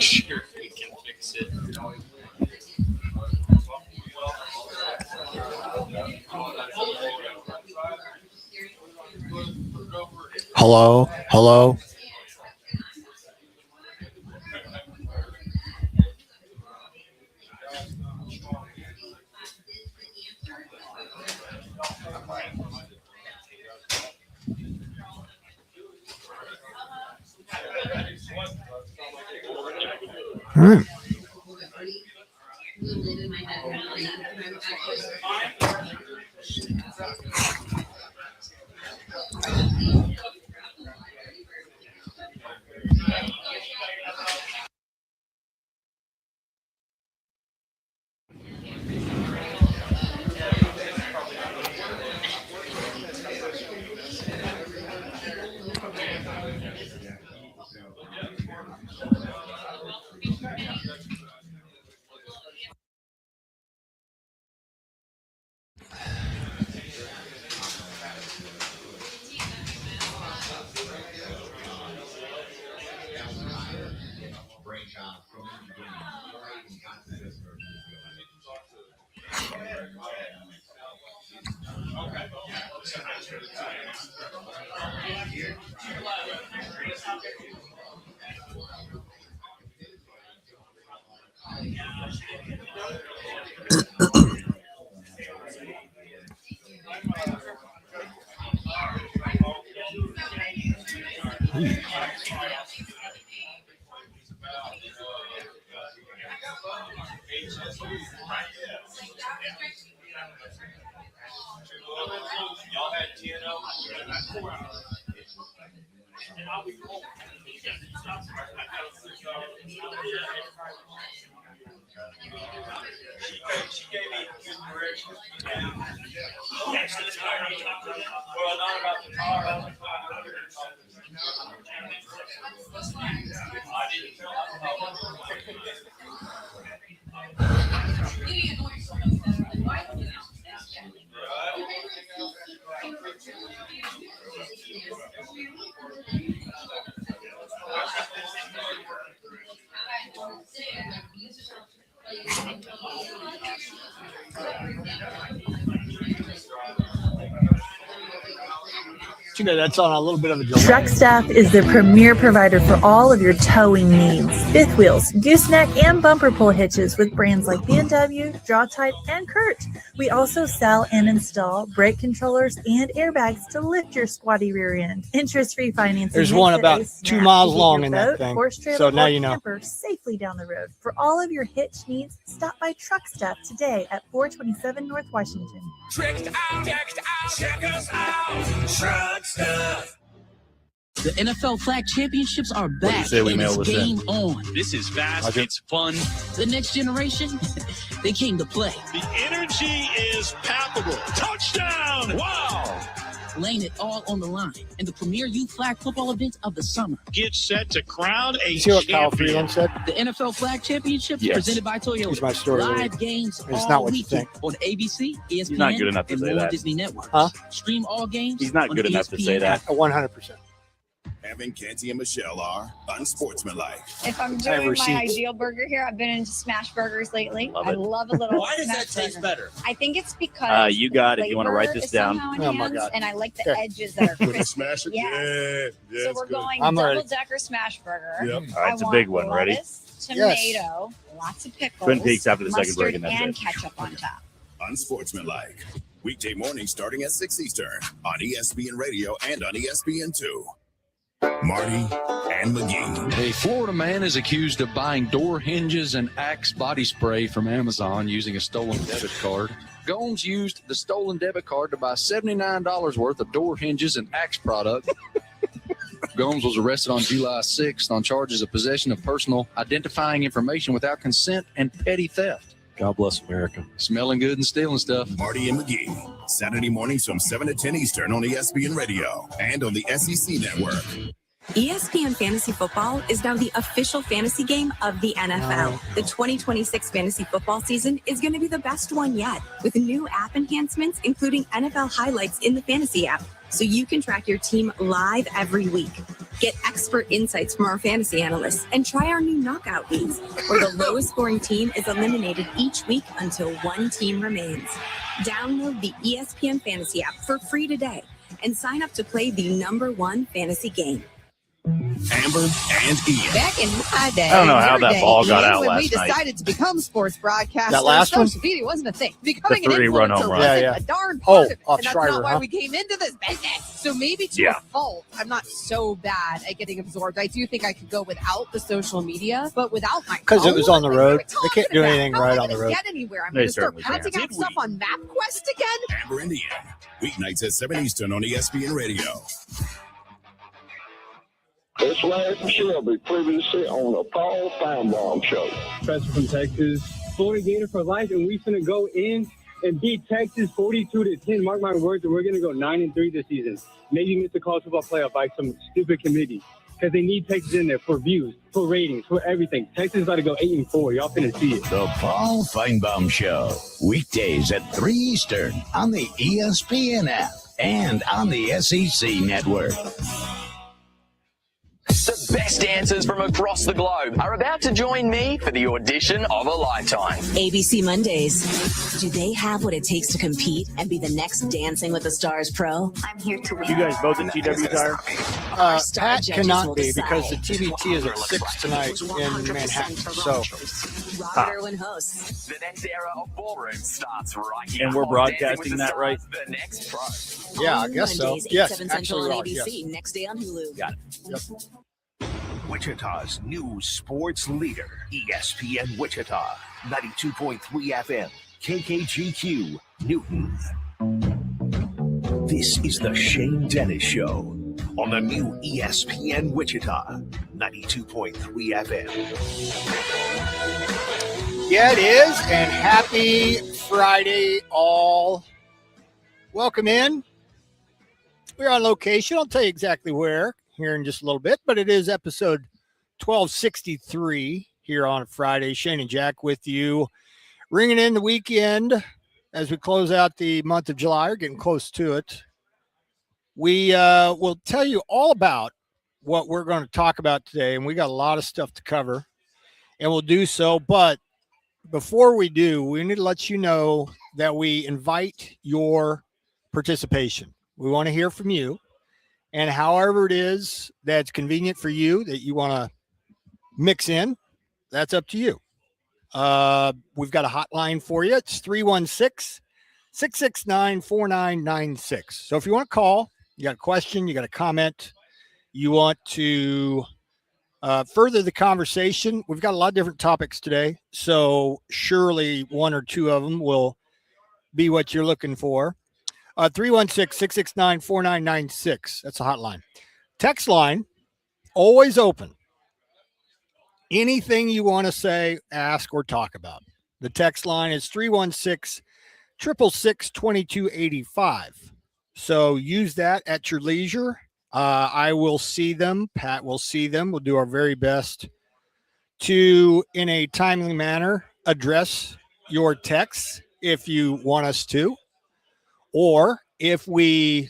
sure we can fix it. Hello. All right. She gave me good directions. Well, not about the car. I didn't tell You know, that's on a little bit of a delay. Truck Staff is the premier provider for all of your towing needs. Fifth wheels, gooseneck, and bumper pull hitches with brands like B&W, Draw-Type, and Kurt. We also sell and install brake controllers and airbags to lift your squatty rear end. Interest-free financing. There's one about 2 miles long in that thing. So now you know. Safely down the road. For all of your hitch needs, stop by Truck Staff today at 427 North Washington. Check us out. Truck Stuff. The NFL Flag Championships are back. Say we and mail it's this game in? on. This is fast. It's fun. The next generation, they came to play. The energy is palpable. Touchdown! Wow! Laying it all on the line in the premier youth flag football event of the summer. Get set to crown a See what Kyle champion. Freeland said? The NFL Flag Championships Yes. presented by Toyota. Here's my story. Live games It's all not what you weekend think. on ABC, ESPN, not good enough to and say more that. Disney networks. Huh? Stream all games. He's not on good enough to say ESPN that. 100%. Evan, Canty, and Michelle are unsportsmanlike. If I'm I have doing my receipts. ideal burger here, I've been into smash burgers lately. Love I it. love a little. Why does smash that taste burger. better? I think it's because You got it. If you want to write flavor this is down. somehow Oh my enhanced, God. and I like the Okay. edges that are You want to crispy. smash it? Yes. Yeah, So it's we're good. going I'm ready. double-decker smash burger. Yep. All right, I it's a want big one. Ready? lettuce, tomato, lots of pickles, Twin Peaks after the second mustard, break, and that's and it. ketchup on top. Unsportsmanlike. Weekday mornings starting at 6 Eastern on ESPN Radio and on ESPN2. Marty and McGee. A Florida man is accused of buying door hinges and Axe body spray from Amazon using a stolen debit card. Gomes used the stolen debit card to buy $79 worth of door hinges and Axe product. Gomes was arrested on July 6th on charges of possession of personal identifying information without consent and petty theft. God bless America. Smelling good and stealing stuff. Marty and McGee. Saturday mornings from 7 to 10 Eastern on ESPN Radio and on the SEC Network. ESPN Fantasy Football is now the official fantasy game of the NFL. The 2026 fantasy football season is going to be the best one yet, with new app enhancements, including NFL highlights in the fantasy app, so you can track your team live every week. Get expert insights from our fantasy analysts and try our new knockout leagues, where the lowest scoring team is eliminated each week until one team remains. Download the ESPN Fantasy app for free today and sign up to play the #1 fantasy game. Amber and Ian. Back in my day, I don't know how that ball got out when last we decided to become sports broadcasters, That last one? social media wasn't a thing. Becoming The an three-run influencer home run. wasn't Yeah. a darn part of it. off And that's Schreiber, not why huh? we came into this business. So maybe to Yeah. a fault, I'm not so bad at getting absorbed. I do think I could go without the social media, but without my 'Cause it was phone, on the like, road. what are we They can't talking do about? anything How right am I on the gonna road. Get anywhere? I'm They going to start certainly can't. counting out stuff on MapQuest again. Amber and Ian. Weeknights at 7 Eastern on ESPN Radio. It's Larry from Shelby, previously on the Paul Feinbaum Show. Professor from Texas, Florida Gator for life, and we finna go in and beat Texas 42-10. Mark my words, and we're gonna go 9-3 this season. Maybe miss the college football playoff by some stupid committee because they need Texas in there for views, for ratings, for everything. Texas about to go 8-4. Y'all finna see it. The Paul Feinbaum Show, weekdays at 3 Eastern on the ESPN app and on the SEC network. The best dancers from across the globe are about to join me for the audition of a lifetime. ABC Mondays. Do they have what it takes to compete and be the next Dancing with the Stars pro? I'm here to win. You guys both at TW Tire? Pat judges cannot will be because the decide. TBT is at 6 tonight in Manhattan. So, Robert Irwin hosts. The next era of ballroom starts right here. And we're on Dancing broadcasting with the that, right? Stars, The next pro. yeah, I Only guess so. Mondays, 8, Yes, 7 Central actually, on we are, ABC. yes. Next day on Hulu. Got it. Yep. Wichita's new sports leader, ESPN Wichita, 92.3 FM, KKGQ, Newton. This is the Shane Dennis Show on the new ESPN Wichita, 92.3 FM. Yeah, it is. And happy Friday, all. Welcome in. We're on location. I'll tell you exactly where here in just a little bit, but it is episode 1263 here on a Friday. Shane and Jack with you, ringing in the weekend as we close out the month of July. We're getting close to it. We will tell you all about what we're going to talk about today, and we got a lot of stuff to cover, and we'll do so. But before we do, we need to let you know that we invite your participation. We want to hear from you. And however it is that's convenient for you that you want to mix in, that's up to you. We've got a hotline for you. It's 316-669-4996. So if you want to call, you got a question, you got a comment, you want to further the conversation, we've got a lot of different topics today. So surely one or two of them will be what you're looking for. 316-669-4996. That's a hotline. Text line, always open. Anything you want to say, ask, or talk about. The text line is 316-666-2285. So use that at your leisure. I will see them. Pat will see them. We'll do our very best to, in a timely manner, address your texts if you want us to. Or if we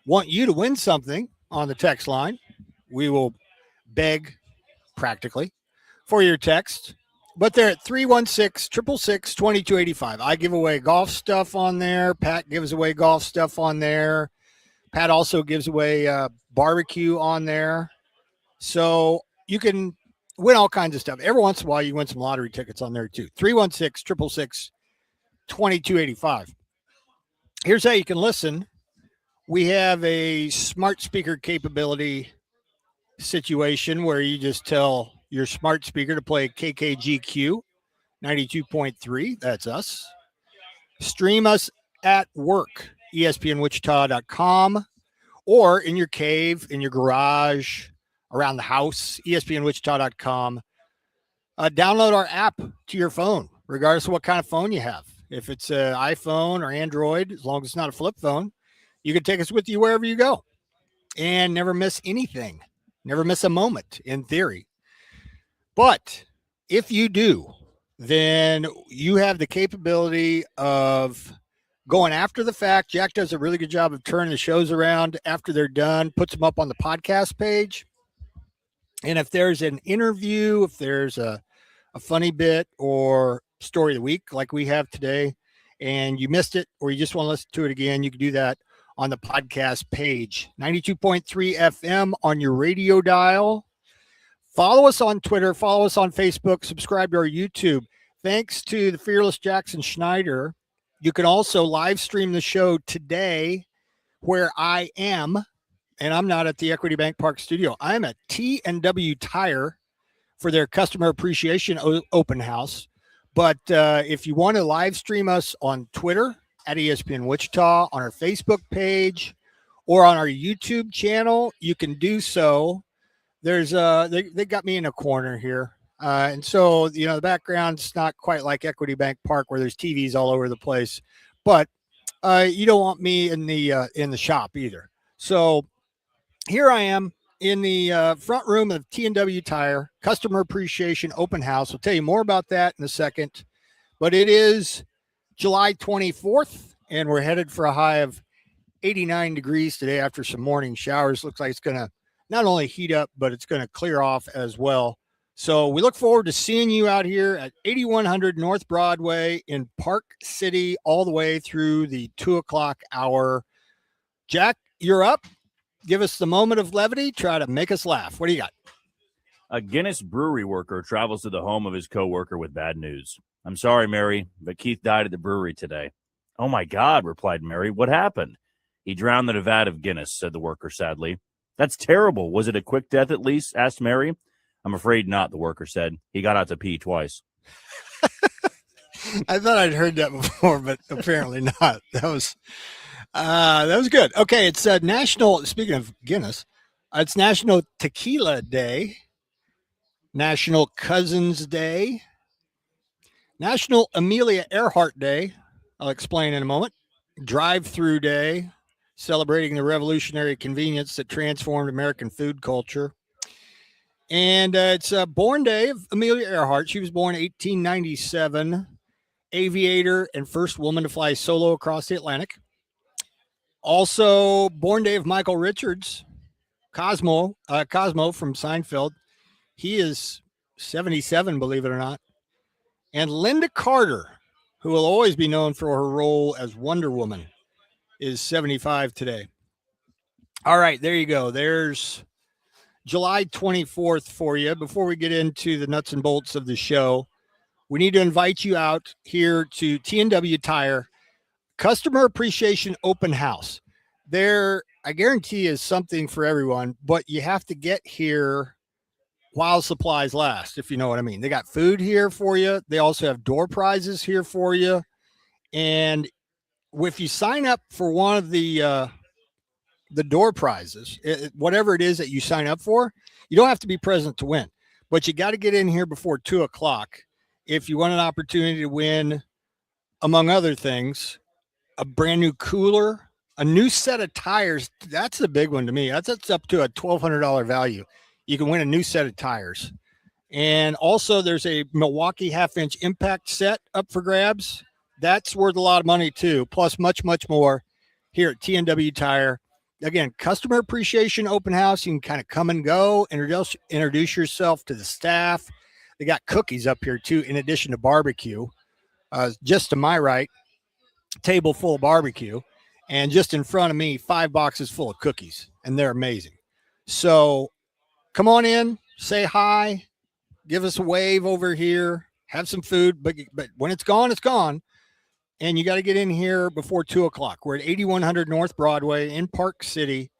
want you to win something on the text line, we will beg practically for your text. But they're at 316-666-2285. I give away golf stuff on there. Pat gives away golf stuff on there. Pat also gives away barbecue on there. So you can win all kinds of stuff. Every once in a while, you win some lottery tickets on there too. 316-666-2285. Here's how you can listen. We have a smart speaker capability situation where you just tell your smart speaker to play KKGQ 92.3. That's us. Stream us at work, ESPNWichita.com, or in your cave, in your garage, around the house, ESPNWichita.com. Download our app to your phone, regardless of what kind of phone you have. If it's an iPhone or Android, as long as it's not a flip phone, you can take us with you wherever you go and never miss anything, never miss a moment in theory. But if you do, then you have the capability of going after the fact. Jack does a really good job of turning the shows around after they're done, puts them up on the podcast page. And if there's an interview, if there's a funny bit or story of the week like we have today, and you missed it or you just want to listen to it again, you can do that on the podcast page. 92.3 FM on your radio dial. Follow us on Twitter. Follow us on Facebook. Subscribe to our YouTube. Thanks to the fearless Jackson Schneider. You can also live stream the show today where I am, and I'm not at the Equity Bank Park studio. I'm at T&W Tire for their customer appreciation open house. But if you want to live stream us on Twitter at ESPN Wichita, on our Facebook page, or on our YouTube channel, you can do so. There's they got me in a corner here. And so, the background's not quite like Equity Bank Park where there's TVs all over the place, but you don't want me in the shop either. So here I am in the front room of T&W Tire Customer Appreciation Open House. I'll tell you more about that in a second, but it is July 24th, and we're headed for a high of 89 degrees today after some morning showers. Looks like it's going to not only heat up, but it's going to clear off as well. So we look forward to seeing you out here at 8100 North Broadway in Park City all the way through the 2 o'clock hour. Jack, you're up. Give us the moment of levity. Try to make us laugh. What do you got? A Guinness brewery worker travels to the home of his coworker with bad news. I'm sorry, Mary, but Keith died at the brewery today. Oh, my God, replied Mary. What happened? He drowned in a vat of Guinness, said the worker sadly. That's terrible. Was it a quick death at least? Asked Mary. I'm afraid not, the worker said. He got out to pee twice. I thought I'd heard that before, but apparently not. That was good. Okay, it's National, speaking of Guinness, it's National Tequila Day, National Cousins Day, National Amelia Earhart Day. I'll explain in a moment. Drive-through Day, celebrating the revolutionary convenience that transformed American food culture. And it's a born day of Amelia Earhart. She was born in 1897, aviator and first woman to fly solo across the Atlantic. Also, born day of Michael Richards, Cosmo from Seinfeld. He is 77, believe it or not. And Linda Carter, who will always be known for her role as Wonder Woman, is 75 today. All right, there you go. There's July 24th for you. Before we get into the nuts and bolts of the show, we need to invite you out here to T&W Tire Customer Appreciation Open House. There, I guarantee, is something for everyone, but you have to get here while supplies last, if you know what I mean. They got food here for you. They also have door prizes here for you. And if you sign up for one of the door prizes, whatever it is that you sign up for, you don't have to be present to win, but you got to get in here before 2 o'clock if you want an opportunity to win, among other things, a brand new cooler, a new set of tires. That's the big one to me. That's up to a $1,200 value. You can win a new set of tires. And also there's a Milwaukee half-inch impact set up for grabs. That's worth a lot of money too, plus much, much more here at T&W Tire. Again, customer appreciation open house. You can kind of come and go, introduce yourself to the staff. They got cookies up here too, in addition to barbecue. Just to my right, table full of barbecue, and just in front of me, 5 boxes full of cookies, and they're amazing. So come on in, say hi, give us a wave over here, have some food, but when it's gone, it's gone. And you got to get in here before 2 o'clock. We're at 8100 North Broadway in Park City.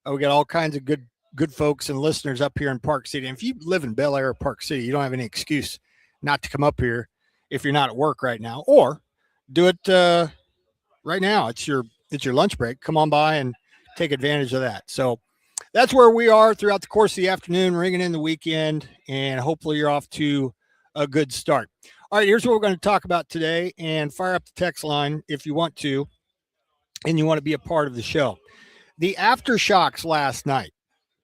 We got all kinds of good folks and listeners up here in Park City. And if you live in Bel Air or Park City, you don't have any excuse not to come up here if you're not at work right now, or do it right now. It's your lunch break. Come on by and take advantage of that. So that's where we are throughout the course of the afternoon, ringing in the weekend, and hopefully you're off to a good start. All right, here's what we're going to talk about today, and fire up the text line if you want to, and you want to be a part of the show. The aftershocks last night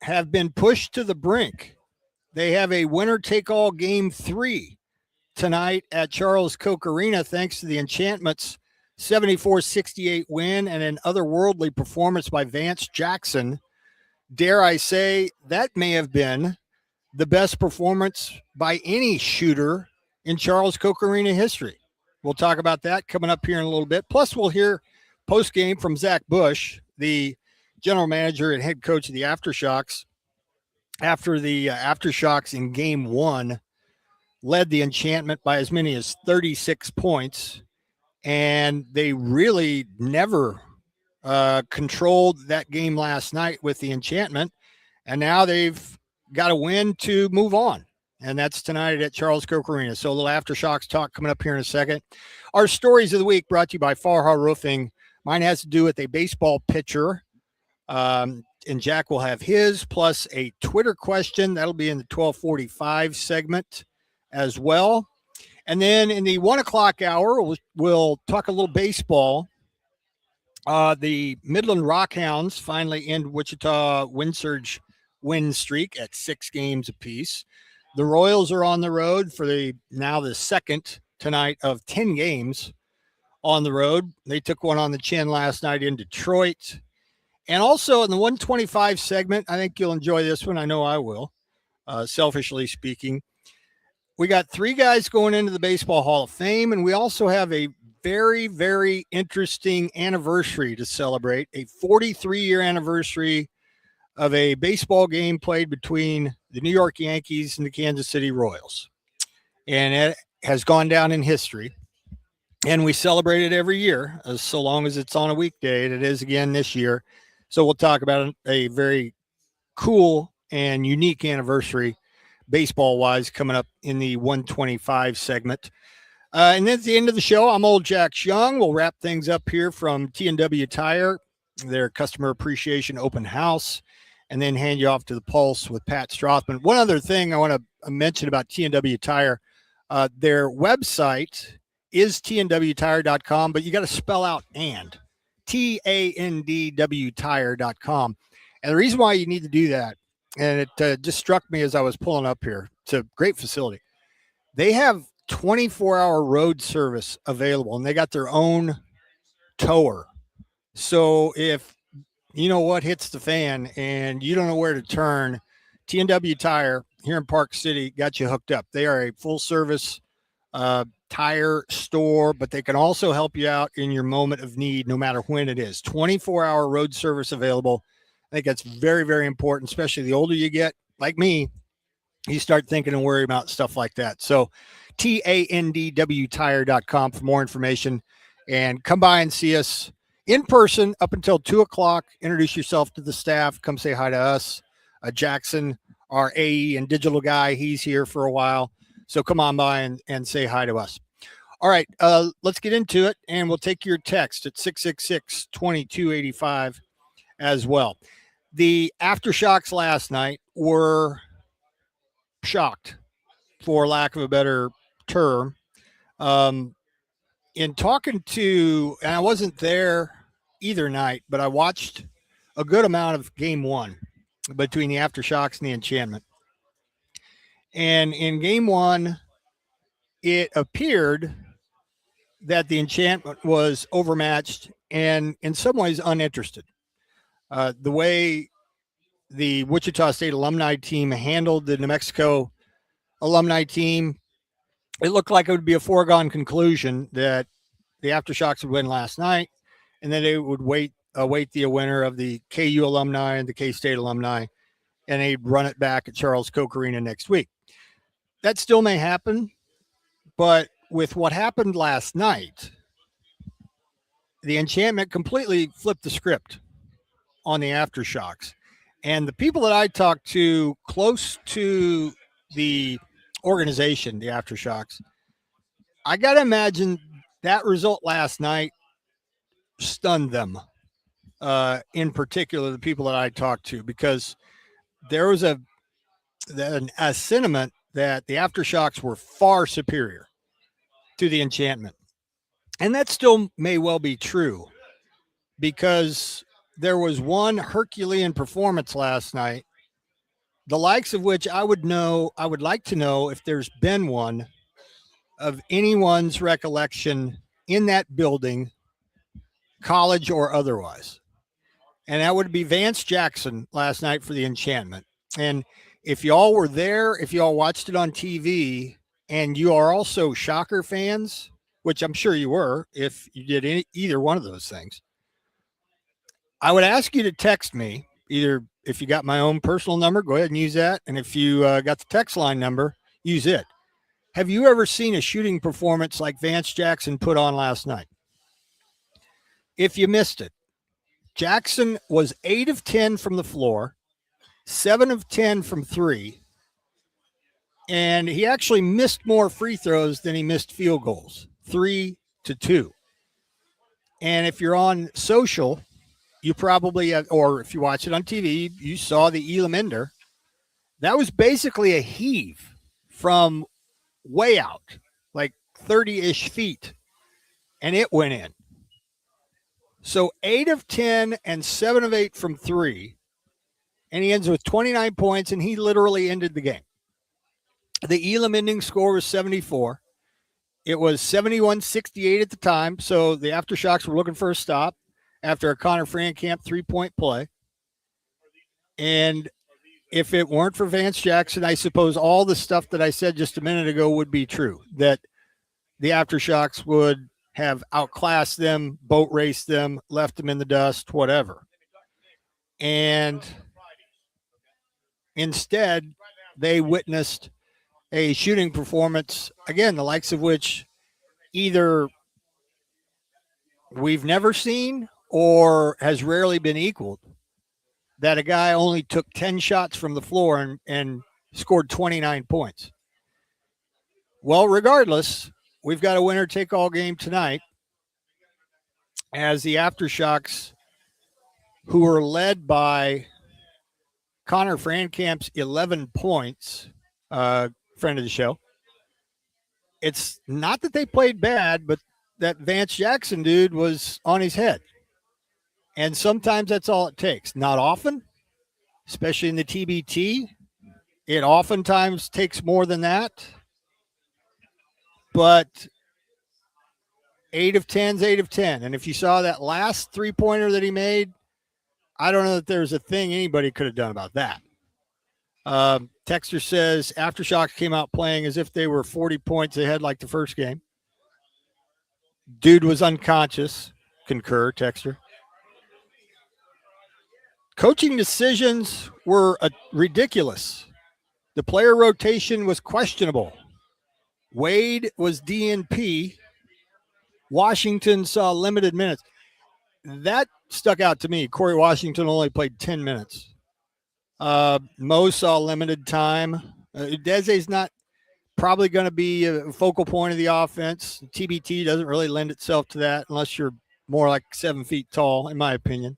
have been pushed to the brink. They have a winner-take-all Game 3 tonight at Charles Koch Arena, thanks to the enchantments 74-68 win, and an otherworldly performance by Vance Jackson. Dare I say, that may have been the best performance by any shooter in Charles Koch Arena history. We'll talk about that coming up here in a little bit. Plus, we'll hear post-game from Zach Bush, the general manager and head coach of the Aftershocks, after the Aftershocks in Game 1 led the Enchantment by as many as 36 points, and they really never controlled that game last night with the Enchantment, and now they've got a win to move on, and that's tonight at Charles Koch Arena. So a little Aftershocks talk coming up here in a second. Our stories of the week brought to you by Farha Roofing. Mine has to do with a baseball pitcher, and Jack will have his, plus a Twitter question. That'll be in the 12:45 segment as well. And then in the 1 o'clock hour, we'll talk a little baseball. The Midland Rockhounds finally end Wichita Wind Surge win streak at 6 games apiece. The Royals are on the road for the second tonight of 10 games on the road. They took one on the chin last night in Detroit. And also in the 125 segment, I think you'll enjoy this one. I know I will, selfishly speaking. We got 3 guys going into the Baseball Hall of Fame, and we also have a very, very interesting anniversary to celebrate, a 43-year anniversary of a baseball game played between the New York Yankees and the Kansas City Royals. And it has gone down in history. And we celebrate it every year, so long as it's on a weekday, and it is again this year. So we'll talk about a very cool and unique anniversary, baseball-wise, coming up in the 125 segment. And then at the end of the show, I'm Old Jack Young. We'll wrap things up here from T&W Tire, their customer appreciation open house, and then hand you off to the Pulse with Pat Strathman. One other thing I want to mention about T&W Tire, their website is tndwtire.com, but you got to spell out and, TANDWtire.com. And the reason why you need to do that, and it just struck me as I was pulling up here, it's a great facility. They have 24-hour road service available, and they got their own tower. So if you know what hits the fan and you don't know where to turn, T&W Tire here in Park City got you hooked up. They are a full-service tire store, but they can also help you out in your moment of need, no matter when it is. 24-hour road service available. I think that's very, very important, especially the older you get, like me, you start thinking and worrying about stuff like that. So TANDWtire.com for more information, and come by and see us in person up until 2 o'clock. Introduce yourself to the staff. Come say hi to us. Jackson, our AE and digital guy, he's here for a while. So come on by and say hi to us. All right, let's get into it, and we'll take your text at 666-2285 as well. The Aftershocks last night were shocked, for lack of a better term. In talking to, and I wasn't there either night, but I watched a good amount of Game 1 between the Aftershocks and the Enchantment. And in Game 1, it appeared that the Enchantment was overmatched and in some ways uninterested. The way the Wichita State alumni team handled the New Mexico alumni team, it looked like it would be a foregone conclusion that the Aftershocks would win last night, and then they would await the winner of the KU alumni and the K-State alumni, and they'd run it back at Charles Koch Arena next week. That still may happen, but with what happened last night, the Enchantment completely flipped the script on the Aftershocks. And the people that I talked to close to the organization, the Aftershocks, I got to imagine that result last night stunned them, in particular, the people that I talked to, because there was a sentiment that the Aftershocks were far superior to the Enchantment. And that still may well be true, because there was one Herculean performance last night, the likes of which I would like to know if there's been one of anyone's recollection in that building college or otherwise. And that would be Vance Jackson last night for the Enchantment. And if y'all were there, if y'all watched it on TV, and you are also Shocker fans, which I'm sure you were if you did either one of those things, I would ask you to text me. Either if you got my own personal number, go ahead and use that. And if you got the text line number, use it. Have you ever seen a shooting performance like Vance Jackson put on last night? If you missed it, Jackson was 8 of 10 from the floor, 7 of 10 from 3, and he actually missed more free throws than he missed field goals, 3-2. And if you're on social, you probably have, or if you watch it on TV, you saw the Elam Ender. That was basically a heave from way out, like 30-ish feet, and it went in. So 8 of 10 and 7 of 8 from 3, and he ends with 29 points, and he literally ended the game. The Elam ending score was 74. It was 71-68 at the time, so the Aftershocks were looking for a stop after a Connor Frankamp three-point play. And if it weren't for Vance Jackson, I suppose all the stuff that I said just a minute ago would be true, that the Aftershocks would have outclassed them, boat raced them, left them in the dust, whatever. And instead, they witnessed a shooting performance, again, the likes of which either we've never seen or has rarely been equaled, that a guy only took 10 shots from the floor and scored 29 points. Well, regardless, we've got a winner-take-all game tonight as the Aftershocks, who are led by Connor Frankamp's 11 points, friend of the show. It's not that they played bad, but that Vance Jackson dude was on his head. And sometimes that's all it takes. Not often, especially in the TBT. It oftentimes takes more than that. But 8 of 10 is 8 of 10. And if you saw that last three-pointer that he made, I don't know that there's a thing anybody could have done about that. Texter says Aftershocks came out playing as if they were 40 points ahead like the first game. Dude was unconscious. Concur, Texter. Coaching decisions were ridiculous. The player rotation was questionable. Wade was DNP. Washington saw limited minutes. That stuck out to me. Corey Washington only played 10 minutes. Mo saw limited time. Deze's not probably going to be a focal point of the offense. TBT doesn't really lend itself to that unless you're more like 7 feet tall, in my opinion.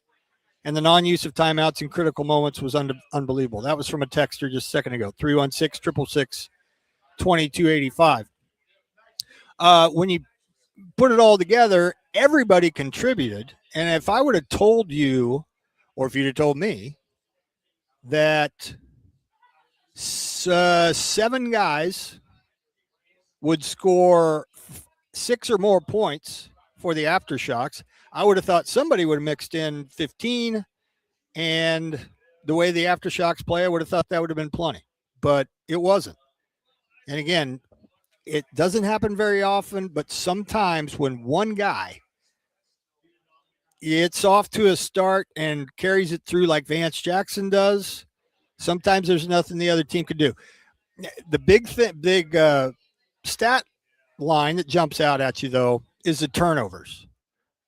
And the non-use of timeouts in critical moments was unbelievable. That was from a texter just a second ago, 316-666-2285. When you put it all together, everybody contributed. And if I would have told you, or if you'd have told me, that 7 guys would score 6 or more points for the Aftershocks, I would have thought somebody would have mixed in 15, and the way the Aftershocks play, I would have thought that would have been plenty, but it wasn't. And again, it doesn't happen very often, but sometimes when one guy it's off to a start and carries it through like Vance Jackson does, sometimes there's nothing the other team could do. The big stat line that jumps out at you, though, is the turnovers.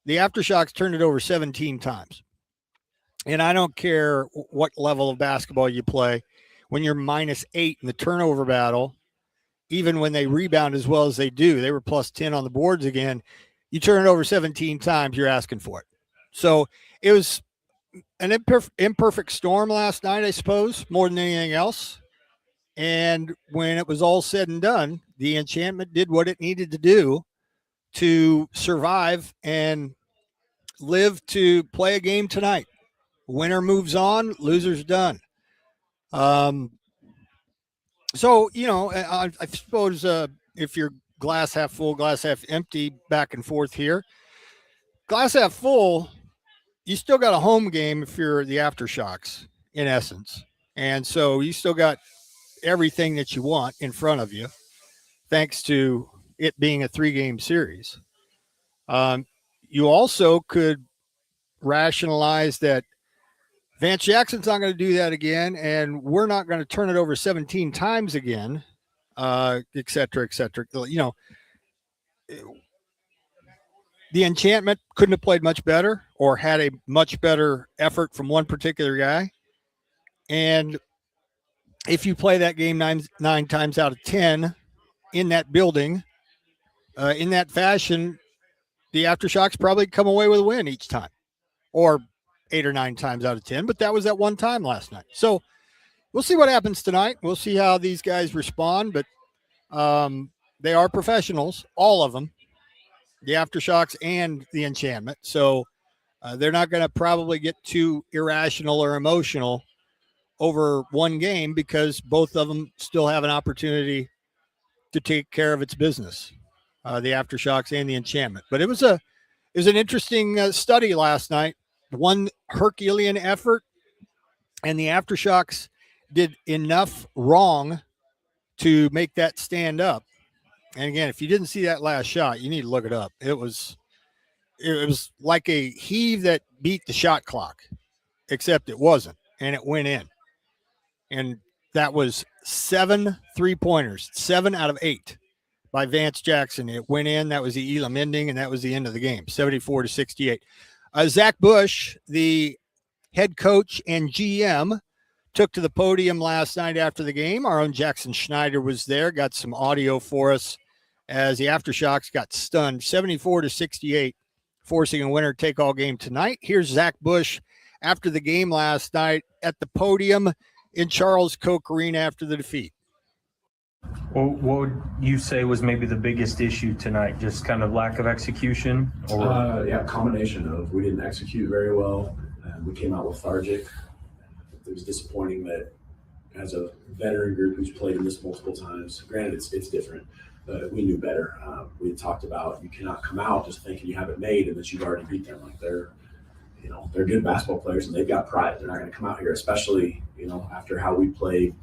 The Aftershocks turned it over 17 times. And I don't care what level of basketball you play. When you're -8 in the turnover battle, even when they rebound as well as they do, they were +10 on the boards again. You turn it over 17 times, you're asking for it. So it was an imperfect storm last night, I suppose, more than anything else. And when it was all said and done, the Enchantment did what it needed to do to survive and live to play a game tonight. Winner moves on, loser's done. So, you know, I suppose if you're glass half full, glass half empty, back and forth here, glass half full, you still got a home game if you're the Aftershocks, in essence. And so you still got everything that you want in front of you, thanks to it being a 3-game series. You also could rationalize that Vance Jackson's not going to do that again, and we're not going to turn it over 17 times again, et cetera, et cetera. You know, the Enchantment couldn't have played much better or had a much better effort from one particular guy. And if you play that game nine times out of 10 in that building, in that fashion, the Aftershocks probably come away with a win each time, or 8 or 9 times out of 10. But that was that one time last night. So we'll see what happens tonight. We'll see how these guys respond. But they are professionals, all of them, the Aftershocks and the Enchantment. So they're not going to probably get too irrational or emotional over one game, because both of them still have an opportunity to take care of its business, the Aftershocks and the Enchantment. But it was an interesting study last night. One Herculean effort, and the Aftershocks did enough wrong to make that stand up. And again, if you didn't see that last shot, you need to look it up. It was like a heave that beat the shot clock, except it wasn't, and it went in. And that was 7 3-pointers, 7 out of 8 by Vance Jackson. It went in. That was the Elam ending, and that was the end of the game, 74-68. Zach Bush, the head coach and GM, took to the podium last night after the game. Our own Jackson Schneider was there, got some audio for us as the Aftershocks got stunned, 74-68, forcing a winner-take-all game tonight. Here's Zach Bush after the game last night at the podium in Charles Koch Arena after the defeat. Well, what would you say was maybe the biggest issue tonight? Just kind of lack of execution? Or yeah, combination of we didn't execute very well, and we came out lethargic. It was disappointing that as a veteran group who's played in this multiple times, granted it's different, but we knew better. We had talked about you cannot come out just thinking you have it made and that you've already beat them. Like they're good basketball players and they've got pride. They're not going to come out here, especially, after how we played,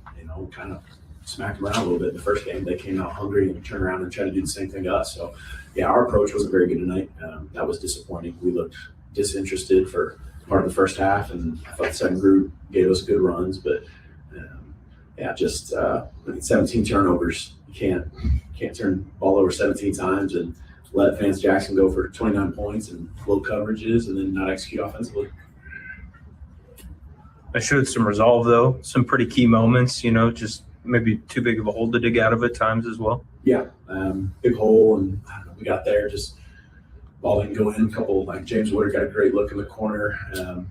kind of smacked them around a little bit in the first game. They came out hungry and turned around and tried to do the same thing to us. So, yeah, our approach wasn't very good tonight. That was disappointing. We looked disinterested for part of the first half, and I thought the second group gave us good runs. But, 17 turnovers. You can't turn the ball over 17 times and let Vance Jackson go for 29 points and low coverages and then not execute offensively. I showed some resolve, though. Some pretty key moments, just maybe too big of a hole to dig out of at times as well. Yeah, big hole, and we got there. Just ball didn't go in. A couple, like James Woodard got a great look in the corner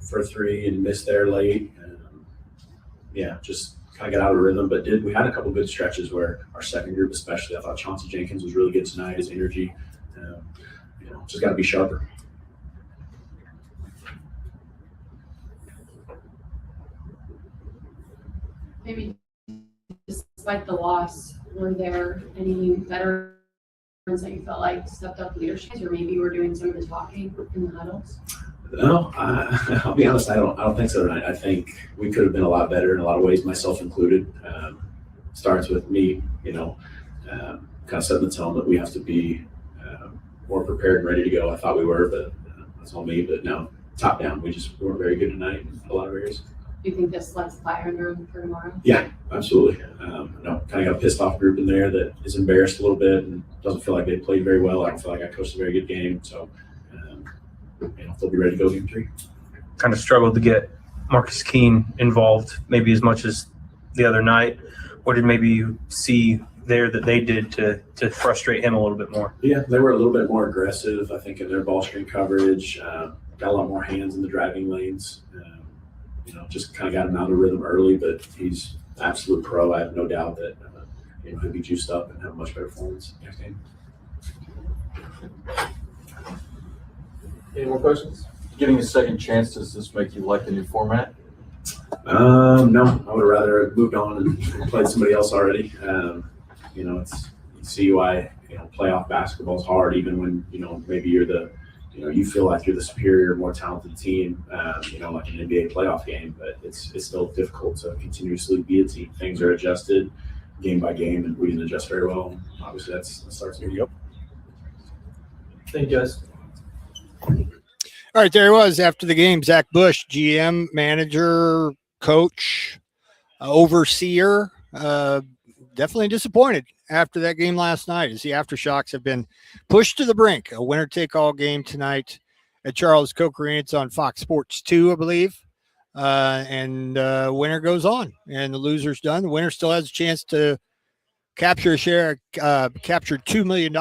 for a 3 and missed there late. Just kind of got out of rhythm, but we had a couple good stretches where our second group, especially, I thought Chauncey Jenkins was really good tonight. His energy, just got to be sharper. Maybe despite the loss, were there any veterans that you felt like stepped up leadership, or maybe were doing some of the talking in the huddles? No, I'll be honest. I don't think so tonight. I think we could have been a lot better in a lot of ways, myself included. Starts with me, kind of setting the tone that we have to be more prepared and ready to go. I thought we were, but that's all me. But no, top down, we just weren't very good tonight in a lot of areas. Do you think this lights the fire under them for tomorrow? Yeah, absolutely. Kind of got a pissed off group in there that is embarrassed a little bit and doesn't feel like they played very well. I don't feel like I coached a very good game. So, they'll be ready to go game 3. Kind of struggled to get Marcus Keene involved maybe as much as the other night. What did maybe you see there that they did to frustrate him a little bit more? Yeah, they were a little bit more aggressive, I think, in their ball screen coverage. Got a lot more hands in the driving lanes. Just kind of got him out of rhythm early, but he's an absolute pro. I have no doubt that he'll be juiced up and have a much better performance next game. Any more questions? Getting a second chance, does this make you like the new format? No, I would have rather moved on and played somebody else already. You see why playoff basketball is hard, even when maybe you're the you feel like you're the superior, more talented team, like an NBA playoff game, but it's still difficult to continuously be a team. Things are adjusted game by game, and we didn't adjust very well. Obviously, that starts here. Yep. Thank you, guys. All right, there he was after the game. Zach Bush, GM, manager, coach, overseer. Definitely disappointed after that game last night as the aftershocks have been pushed to the brink. A winner-take-all game tonight at Charles Koch Arena. It's on Fox Sports 2, I believe. And winner goes on, and the loser's done. The winner still has a chance to capture a share, capture $2 million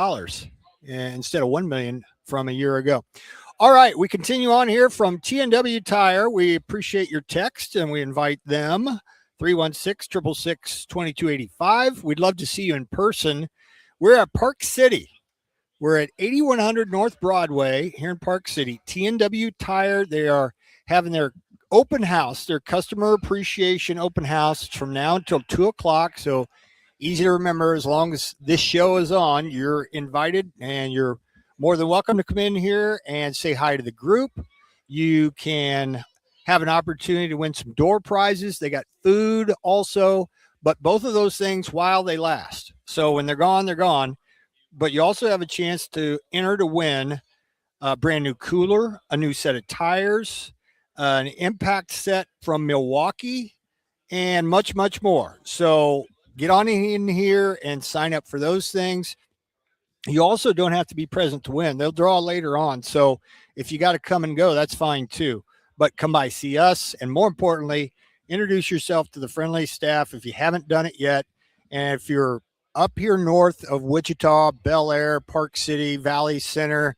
instead of $1 million from a year ago. All right, we continue on here from TNW Tire. We appreciate your text, and we invite them, 316-666-2285. We'd love to see you in person. We're at Park City. We're at 8100 North Broadway here in Park City. TNW Tire, they are having their open house, their customer appreciation open house. It's from now until 2 o'clock, so easy to remember. As long as this show is on, you're invited, and you're more than welcome to come in here and say hi to the group. You can have an opportunity to win some door prizes. They got food also, but both of those things while they last. So when they're gone, they're gone. But you also have a chance to enter to win a brand new cooler, a new set of tires, an impact set from Milwaukee, and much, much more. So get on in here and sign up for those things. You also don't have to be present to win. They'll draw later on. So if you got to come and go, that's fine too. But come by, see us, and more importantly, introduce yourself to the friendly staff if you haven't done it yet. And if you're up here north of Wichita, Bel Air, Park City, Valley Center,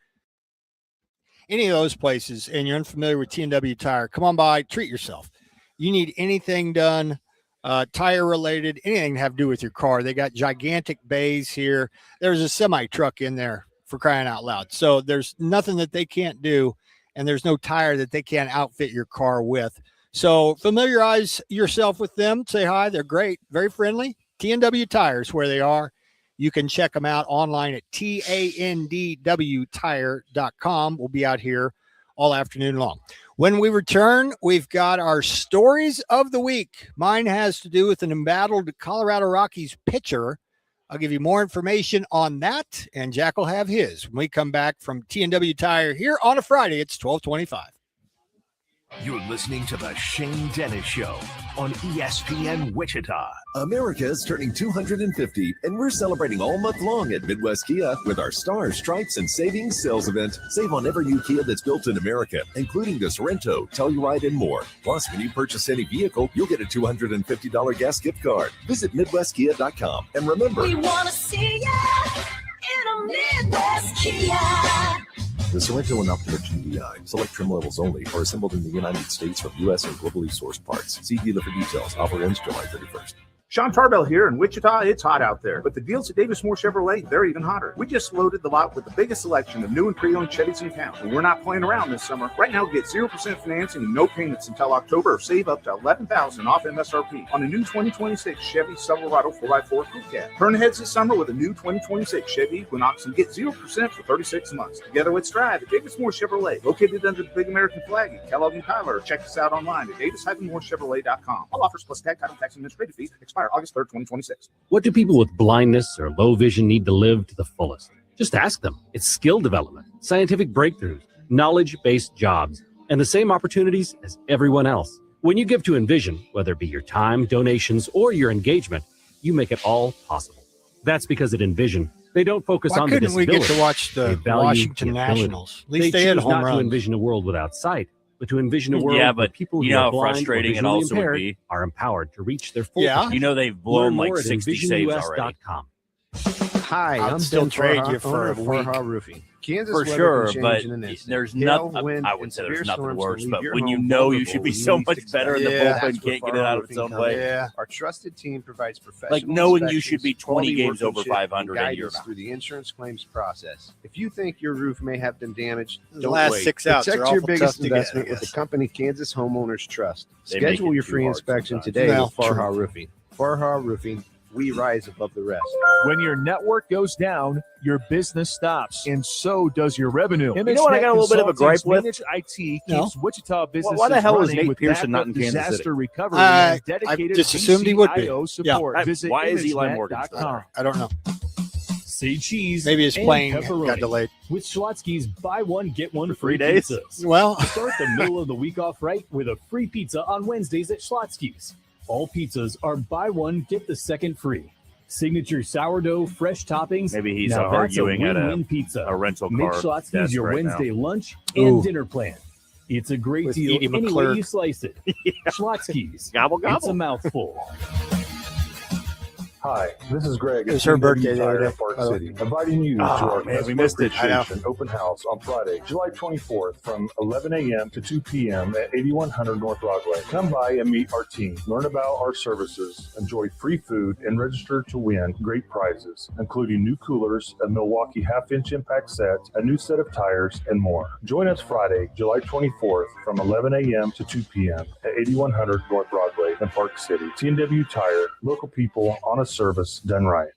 any of those places, and you're unfamiliar with TNW Tire, come on by, treat yourself. You need anything done, tire related, anything to have to do with your car. They got gigantic bays here. There's a semi truck in there, for crying out loud. So there's nothing that they can't do, and there's no tire that they can't outfit your car with. So familiarize yourself with them. Say hi. They're great, very friendly. TNW Tires, where they are. You can check them out online at tandwtire.com. We'll be out here all afternoon long. When we return, we've got our stories of the week. Mine has to do with an embattled Colorado Rockies pitcher. I'll give you more information on that, and Jack will have his when we come back from TNW Tire here on a Friday. It's 12:25. You're listening to The Shane Dennis Show on ESPN Wichita. America is turning 250, and we're celebrating all month long at Midwest Kia with our Stars, Stripes, and Savings sales event. Save on every new Kia that's built in America, including the Sorrento, Telluride, and more. Plus, when you purchase any vehicle, you'll get a $250 gas gift card. Visit MidwestKia.com. And remember, we want to see ya in a Midwest Kia. the Sorrento and Optima GDI, select trim levels only, are assembled in the United States from U.S. and globally sourced parts. See dealer for details. Offer ends July 31st. Sean Tarbell here in Wichita. It's hot out there, but the deals at Davis Moore Chevrolet, they're even hotter. We just loaded the lot with the biggest selection of new and pre-owned Chevys in town, and we're not playing around this summer. Right now, get 0% financing and no payments until October, or save up to $11,000 off MSRP on a new 2026 Chevy Silverado 4x4 Crew Cab. Turn ahead this summer with a new 2026 Chevy Equinox and get 0% for 36 months. Together, let's drive at Davis Moore Chevrolet, located under the big American flag in Kellogg and Tyler. Check us out online at davis-moorechevrolet.com. All offers plus tag, title, tax, and administrative fees expire August 3rd, 2026. What do people with blindness or low vision need to live to the fullest? Just ask them. It's skill development, scientific breakthroughs, knowledge-based jobs, and the same opportunities as everyone else. When you give to Envision, whether it be your time, donations, or your engagement, you make it all possible. That's because at Envision, they don't focus on the disability. Why couldn't we get to watch the Washington Nationals? At least they had home not runs. to envision a world without sight, but to envision a world Yeah, where but people you who know are how blind or frustrating it visually also would impaired be. are empowered to reach their full Yeah. potential. You know they've blown Learn like more at 60 saves already. envisionus.com. Hi, I'd I'm still Ben trade Farha, you for owner a of week. Farha Roofing. Kansas For weather sure, can change but in an instant. there's Hail, nothing. wind, I and wouldn't say severe there's nothing storms worse, can but leave your when you home know you vulnerable should be when so least much better and the expected. bullpen That's where can't get it Farha out of its Roofing own comes way. in. Yeah. Our trusted team provides professional Like knowing you inspections, should be 20 quality games over workmanship, 500 and and you're guidance not. through the insurance claims process. If you think your roof may have been damaged, The don't last wait. 6 outs are Protect your awful biggest tough to get, investment I with the guess. company Kansas Homeowners Trust. They make Schedule it your too free hard inspection sometimes. today Well, with Farha true. Roofing. Farha Roofing, we rise above the rest. When your network goes down, your business stops, and so does your revenue. You know what I got a little bit of a gripe with? Managed IT keeps No. Wichita businesses Why the hell is running Nate with Pearson not in backup Kansas City? disaster recovery and dedicated I just assumed he would be. VCIO Yeah. support. Visit Why is Eli Morgan still imagenet.com. there? I don't know. Say cheese. Maybe his and plane pepperoni got delayed. with Schlotzsky's buy one get one free 3 days? pizzas. Well, Start the middle of the week off right with a free pizza on Wednesdays at Schlotzsky's. All pizzas are buy one get the second free. Signature sourdough, fresh toppings. Maybe he's now arguing that's at win-win pizza. a rental Make car Schlotzsky's desk your right Wednesday now. lunch and Ooh. dinner plan. It's a great With deal Edie any way McClurg. you slice it. Schlotzsky's. Gobble, It's gobble. a mouthful. Hi, this is Greg. It was her birthday the other Tire day, Park by the way. City, inviting you to Oh, our man, we Customer missed it. I know. Appreciation Open House on Friday, July 24th from 11 a.m. to 2 p.m. at 8100 North Broadway. Come by and meet our team, learn about our services, enjoy free food, and register to win great prizes, including new coolers, a Milwaukee half-inch impact set, a new set of tires, and more. Join us Friday, July 24th from 11 a.m. to 2 p.m. at 8100 North Broadway in Park City. T&W Tire, local people on a service done right.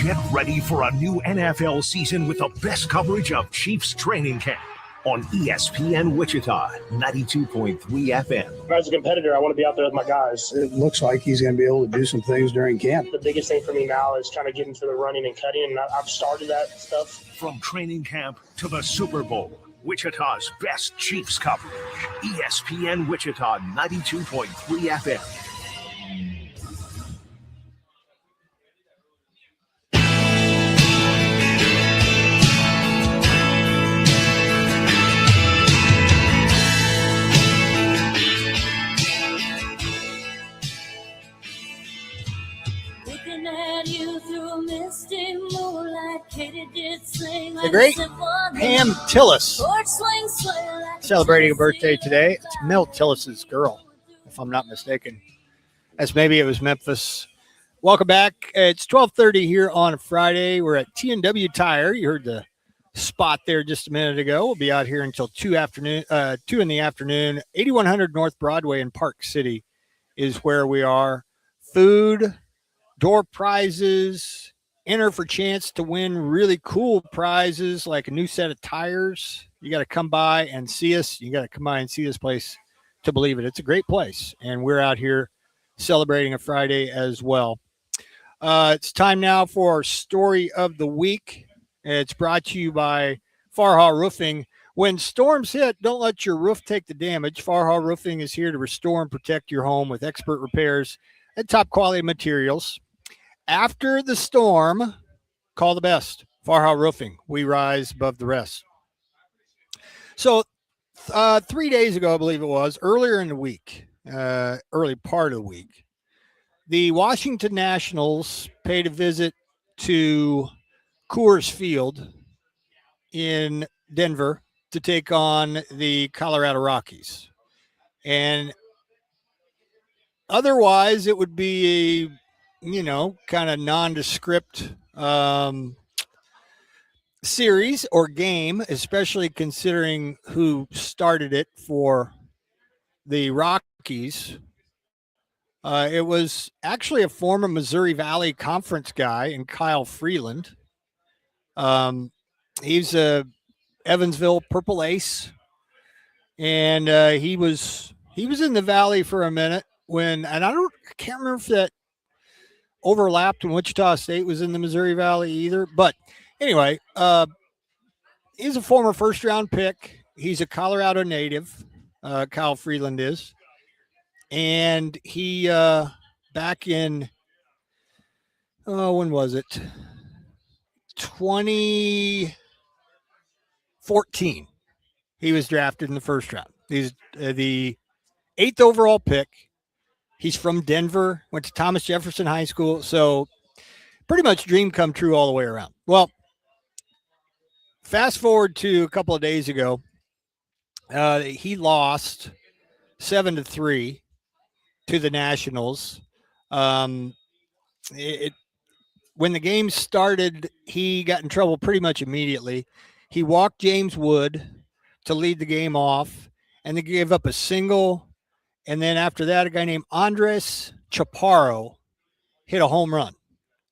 Get ready for a new NFL season with the best coverage of Chiefs training camp on ESPN Wichita, 92.3 FM. As a competitor, I want to be out there with my guys. It looks like he's going to be able to do some things during camp. The biggest thing for me now is trying to get into the running and cutting, and I've started that stuff. From training camp to the Super Bowl, Wichita's best Chiefs coverage. ESPN Wichita, 92.3 FM. Looking at you through a misty moonlight, Katie did sing the like great a symphony. Pam Tillis Porch swing sway like celebrating a birthday today. It's Mel Tillis's girl, if I'm not mistaken. As maybe it was Memphis. Welcome back. It's 12:30 here on a Friday. We're at T&W Tire. You heard the spot there just a minute ago. We'll be out here until 2 in the afternoon. 8100 North Broadway in Park City is where we are. Food, door prizes, enter for chance to win really cool prizes like a new set of tires. You got to come by and see us. You got to come by and see this place to believe it. It's a great place, and we're out here celebrating a Friday as well. It's time now for our story of the week. It's brought to you by Farha Roofing. When storms hit, don't let your roof take the damage. Farha Roofing is here to restore and protect your home with expert repairs and top quality materials. After the storm, call the best. Farha Roofing. We rise above the rest. So 3 days ago, I believe it was, earlier in the week, early part of the week, the Washington Nationals paid a visit to Coors Field in Denver to take on the Colorado Rockies. And otherwise, it would be a, kind of nondescript series or game, especially considering who started it for the Rockies. It was actually a former Missouri Valley Conference guy in Kyle Freeland. He's a Evansville Purple Ace, and he was in the Valley for a minute I can't remember if that overlapped when Wichita State was in the Missouri Valley either. But anyway, he's a former first-round pick. He's a Colorado native. Kyle Freeland is. And he, back in, when was it? 2014. He was drafted in the first round. He's the 8th overall pick. He's from Denver, went to Thomas Jefferson High School. So pretty much dream come true all the way around. Well, fast forward to a couple of days ago. He lost 7-3 to the Nationals. When the game started, he got in trouble pretty much immediately. He walked James Wood to lead the game off, and they gave up a single. And then after that, a guy named Andres Chaparro hit a home run.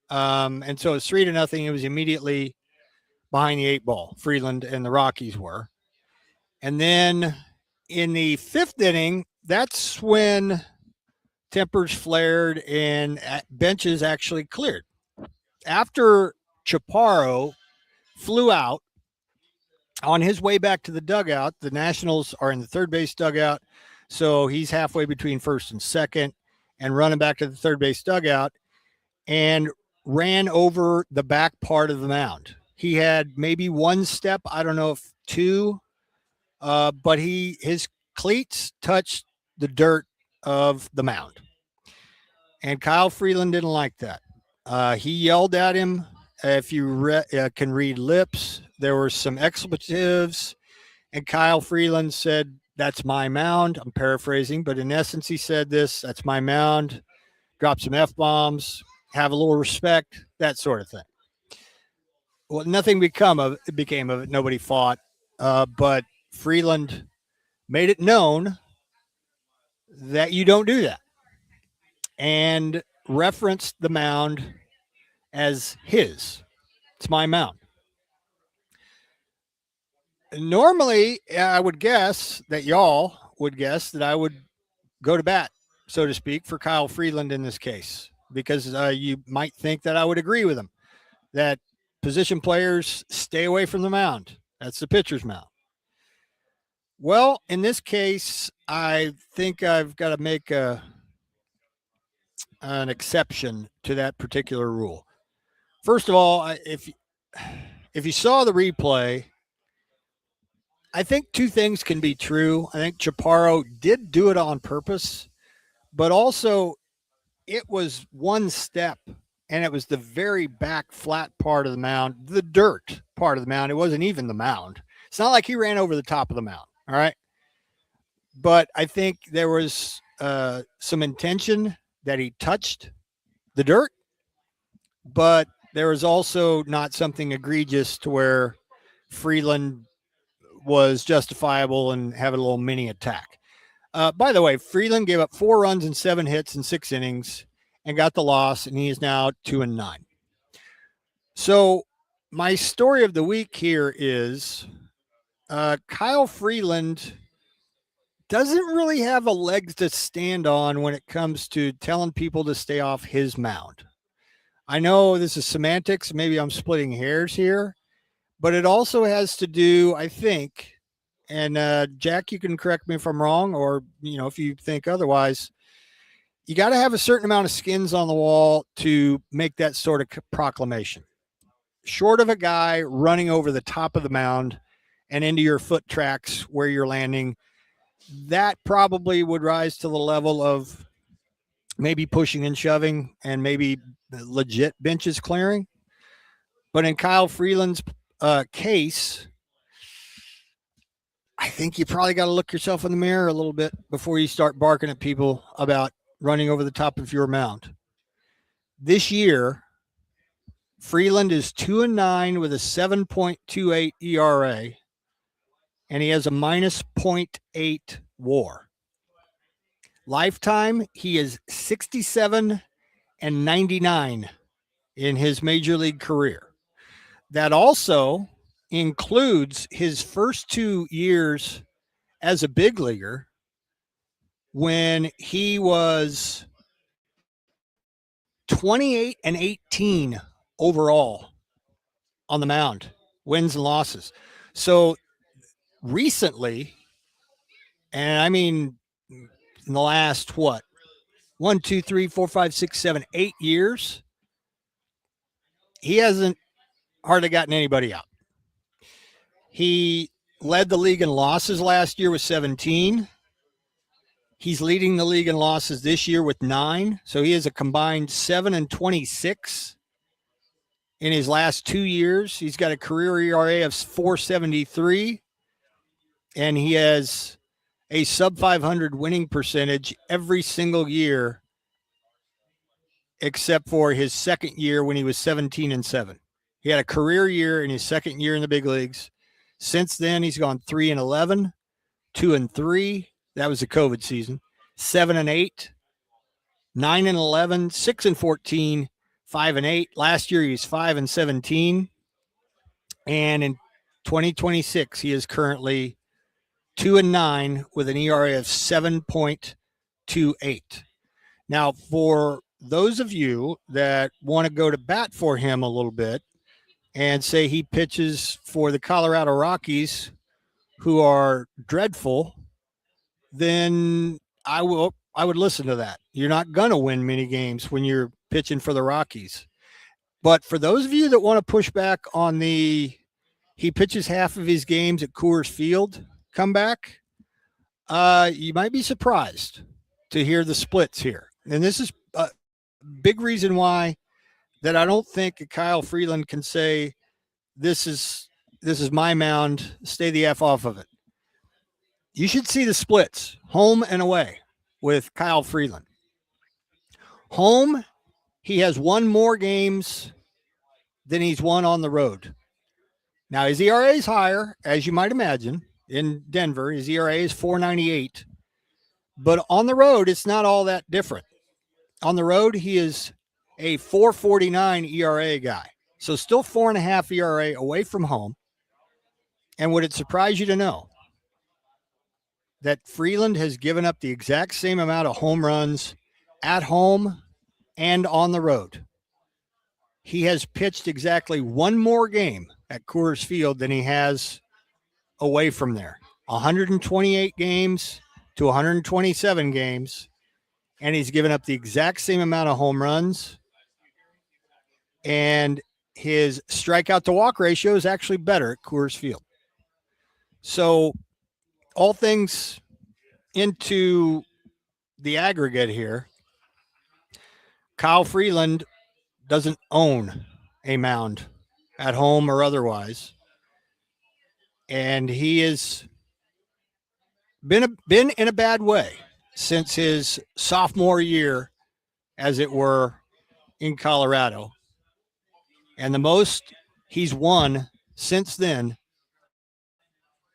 And so it's 3-0. It was immediately behind the 8 ball. Freeland and the Rockies were. And then in the 5th inning, that's when tempers flared and benches actually cleared. After Chaparro flew out on his way back to the dugout, the Nationals are in the third base dugout. So he's halfway between first and second and running back to the third base dugout and ran over the back part of the mound. He had maybe 1 step, I don't know if 2, but his cleats touched the dirt of the mound. And Kyle Freeland didn't like that. He yelled at him. If you can read lips, there were some expletives, and Kyle Freeland said, "That's my mound." I'm paraphrasing, but in essence, he said this: "That's my mound." Drop some F-bombs, have a little respect, that sort of thing. Well, nothing became of it. Nobody fought, but Freeland made it known that you don't do that, and referenced the mound as his. It's my mound. Normally, I would guess that y'all would guess that I would go to bat, so to speak, for Kyle Freeland in this case, because you might think that I would agree with him, that position players stay away from the mound. That's the pitcher's mound. Well, in this case, I think I've got to make an exception to that particular rule. First of all, if you saw the replay, I think 2 things can be true. I think Chaparro did do it on purpose, but also it was 1 step, and it was the very back flat part of the mound, the dirt part of the mound. It wasn't even the mound. It's not like he ran over the top of the mound, all right? But I think there was some intention that he touched the dirt, but there was also not something egregious to where Freeland was justifiable and having a little mini attack. By the way, Freeland gave up 4 runs and 7 hits in 6 innings and got the loss, and he is now 2-9. So my story of the week here is Kyle Freeland doesn't really have a leg to stand on when it comes to telling people to stay off his mound. I know this is semantics. Maybe I'm splitting hairs here, but it also has to do, I think, and Jack, you can correct me if I'm wrong, or, if you think otherwise, you got to have a certain amount of skins on the wall to make that sort of proclamation. Short of a guy running over the top of the mound and into your foot tracks where you're landing, that probably would rise to the level of maybe pushing and shoving and maybe legit benches clearing. But in Kyle Freeland's case, I think you probably got to look yourself in the mirror a little bit before you start barking at people about running over the top of your mound. This year, Freeland is 2-9 with a 7.28 ERA, and he has a minus 0.8 WAR. Lifetime, he is 67 and 99 in his major league career. That also includes his first 2 years as a big leaguer when he was 28 and 18 overall on the mound, wins and losses. So recently, and I mean in the last 1, 2, 3, 4, 5, 6, 7, 8 years, he hasn't hardly gotten anybody out. He led the league in losses last year with 17. He's leading the league in losses this year with 9. So he has a combined 7 and 26 in his last 2 years. He's got a career ERA of 4.73, and he has a sub 500 winning percentage every single year except for his second year when he was 17 and 7. He had a career year in his second year in the big leagues. Since then, he's gone 3 and 11, 2 and 3. That was the COVID season. 7 and 8, 9-11, 6-14, 5-8. Last year he was 5-17. And in 2026, he is currently 2-9 with an ERA of 7.28. Now, for those of you that want to go to bat for him a little bit and say he pitches for the Colorado Rockies, who are dreadful, then I would listen to that. You're not going to win many games when you're pitching for the Rockies. But for those of you that want to push back on he pitches half of his games at Coors Field comeback, you might be surprised to hear the splits here. And this is a big reason why that I don't think Kyle Freeland can say, this is my mound, stay the F off of it. You should see the splits, home and away, with Kyle Freeland. Home, he has won more games than he's won on the road. Now, his ERA is higher, as you might imagine. In Denver, his ERA is 4.98. But on the road, it's not all that different. On the road, he is a 4.49 ERA guy. So still 4.5 ERA away from home. And would it surprise you to know that Freeland has given up the exact same amount of home runs at home and on the road? He has pitched exactly one more game at Coors Field than he has away from there. 128 games to 127 games, and he's given up the exact same amount of home runs. And his strikeout to walk ratio is actually better at Coors Field. So all things into the aggregate here, Kyle Freeland doesn't own a mound at home or otherwise. And he has been in a bad way since his sophomore year, as it were, in Colorado. And the most he's won since then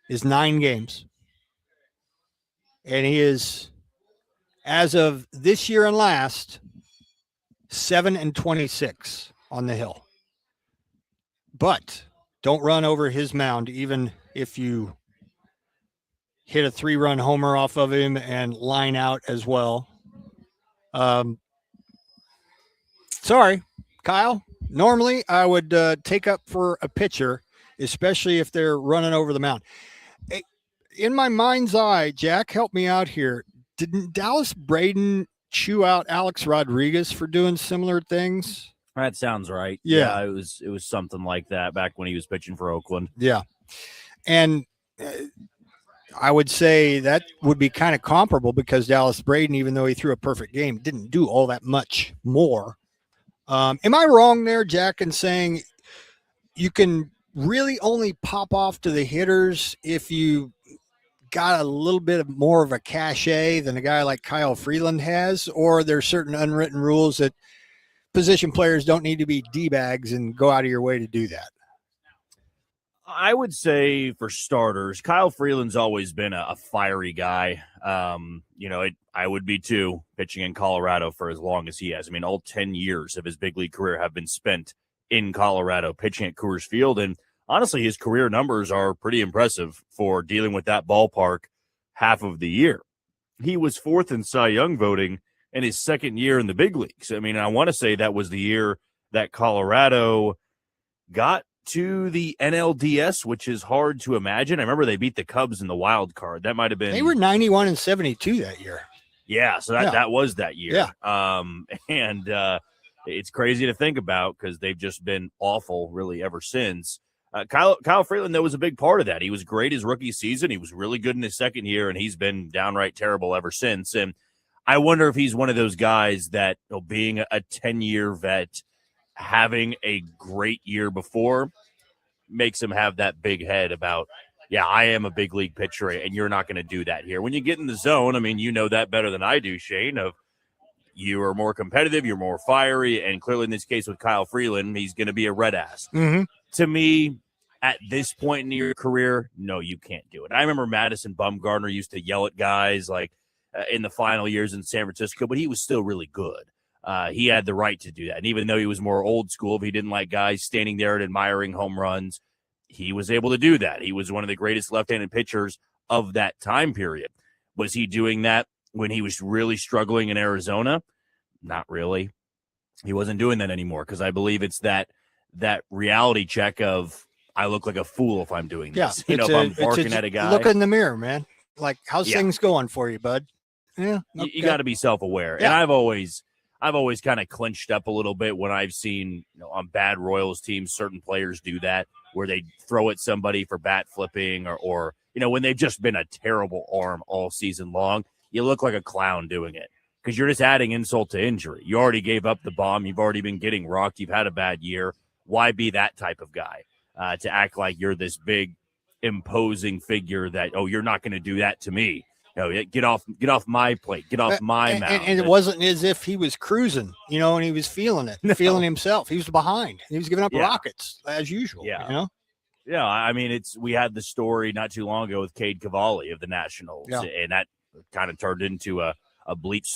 is 9 games. And he is, as of this year and last, 7-26 on the hill. But don't run over his mound, even if you hit a 3-run homer off of him and line out as well. Sorry, Kyle. Normally, I would take up for a pitcher, especially if they're running over the mound. In my mind's eye, Jack, help me out here. Didn't Dallas Braden chew out Alex Rodriguez for doing similar things? That sounds right. Yeah. It was something like that back when he was pitching for Oakland. Yeah. And I would say that would be kind of comparable because Dallas Braden, even though he threw a perfect game, didn't do all that much more. Am I wrong there, Jack, in saying you can really only pop off to the hitters if you got a little bit more of a cachet than a guy like Kyle Freeland has, or there's certain unwritten rules that position players don't need to be D-bags and go out of your way to do that? I would say for starters, Kyle Freeland's always been a fiery guy. I would be too, pitching in Colorado for as long as he has. I mean, all 10 years of his big league career have been spent in Colorado pitching at Coors Field. And honestly, his career numbers are pretty impressive for dealing with that ballpark half of the year. He was 4th in Cy Young voting in his second year in the big leagues. I mean, I want to say that was the year that Colorado got to the NLDS, which is hard to imagine. I remember they beat the Cubs in the wild card. That might have been. They were 91-72 that year. Yeah, so that was that year. Yeah. It's crazy to think about because they've just been awful really ever since. Kyle Freeland, though, was a big part of that. He was great his rookie season. He was really good in his second year, and he's been downright terrible ever since. And I wonder if he's one of those guys that, being a 10-year vet, having a great year before makes him have that big head about, yeah, I am a big league pitcher, and you're not going to do that here. When you get in the zone, I mean, you know that better than I do, Shane, of you are more competitive, you're more fiery, and clearly in this case with Kyle Freeland, he's going to be a red ass. Mm-hmm. To me, at this point in your career, no, you can't do it. I remember Madison Bumgarner used to yell at guys like, in the final years in San Francisco, but he was still really good. He had the right to do that. And even though he was more old school, if he didn't like guys standing there and admiring home runs, he was able to do that. He was one of the greatest left-handed pitchers of that time period. Was he doing that when he was really struggling in Arizona? Not really. He wasn't doing that anymore because I believe it's that reality check of I look like a fool if I'm doing this. Yeah, if I'm barking at a guy. Look in the mirror, man. Like, how's things going for you, bud? Yeah, okay. You got to be self-aware. Yeah. And I've always kind of clinched up a little bit when I've seen on bad Royals teams, certain players do that where they throw at somebody for bat flipping or when they've just been a terrible arm all season long, you look like a clown doing it because you're just adding insult to injury. You already gave up the bomb. You've already been getting rocked. You've had a bad year. Why be that type of guy to act like you're this big imposing figure that, you're not going to do that to me. Get off my plate. Get off my mound. And it wasn't as if he was cruising, and he was feeling it, feeling himself. He was behind. He was giving up rockets as usual. Yeah. Yeah. I mean, we had the story not too long ago with Cade Cavalli of the Nationals, and that kind of turned into a bleep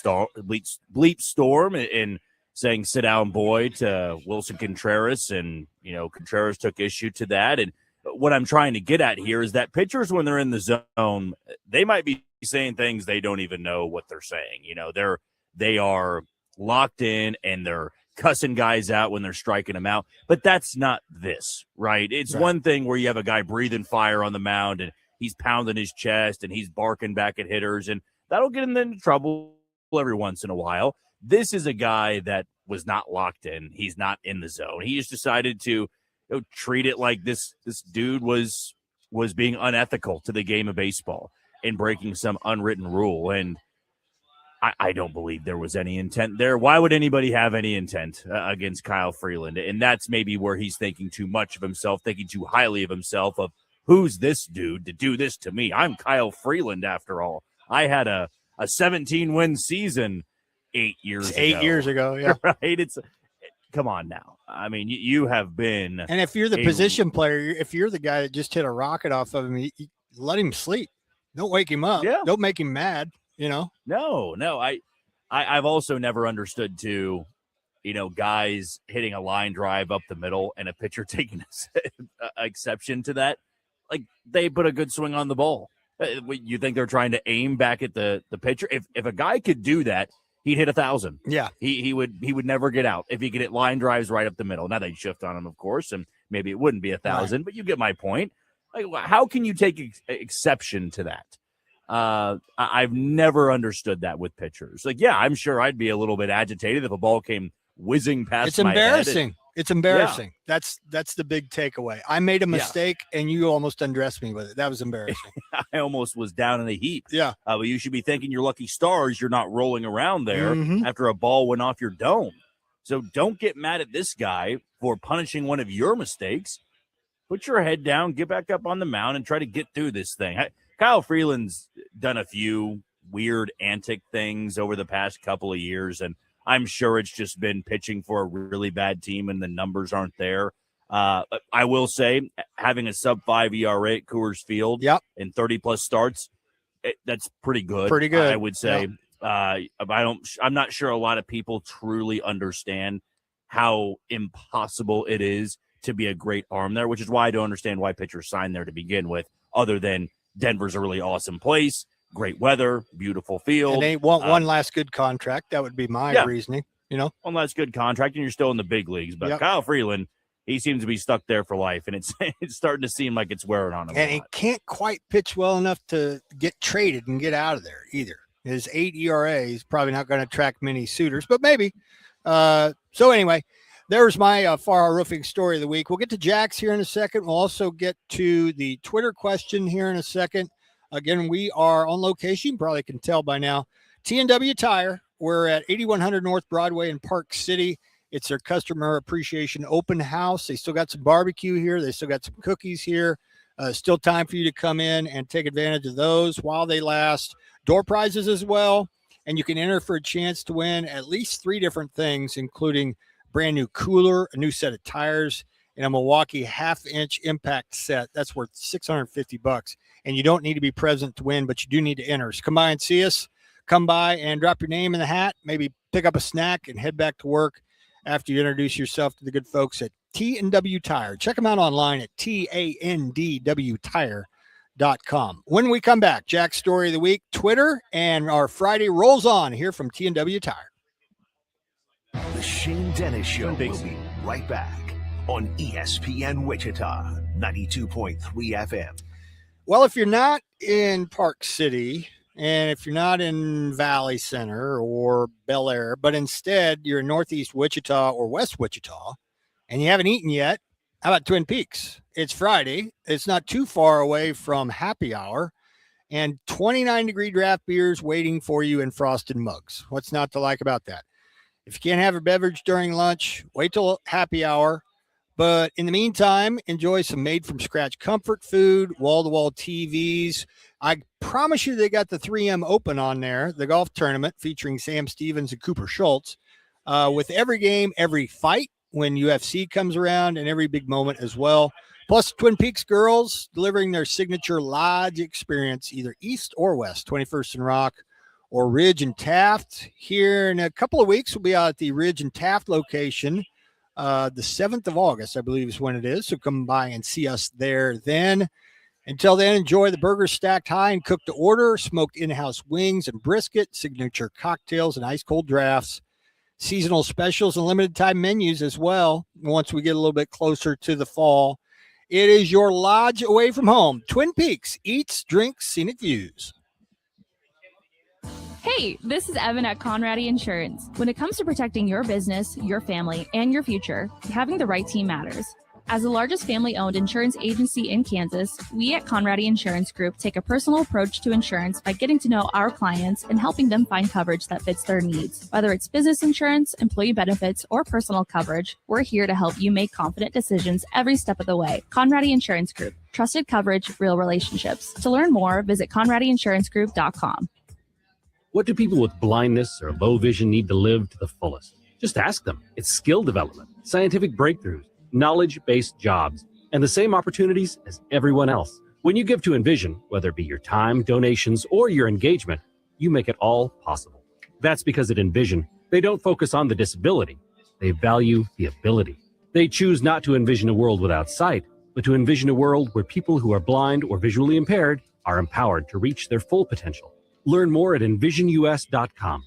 storm and saying "sit down, boy" to Wilson Contreras, and Contreras took issue to that. And what I'm trying to get at here is that pitchers, when they're in the zone, they might be saying things they don't even know what they're saying. They are locked in and they're cussing guys out when they're striking them out. But that's not this, right? It's one thing where you have a guy breathing fire on the mound and he's pounding his chest and he's barking back at hitters, and that'll get him into trouble every once in a while. This is a guy that was not locked in. He's not in the zone. He just decided to treat it like this dude was being unethical to the game of baseball and breaking some unwritten rule. And I don't believe there was any intent there. Why would anybody have any intent against Kyle Freeland? And that's maybe where he's thinking too much of himself, thinking too highly of himself of who's this dude to do this to me? I'm Kyle Freeland after all. I had a 17-win season 8 years ago. 8 years ago, yeah. Right? Come on now. I mean, you have been. And if you're the position player, if you're the guy that just hit a rocket off of him, you let him sleep. Don't wake him up. Yeah. Don't make him mad, No. I've also never understood too, guys hitting a line drive up the middle and a pitcher taking exception to that. Like, they put a good swing on the ball. You think they're trying to aim back at the pitcher? If a guy could do that, he'd hit 1,000. Yeah. He would never get out if he could hit line drives right up the middle. Now they'd shift on him, of course, and maybe it wouldn't be 1,000, but you get my point. Like, how can you take exception to that? I've never understood that with pitchers. Like, yeah, I'm sure I'd be a little bit agitated if a ball came whizzing past my head. It's embarrassing. That's the big takeaway. I made a mistake and you almost undressed me with it. That was embarrassing. I almost was down in a heap. Yeah. But you should be thanking your lucky stars you're not rolling around there after a ball went off your dome. So don't get mad at this guy for punishing one of your mistakes. Put your head down, get back up on the mound, and try to get through this thing. Kyle Freeland's done a few weird antic things over the past couple of years, and I'm sure it's just been pitching for a really bad team and the numbers aren't there. I will say, having a sub-5 ERA at Coors Field in 30-plus starts, that's pretty good. Pretty good. I would say. I'm not sure a lot of people truly understand how impossible it is to be a great arm there, which is why I don't understand why pitchers sign there to begin with, other than Denver's a really awesome place, great weather, beautiful field. And they want one last good contract. That would be my reasoning, One last good contract, and you're still in the big leagues. But Kyle Freeland, he seems to be stuck there for life, and it's starting to seem like it's wearing on him. And he can't quite pitch well enough to get traded and get out of there either. His 8 ERA is probably not going to attract many suitors, but maybe. So anyway, there's my Far Roofing story of the week. We'll get to Jack's here in a second. We'll also get to the Twitter question here in a second. Again, we are on location. You probably can tell by now. T&W Tire. We're at 8100 North Broadway in Park City. It's their customer appreciation open house. They still got some barbecue here. They still got some cookies here. Still time for you to come in and take advantage of those while they last. Door prizes as well. And you can enter for a chance to win at least 3 different things, including brand new cooler, a new set of tires, and a Milwaukee half-inch impact set. That's worth $650. And you don't need to be present to win, but you do need to enter. So come by and see us. come by and drop your name in the hat, maybe pick up a snack and head back to work after you introduce yourself to the good folks at T&W Tire. Check them out online at TANDWTire.com. When we come back, Jack's Story of the Week, Twitter, and our Friday rolls on here from T&W Tire. The Shane Dennis Show will be right back on ESPN Wichita, 92.3 FM. Well, if you're not in Park City and if you're not in Valley Center or Bel Air, but instead you're in Northeast Wichita or West Wichita and you haven't eaten yet, how about Twin Peaks? It's Friday. It's not too far away from happy hour and 29-degree draft beers waiting for you in frosted mugs. What's not to like about that? If you can't have a beverage during lunch, wait till happy hour. But in the meantime, enjoy some made-from-scratch comfort food, wall-to-wall TVs. I promise you they got the 3M Open on there, the golf tournament featuring Sam Stevens and Cooper Schultz, with every game, every fight when UFC comes around, and every big moment as well. Plus, Twin Peaks girls delivering their signature lodge experience, either east or west, 21st and Rock or Ridge and Taft. Here in a couple of weeks, we'll be out at the Ridge and Taft location. The 7th of August, I believe, is when it is. So come by and see us there then. Until then, enjoy the burgers stacked high and cooked to order, smoked in-house wings and brisket, signature cocktails and ice-cold drafts, seasonal specials and limited-time menus as well. Once we get a little bit closer to the fall, it is your lodge away from home. Twin Peaks, eats, drinks, scenic views. Hey, this is Evan at Conradi Insurance. When it comes to protecting your business, your family, and your future, having the right team matters. As the largest family-owned insurance agency in Kansas, we at Conradi Insurance Group take a personal approach to insurance by getting to know our clients and helping them find coverage that fits their needs. Whether it's business insurance, employee benefits, or personal coverage, we're here to help you make confident decisions every step of the way. Conradi Insurance Group. Trusted coverage, real relationships. To learn more, visit ConradiInsuranceGroup.com. What do people with blindness or low vision need to live to the fullest? Just ask them. It's skill development, scientific breakthroughs, knowledge-based jobs, and the same opportunities as everyone else. When you give to Envision, whether it be your time, donations, or your engagement, you make it all possible. That's because at Envision, they don't focus on the disability. They value the ability. They choose not to envision a world without sight, but to envision a world where people who are blind or visually impaired are empowered to reach their full potential. Learn more at envisionus.com.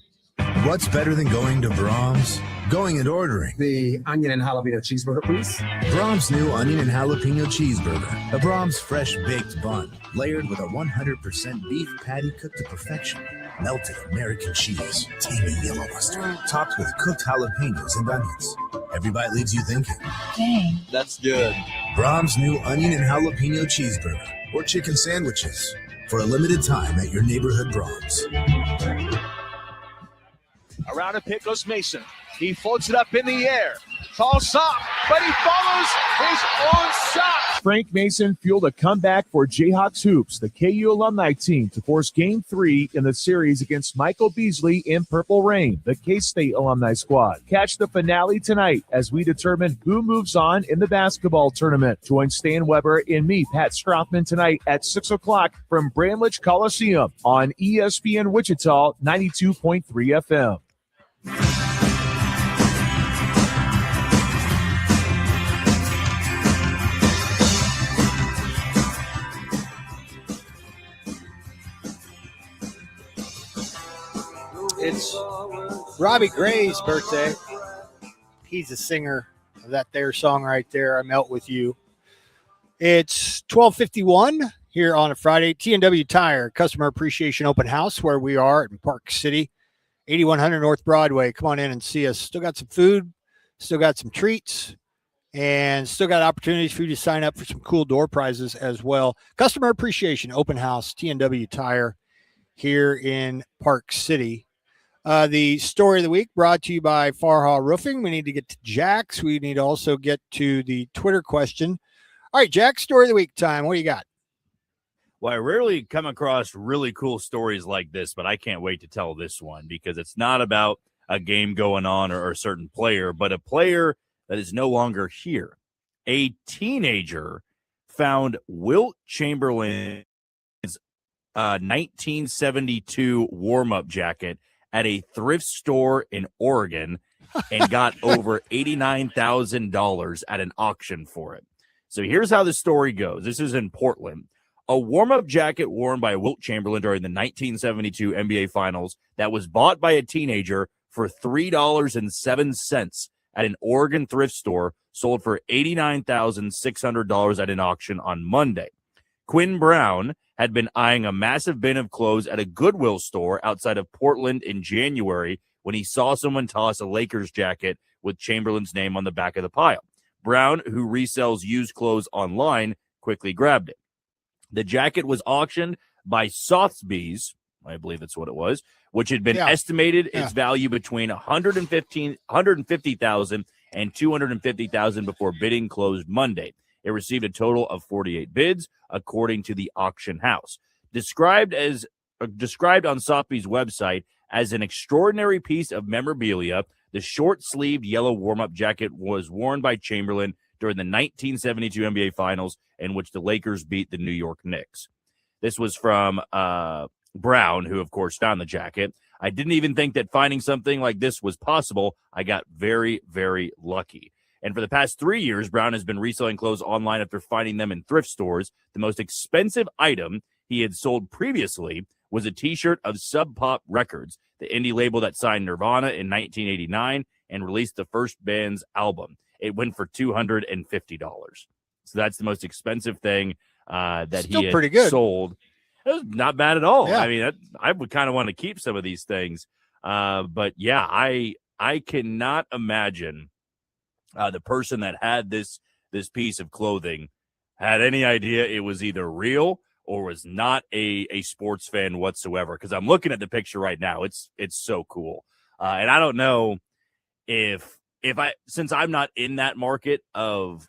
What's better than going to Brahms? Going and ordering. The onion and jalapeno cheeseburger, please. Brahms' new onion and jalapeno cheeseburger. A Brahms fresh baked bun, layered with a 100% beef patty cooked to perfection. Melted American cheese, tangy yellow mustard, topped with cooked jalapenos and onions. Every bite leaves you thinking, Dang, that's good. Brahms' new onion and jalapeno cheeseburger. Or chicken sandwiches. For a limited time at your neighborhood Brahms. Around a pick goes Mason. He floats it up in the air. Falls off, but he follows his own shot. Frank Mason fueled a comeback for Jayhawks Hoops, the KU alumni team, to force Game 3 in the series against Michael Beasley in Purple Rain, the K-State alumni squad. Catch the finale tonight as we determine who moves on in the basketball tournament. Join Stan Weber and me, Pat Strathman, tonight at 6 o'clock from Bramlage Coliseum on ESPN Wichita 92.3 FM. It's Robbie Gray's birthday. He's a singer of that there song right there, I Melt With You. It's 12:51 here on a Friday. T&W Tire, Customer Appreciation Open House, where we are in Park City, 8100 North Broadway. Come on in and see us. Still got some food, still got some treats, and still got opportunities for you to sign up for some cool door prizes as well. Customer Appreciation Open House, T&W Tire here in Park City. The story of the week brought to you by Farha Roofing. We need to get to Jack's. We need to also get to the Twitter question. All right, Jack, story of the week time. What do you got? Well, I rarely come across really cool stories like this, but I can't wait to tell this one because it's not about a game going on or a certain player, but a player that is no longer here. A teenager found Wilt Chamberlain's 1972 warm-up jacket at a thrift store in Oregon and got over $89,000 at an auction for it. So here's how the story goes. This is in Portland. A warm-up jacket worn by Wilt Chamberlain during the 1972 NBA Finals that was bought by a teenager for $3.07 at an Oregon thrift store sold for $89,600 at an auction on Monday. Quinn Brown had been eyeing a massive bin of clothes at a Goodwill store outside of Portland in January when he saw someone toss a Lakers jacket with Chamberlain's name on the back of the pile. Brown, who resells used clothes online, quickly grabbed it. The jacket was auctioned by Sotheby's, I believe that's what it was, which had been estimated its value between $150,000 and $250,000 before bidding closed Monday. It received a total of 48 bids, according to the auction house. Described on Sotheby's website as an extraordinary piece of memorabilia, the short-sleeved yellow warm-up jacket was worn by Chamberlain during the 1972 NBA Finals, in which the Lakers beat the New York Knicks. This was from Brown, who, of course, found the jacket. I didn't even think that finding something like this was possible. I got very, very lucky. And for the past 3 years, Brown has been reselling clothes online after finding them in thrift stores. The most expensive item he had sold previously was a T-shirt of Sub Pop Records, the indie label that signed Nirvana in 1989 and released the first band's album. It went for $250. So that's the most expensive thing that Still he had pretty good. sold. It was not bad at all. Yeah. I mean, I would kind of want to keep some of these things. But yeah, I cannot imagine the person that had this piece of clothing had any idea it was either real or was not a sports fan whatsoever. Because I'm looking at the picture right now. It's so cool. And I don't know if since I'm not in that market of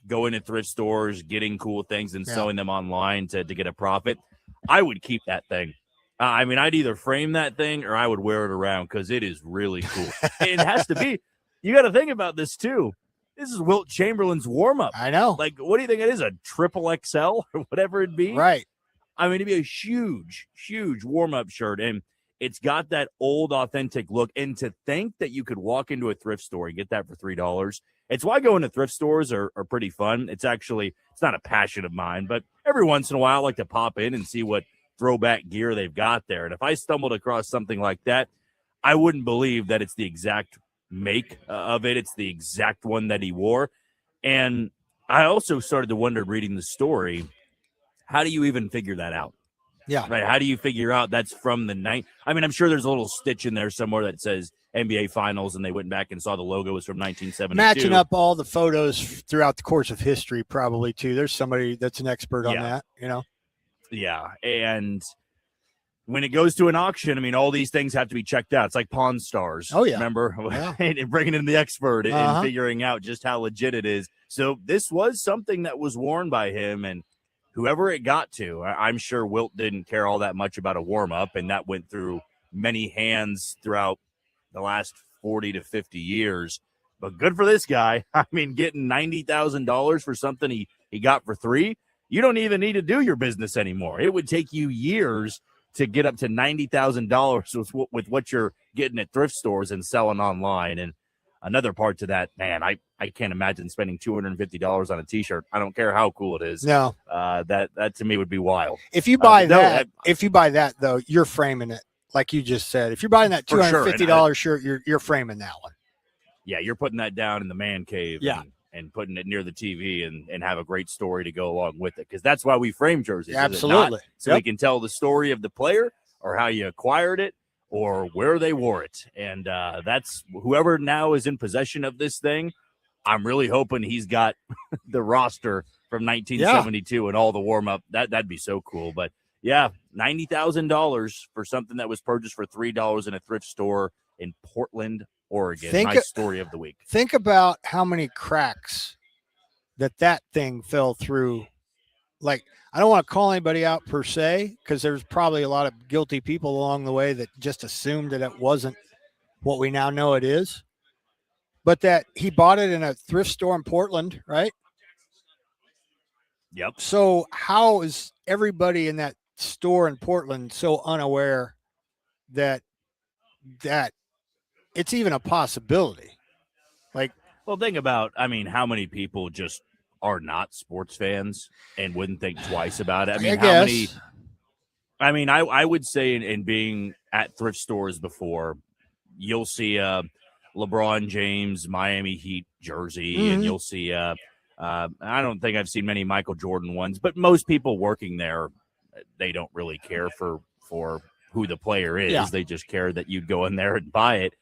going to thrift stores, getting cool things and selling them online to get a profit, I would keep that thing. I mean, I'd either frame that thing or I would wear it around because it is really cool. It has to be. You got to think about this too. This is Wilt Chamberlain's warm-up. I know. Like, what do you think it is? A triple XL or whatever it'd be? Right. I mean, it'd be a huge, huge warm-up shirt. And it's got that old, authentic look. And to think that you could walk into a thrift store and get that for $3, it's why going to thrift stores are pretty fun. It's not a passion of mine, but every once in a while I like to pop in and see what throwback gear they've got there. And if I stumbled across something like that, I wouldn't believe that it's the exact make of it. It's the exact one that he wore. And I also started to wonder, reading the story, how do you even figure that out? Yeah. Right. How do you figure out that's from the night? I mean, I'm sure there's a little stitch in there somewhere that says NBA Finals, and they went back and saw the logo was from 1972. Matching up all the photos throughout the course of history, probably too. There's somebody that's an expert on that, you know? Yeah. And when it goes to an auction, I mean, all these things have to be checked out. It's like Pawn Stars. Oh, yeah. Remember? Yeah. And bringing in the expert and figuring out just how legit it is. So this was something that was worn by him, and whoever it got to, I'm sure Wilt didn't care all that much about a warm-up, and that went through many hands throughout the last 40 to 50 years. But good for this guy. I mean, getting $90,000 for something he got for $3, you don't even need to do your business anymore. It would take you years to get up to $90,000 with what you're getting at thrift stores and selling online. And another part to that, man, I can't imagine spending $250 on a T-shirt. I don't care how cool it is. No, that to me would be wild. If you buy that though, you're framing it, like you just said. If you're buying that $250 shirt, you're framing that one. Yeah, you're putting that down in the man cave. Yeah. And putting it near the TV and have a great story to go along with it, because that's why we frame jerseys. Absolutely. So we can tell the story of the player or how you acquired it or where they wore it. And that's whoever now is in possession of this thing. I'm really hoping he's got the roster from 1972 and all the warm-up. That'd be so cool. But, yeah, $90,000 for something that was purchased for $3 in a thrift store in Portland, Oregon. My story of the week. Think about how many cracks that thing fell through. Like, I don't want to call anybody out per se, because there's probably a lot of guilty people along the way that just assumed that it wasn't what we now know it is. But that he bought it in a thrift store in Portland, right? Yep. So how is everybody in that store in Portland so unaware that it's even a possibility. Like, well, think about, I mean, how many people just are not sports fans and wouldn't think twice about it? I mean, how many? I mean, I would say in being at thrift stores before, you'll see a LeBron James Miami Heat jersey, and you'll see I don't think I've seen many Michael Jordan ones, but most people working there, they don't really care for who the player is. Yeah. They just care that you'd go in there and buy it.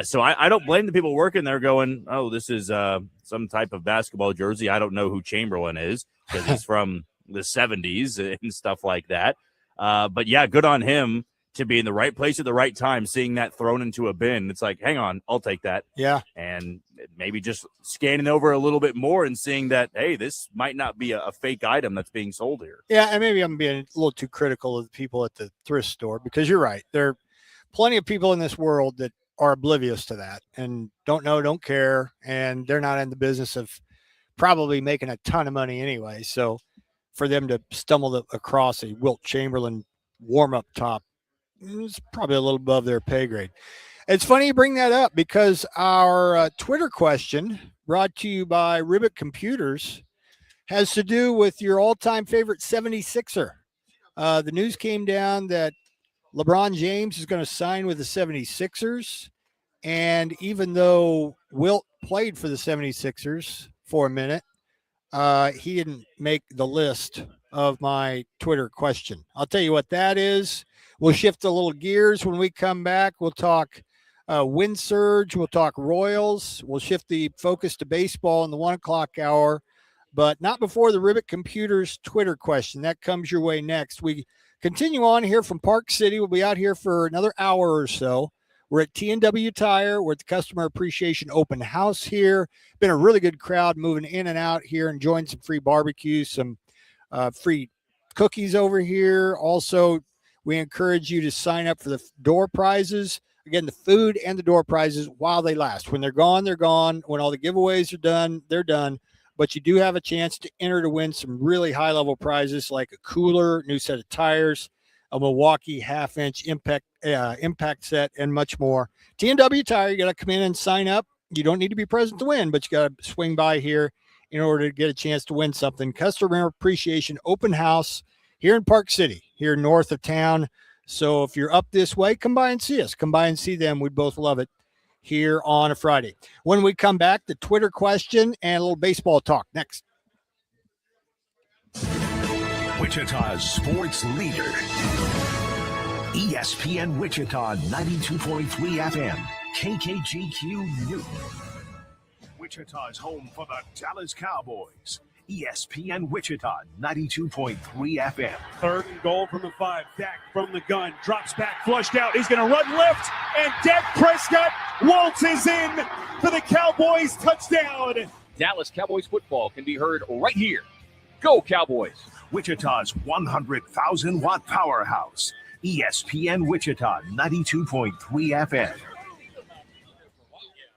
So I don't blame the people working there going, oh, this is some type of basketball jersey. I don't know who Chamberlain is because he's from the 70s and stuff like that. But, yeah, good on him to be in the right place at the right time, seeing that thrown into a bin. It's like, hang on, I'll take that. Yeah. And maybe just scanning over a little bit more and seeing that, hey, this might not be a fake item that's being sold here. Yeah, and maybe I'm being a little too critical of the people at the thrift store because you're right. There are plenty of people in this world that are oblivious to that and don't know, don't care, and they're not in the business of probably making a ton of money anyway. So for them to stumble across a Wilt Chamberlain warm-up top, it's probably a little above their pay grade. It's funny you bring that up because our Twitter question brought to you by Ribbit Computers has to do with your all-time favorite 76er. The news came down that LeBron James is going to sign with the 76ers. And even though Wilt played for the 76ers for a minute, he didn't make the list of my Twitter question. I'll tell you what that is. We'll shift a little gears when we come back. We'll talk wind surge. We'll talk Royals. We'll shift the focus to baseball in the 1 o'clock hour, but not before the Ribbit Computers Twitter question. That comes your way next. We continue on here from Park City. We'll be out here for another hour or so. We're at T&W Tire. We're at the Customer Appreciation Open House here. Been a really good crowd moving in and out here, enjoying some free barbecue, some free cookies over here. Also, we encourage you to sign up for the door prizes. Again, the food and the door prizes while they last. When they're gone, they're gone. When all the giveaways are done, they're done. But you do have a chance to enter to win some really high-level prizes like a cooler, new set of tires, a Milwaukee half-inch impact set, and much more. T&W Tire, you got to come in and sign up. You don't need to be present to win, but you got to swing by here in order to get a chance to win something. Customer Appreciation Open House here in Park City, here north of town. So if you're up this way, come by and see us. Come by and see them. We'd both love it here on a Friday. When we come back, the Twitter question and a little baseball talk next. Wichita's sports leader. ESPN Wichita 92.3 FM. KKGQ Newton. Wichita's home for the Dallas Cowboys. ESPN Wichita 92.3 FM. 3rd and goal from the 5. Dak from the gun. Drops back, flushed out. He's going to run left. And Dak Prescott waltzes in for the Cowboys touchdown. Dallas Cowboys football can be heard right here. Go Cowboys. Wichita's 100,000-watt powerhouse. ESPN Wichita 92.3 FM.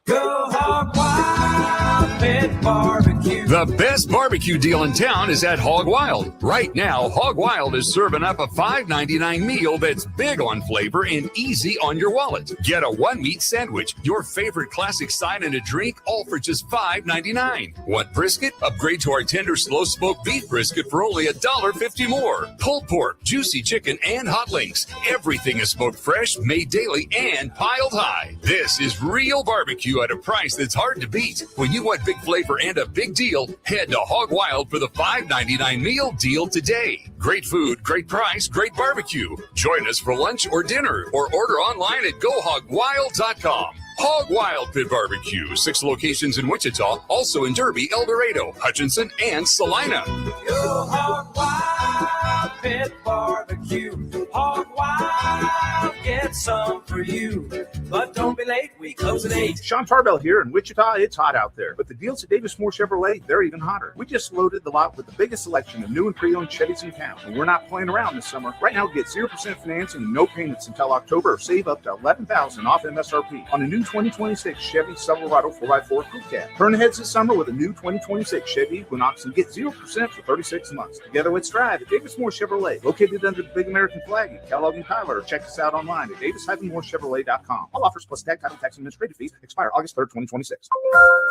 Go Hog Wild Pit Barbecue. The best barbecue deal in town is at Hog Wild. Right now, Hog Wild is serving up a $5.99 meal that's big on flavor and easy on your wallet. Get a 1-meat sandwich, your favorite classic side, and a drink, all for just $5.99. Want brisket? Upgrade to our tender slow-smoked beef brisket for only $1.50 more. Pulled pork, juicy chicken, and hot links. Everything is smoked fresh, made daily, and piled high. This is real barbecue at a price that's hard to beat. When you want big flavor and a big deal, head to Hog Wild for the $5.99 meal deal today. Great food, great price, great barbecue. Join us for lunch or dinner or order online at GoHogWild.com. Hog Wild Pit Barbecue, 6 locations in Wichita, also in Derby, El Dorado, Hutchinson, and Salina. Go Hog Wild Pit Barbecue. Hog Wild, get some for you. But Don't be late, we close at 8. Sean Tarbell here in Wichita. It's hot out there, but the deals at Davis Moore Chevrolet, they're even hotter. We just loaded the lot with the biggest selection of new and pre-owned Chevys in town, and we're not playing around this summer. Right now, get 0% financing and no payments until October, or save up to $11,000 off MSRP on a new 2026 Chevy Silverado 4x4 Crew Cab. Turn ahead this summer with a new 2026 Chevy Equinox and get 0% for 36 months. Together, let's drive at Davis Moore Chevrolet, located under the big American flag in Kellogg and Tyler. Check us out online at davis-moorechevrolet.com. All offers plus tag, title, tax, and administrative fees expire August 3rd, 2026.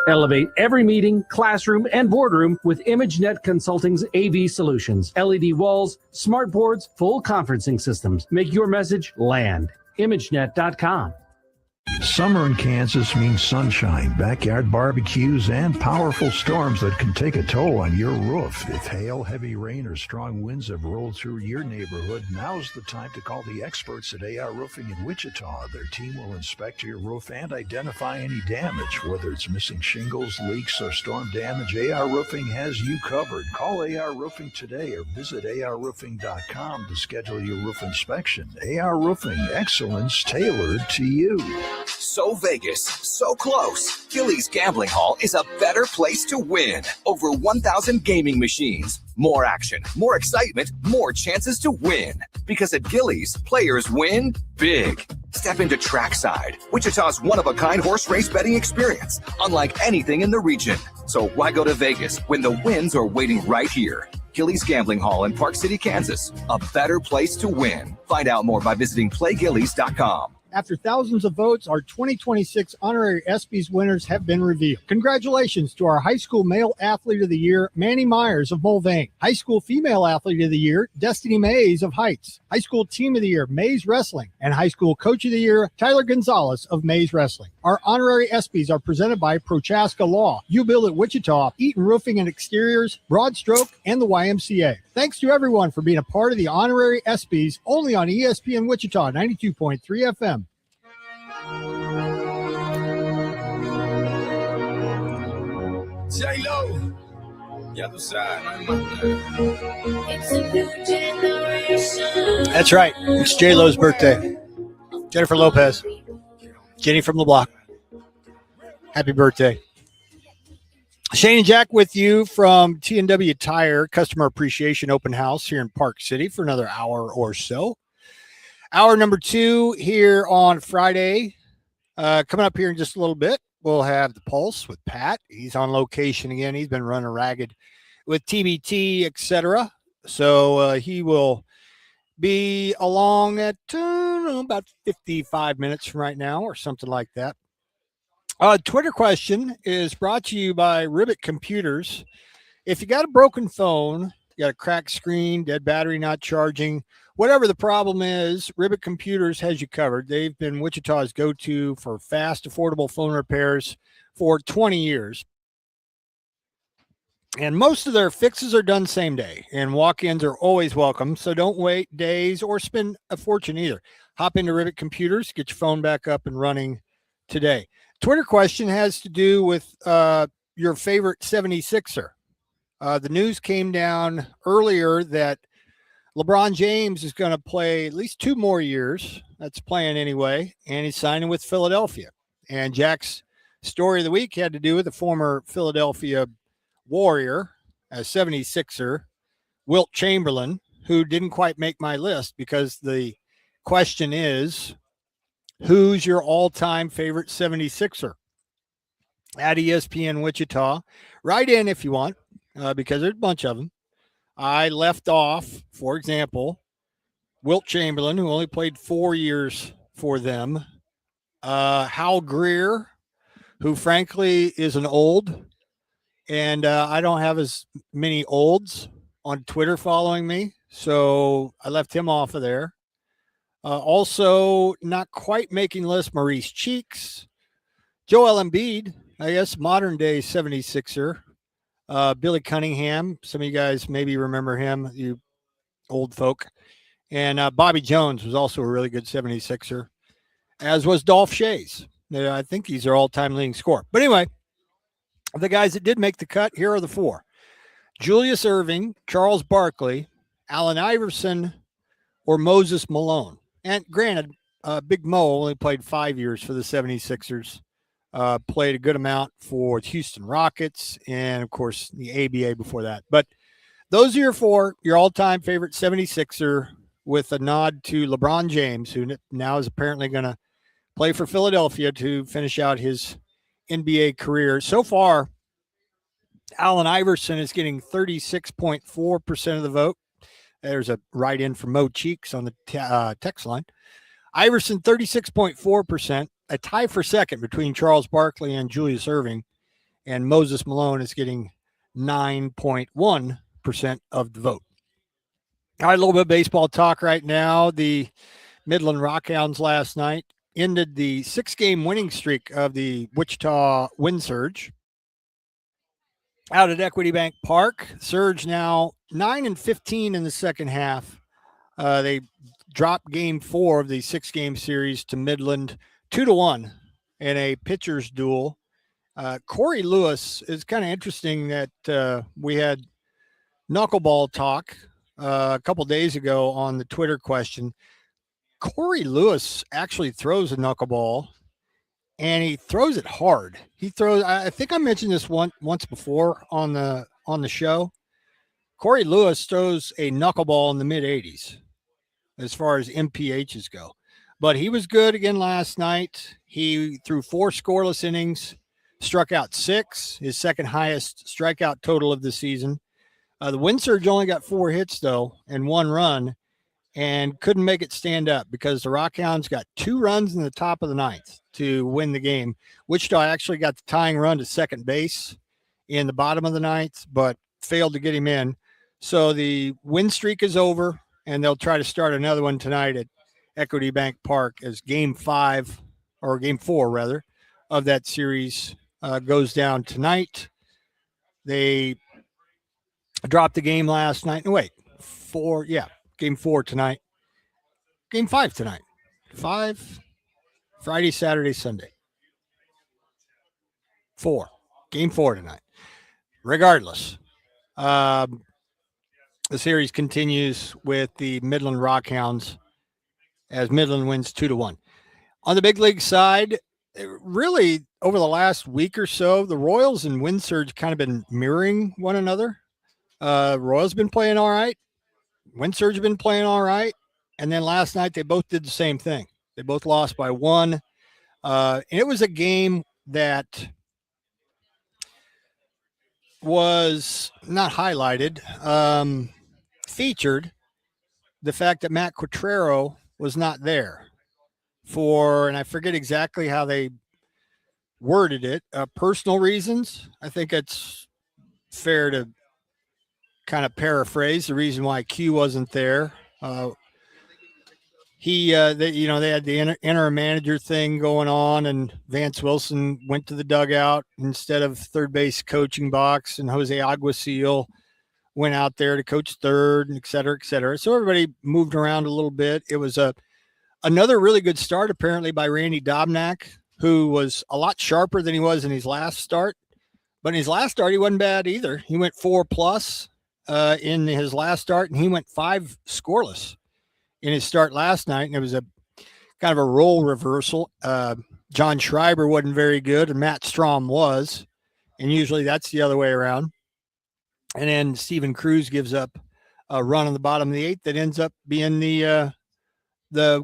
Elevate every meeting, classroom, and boardroom with ImageNet Consulting's AV solutions. LED walls, smart boards, full conferencing systems. Make your message land. ImageNet.com. Summer in Kansas means sunshine, backyard barbecues, and powerful storms that can take a toll on your roof. If hail, heavy rain, or strong winds have rolled through your neighborhood, now's the time to call the experts at AR Roofing in Wichita. Their team will inspect your roof and identify any damage. Whether it's missing shingles, leaks, or storm damage, AR Roofing has you covered. Call AR Roofing today or visit arroofing.com to schedule your roof inspection. AR Roofing, excellence tailored to you. So Vegas, so close. Gillies Gambling Hall is a better place to win. Over 1,000 gaming machines. More action, more excitement, more chances to win. Because at Gillies, players win big. Step into Trackside, Wichita's one-of-a-kind horse race betting experience, unlike anything in the region. So why go to Vegas when the wins are waiting right here? Gillies Gambling Hall in Park City, Kansas. A better place to win. Find out more by visiting playgillies.com. After thousands of votes, our 2026 honorary ESPYs winners have been revealed. Congratulations to our high school male athlete of the year, Manny Myers of Mulvane. High school female athlete of the year, Destiny Mays of Heights. High school team of the year, Mays Wrestling. And high school coach of the year, Tyler Gonzalez of Mays Wrestling. Our honorary ESPYs are presented by Prochaska Law, You Build It Wichita, Eaton Roofing and Exteriors, Broad Stroke, and the YMCA. Thanks to everyone for being a part of the honorary ESPYs, only on ESPN Wichita 92.3 FM. J-Lo, ya tú sabes. That's right. It's J-Lo's birthday. Jennifer Lopez. Jenny from the block. Happy birthday. Shane and Jack with you from T&W Tire Customer Appreciation Open House here in Park City for another hour or so. Hour number 2 here on Friday. Coming up here in just a little bit, we'll have the Pulse with Pat. He's on location again. He's been running ragged with TBT, etc. So he will be along at about 55 minutes from right now or something like that. Twitter question is brought to you by Ribbit Computers. If you got a broken phone, you got a cracked screen, dead battery not charging, whatever the problem is, Ribbit Computers has you covered. They've been Wichita's go-to for fast, affordable phone repairs for 20 years. And most of their fixes are done same day, and walk-ins are always welcome. So don't wait days or spend a fortune either. Hop into Ribbit Computers, get your phone back up and running today. Twitter question has to do with your favorite 76er. The news came down earlier that LeBron James is going to play at least 2 more years. That's playing anyway. And he's signing with Philadelphia. And Jack's story of the week had to do with the former Philadelphia Warrior, a 76er, Wilt Chamberlain, who didn't quite make my list because the question is, who's your all-time favorite 76er? At ESPN Wichita. Write in if you want, because there's a bunch of them. I left off, for example, Wilt Chamberlain, who only played 4 years for them. Hal Greer, who frankly is an old, and I don't have as many olds on Twitter following me, so I left him off of there. Also, not quite making the list, Maurice Cheeks, Joel Embiid, I guess modern-day 76er. Billy Cunningham, some of you guys maybe remember him, you old folk. And Bobby Jones was also a really good 76er, as was Dolph Schayes. I think he's their all-time leading scorer. But anyway, the guys that did make the cut, here are the 4. Julius Erving, Charles Barkley, Allen Iverson, or Moses Malone. And granted, Big Mo only played 5 years for the 76ers. Played a good amount for Houston Rockets and, of course, the ABA before that. But those are your four, your all-time favorite 76er, with a nod to LeBron James, who now is apparently going to play for Philadelphia to finish out his NBA career. So far, Allen Iverson is getting 36.4% of the vote. There's a write-in from Mo Cheeks on the text line. Iverson, 36.4%, a tie for second between Charles Barkley and Julius Erving. And Moses Malone is getting 9.1% of the vote. All right, a little bit of baseball talk right now. The Midland Rockhounds last night ended the 6-game winning streak of the Wichita Wind Surge out at Equity Bank Park. Surge now 9-15 in the second half. They dropped game 4 of the 6-game series to Midland 2-1 in a pitcher's duel. Corey Lewis is kind of interesting that we had knuckleball talk a couple days ago on the Twitter question. Corey Lewis actually throws a knuckleball, and he throws it hard. He throws. I think I mentioned this once before on the show. Corey Lewis throws a knuckleball in the mid-80s as far as MPHs go. But he was good again last night. He threw 4 scoreless innings, struck out 6, his second highest strikeout total of the season. The Wind Surge only got 4 hits, though, and 1 run, and couldn't make it stand up because the Rockhounds got 2 runs in the top of the 9th to win the game. Wichita actually got the tying run to second base in the bottom of the 9th, but failed to get him in. So the win streak is over, and they'll try to start another one tonight at Equity Bank Park as game 4 of that series goes down tonight. They dropped the game last night. No, wait, game 4 tonight. Game 5 tonight. 5, Friday, Saturday, Sunday. 4. Game 4 tonight. Regardless, the series continues with the Midland Rockhounds as Midland wins 2-1. On the big league side, really over the last week or so, the Royals and Wind Surge kind of been mirroring one another. Royals been playing all right. Wind Surge have been playing all right. And then last night, they both did the same thing. They both lost by 1. And it was a game that was not highlighted, featured the fact that Matt Quatrero was not there and I forget exactly how they worded it, personal reasons. I think it's fair to kind of paraphrase the reason why Q wasn't there. They had the interim manager thing going on, and Vance Wilson went to the dugout instead of third base coaching box, and Jose Aguasil went out there to coach third, and et cetera, et cetera. So everybody moved around a little bit. It was another really good start, apparently, by Randy Dobnak, who was a lot sharper than he was in his last start. But in his last start, he wasn't bad either. He went 4+ in his last start, and he went 5 scoreless in his start last night. And it was a kind of a role reversal. John Schreiber wasn't very good, and Matt Strom was. And usually that's the other way around. And then Steven Cruz gives up a run on the bottom of the 8th that ends up being the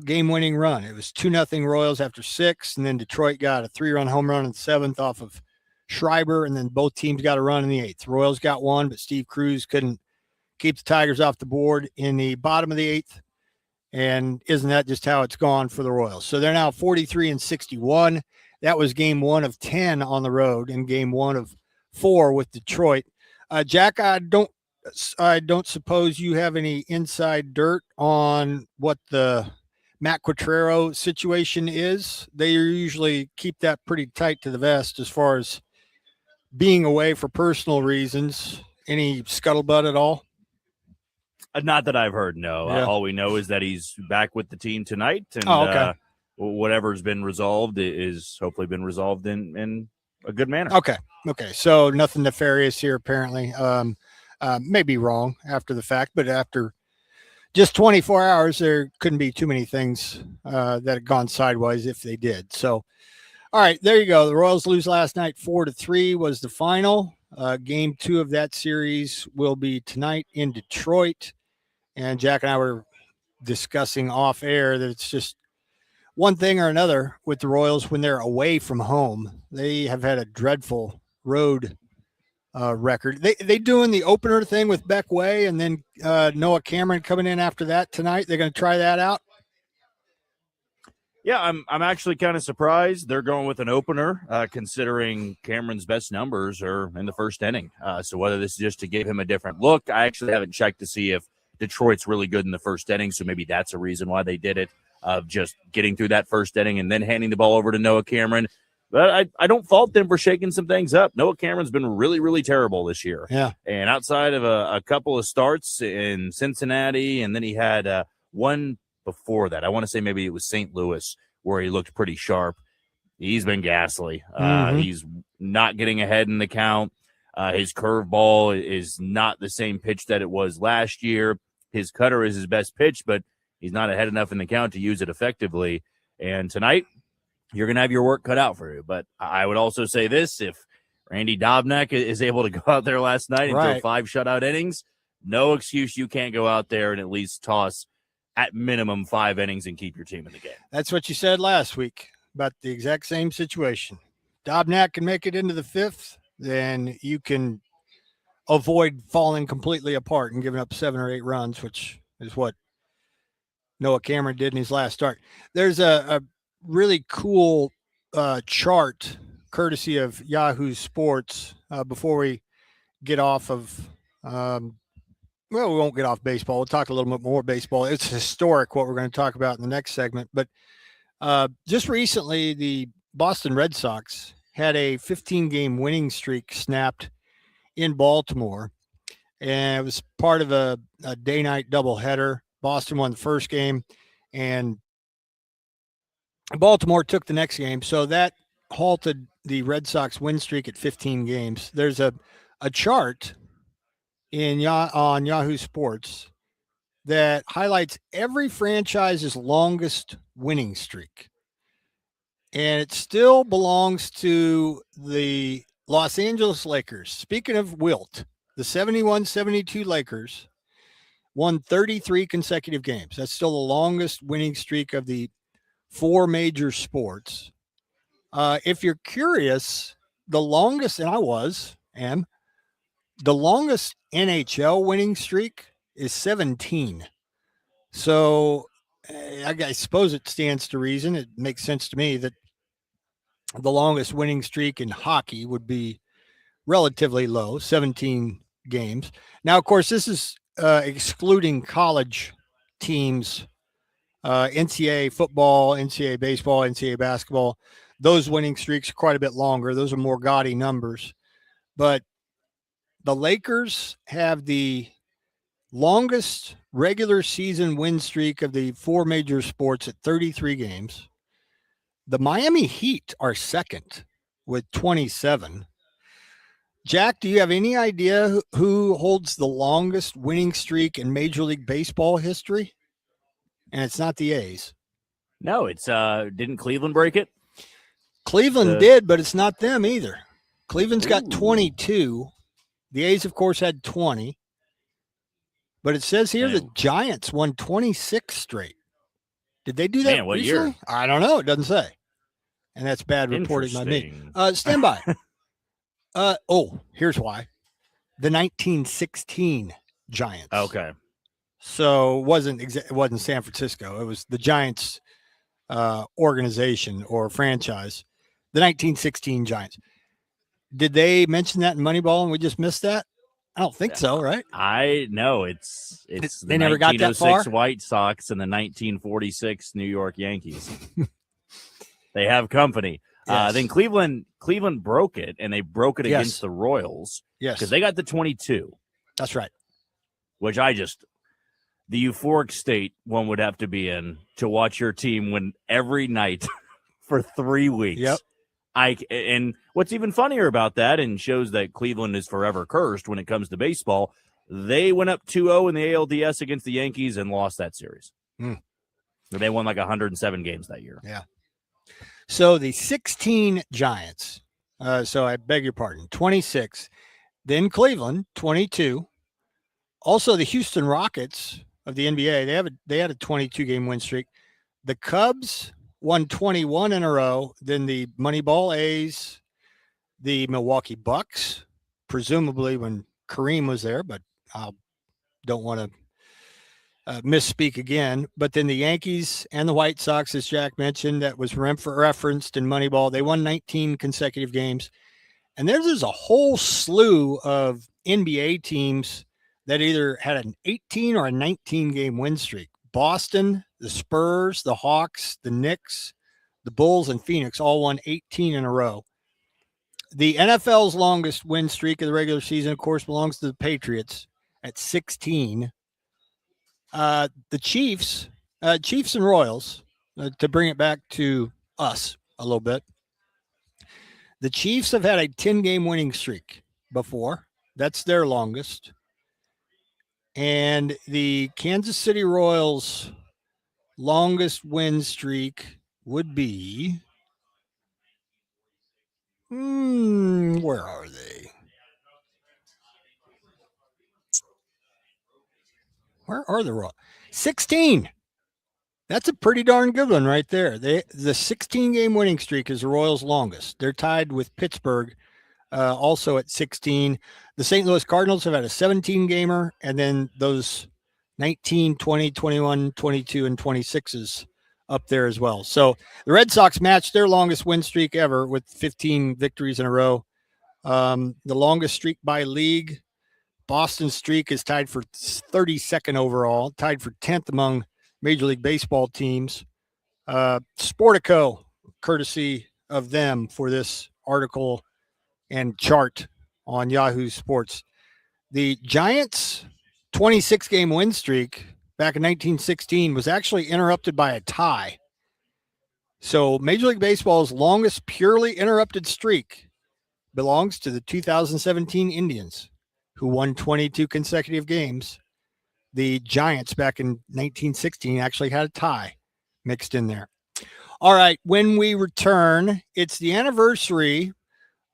game-winning run. It was 2-0 Royals after 6, and then Detroit got a 3-run home run in the 7th off of Schreiber, and then both teams got a run in the 8th. Royals got 1, but Steve Cruz couldn't keep the Tigers off the board in the bottom of the 8th. And isn't that just how it's gone for the Royals? So they're now 43-61. That was game 1 of 10 on the road and game 1 of 4 with Detroit. Jack, I don't suppose you have any inside dirt on what the Matt Quatrero situation is. They usually keep that pretty tight to the vest as far as being away for personal reasons. Any scuttlebutt at all? Not that I've heard, no. Yeah. All we know is that he's back with the team tonight, and whatever's been resolved is hopefully been resolved in a good manner. Okay. So nothing nefarious here, apparently. May be wrong after the fact, but after just 24 hours, there couldn't be too many things that had gone sideways if they did. So, all right, there you go. The Royals lose last night, 4-3 was the final. Game 2 of that series will be tonight in Detroit. And Jack and I were discussing off air that it's just one thing or another with the Royals when they're away from home. They have had a dreadful road record. They doing the opener thing with Beck Way and then Noah Cameron coming in after that tonight. They're going to try that out. Yeah, I'm actually kind of surprised they're going with an opener, considering Cameron's best numbers are in the first inning. So whether this is just to give him a different look, I actually haven't checked to see if Detroit's really good in the first inning. So maybe that's a reason why they did it, of just getting through that first inning and then handing the ball over to Noah Cameron. But I don't fault them for shaking some things up. Noah Cameron's been really, really terrible this year. Yeah. And outside of a couple of starts in Cincinnati, and then he had one before that, I want to say maybe it was St. Louis, where he looked pretty sharp. He's been ghastly. He's not getting ahead in the count. His curveball is not the same pitch that it was last year. His cutter is his best pitch, but he's not ahead enough in the count to use it effectively. And tonight, you're going to have your work cut out for you. But I would also say this, if Randy Dobnak is able to go out there last night and throw 5 shutout innings, no excuse you can't go out there and at least toss at minimum 5 innings and keep your team in the game. That's what you said last week about the exact same situation. Dobnak can make it into the 5th, then you can avoid falling completely apart and giving up 7 or 8 runs, which is what Noah Cameron did in his last start. There's a really cool chart courtesy of Yahoo Sports before we get off of we won't get off baseball. We'll talk a little bit more baseball. It's historic what we're going to talk about in the next segment. But just recently, the Boston Red Sox had a 15-game winning streak snapped in Baltimore. And it was part of a day-night doubleheader. Boston won the first game, and Baltimore took the next game. So that halted the Red Sox win streak at 15 games. There's a chart on Yahoo Sports that highlights every franchise's longest winning streak. And it still belongs to the Los Angeles Lakers. Speaking of wilt, the 71-72 Lakers won 33 consecutive games. That's still the longest winning streak of the 4 major sports. If you're curious, the longest, and I am, the longest NHL winning streak is 17. So I suppose it stands to reason. It makes sense to me that the longest winning streak in hockey would be relatively low, 17 games. Now, of course, this is excluding college teams, NCAA football, NCAA baseball, NCAA basketball. Those winning streaks are quite a bit longer. Those are more gaudy numbers. But the Lakers have the longest regular season win streak of the 4 major sports at 33 games. The Miami Heat are second with 27. Jack, do you have any idea who holds the longest winning streak in Major League Baseball history? And it's not the A's. No, it's didn't Cleveland break it? Cleveland did, but it's not them either. Cleveland's got 22. The A's, of course, had 20. But it says here the Giants won 26 straight. Did they do that Man, what recently? year? I don't know. It doesn't say. And that's bad reporting by me. Stand by. Here's why. The 1916 Giants. Okay. So it wasn't San Francisco. It was the Giants organization or franchise. The 1916 Giants. Did they mention that in Moneyball and we just missed that? I don't think so, right? I know it's they never got that far. 1906 White Sox and the 1946 New York Yankees. They have company. Yes. Then Cleveland broke it, and they broke it against the Royals. Yes, because they got the 22. That's right. Which the euphoric state one would have to be in to watch your team win every night for 3 weeks. Yep. And what's even funnier about that, and shows that Cleveland is forever cursed when it comes to baseball, They went up 2-0 in the ALDS against the Yankees and lost that series. They won like 107 games that year. Yeah. So the 16 Giants, so I beg your pardon, 26. Then Cleveland, 22. Also the Houston Rockets of the NBA, they had a 22-game win streak. The Cubs won 21 in a row. Then the Moneyball A's, the Milwaukee Bucks, presumably when Kareem was there, but I don't want to misspeak again. But then the Yankees and the White Sox, as Jack mentioned, that was referenced in Moneyball. They won 19 consecutive games. And there's a whole slew of NBA teams that either had an 18 or a 19-game win streak. Boston, the Spurs, the Hawks, the Knicks, the Bulls, and Phoenix all won 18 in a row. The NFL's longest win streak of the regular season, of course, belongs to the Patriots at 16. The Chiefs and Royals, to bring it back to us a little bit, the Chiefs have had a 10-game winning streak before. That's their longest. And the Kansas City Royals' longest win streak would be, where are they? Where are the Royals? 16. That's a pretty darn good one right there. The 16-game winning streak is the Royals' longest. They're tied with Pittsburgh, also at 16. The St. Louis Cardinals have had a 17-gamer, and then those 19, 20, 21, 22, and 26s up there as well. So the Red Sox matched their longest win streak ever with 15 victories in a row. The longest streak by league, Boston's streak is tied for 32nd overall, tied for 10th among Major League Baseball teams. Sportico, courtesy of them for this article and chart on Yahoo Sports. The Giants' 26-game win streak back in 1916 was actually interrupted by a tie. So Major League Baseball's longest purely interrupted streak belongs to the 2017 Indians, who won 22 consecutive games. The Giants back in 1916 actually had a tie mixed in there. All right, when we return, it's the anniversary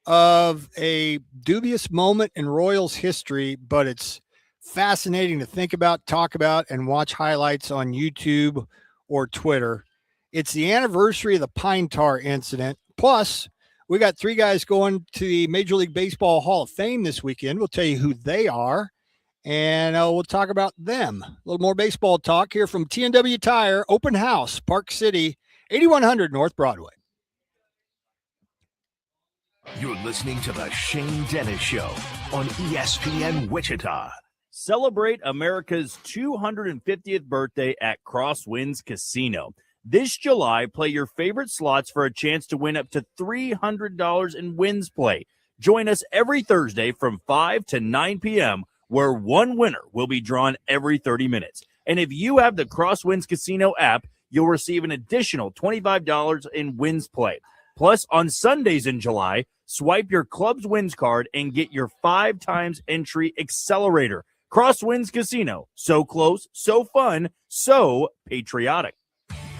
of a dubious moment in Royals history, but it's fascinating to think about, talk about, and watch highlights on YouTube or Twitter. It's the anniversary of the Pine Tar incident. Plus, we got three guys going to the Major League Baseball Hall of Fame this weekend. We'll tell you who they are, and we'll talk about them. A little more baseball talk here from T&W Tire, Open House, Park City, 8100 North Broadway. You're listening to The Shane Dennis Show on ESPN Wichita. Celebrate America's 250th birthday at Crosswinds Casino. This July, play your favorite slots for a chance to win up to $300 in wins play. Join us every Thursday from 5 to 9 p.m., where one winner will be drawn every 30 minutes. And if you have the Crosswinds Casino app, you'll receive an additional $25 in wins play. Plus, on Sundays in July, swipe your club's wins card and get your 5 times entry accelerator. Crosswinds Casino. So close, so fun, so patriotic.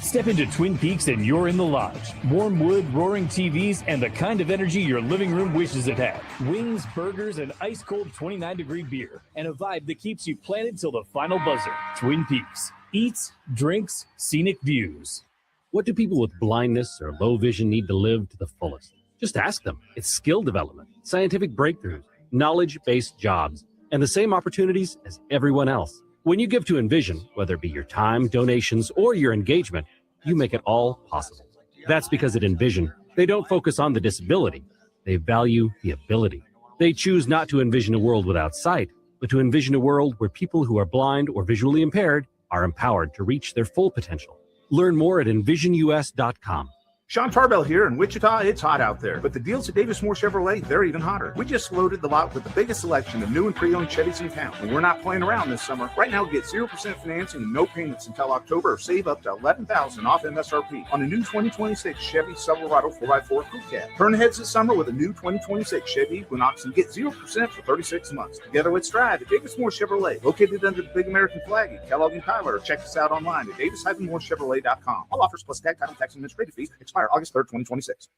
Step into Twin Peaks and you're in the lodge. Warm wood, roaring TVs, and the kind of energy your living room wishes it had. Wings, burgers, and ice-cold 29-degree beer. And a vibe that keeps you planted till the final buzzer. Twin Peaks. Eats, drinks, scenic views. What do people with blindness or low vision need to live to the fullest? Just ask them. It's skill development, scientific breakthroughs, knowledge-based jobs, and the same opportunities as everyone else. When you give to Envision, whether it be your time, donations, or your engagement, you make it all possible. That's because at Envision, they don't focus on the disability. They value the ability. They choose not to envision a world without sight, but to envision a world where people who are blind or visually impaired are empowered to reach their full potential. Learn more at envisionus.com. Sean Tarbell here. In Wichita, it's hot out there, but the deals at Davis Moore Chevrolet, they're even hotter. We just loaded the lot with the biggest selection of new and pre-owned Chevys in town, and we're not playing around this summer. Right now, get 0% financing and no payments until October, or save up to $11,000 off MSRP on a new 2026 Chevy Silverado 4x4 Crew Cab. Turn heads this summer with a new 2026 Chevy Equinox and get 0% for 36 months. Together, let's drive at Davis Moore Chevrolet, located under the big American flag at Kellogg and Tyler. Check us out online at davis-moorechevrolet.com. All offers plus tag, title, tax, and administrative fees expire August 3rd, 2026.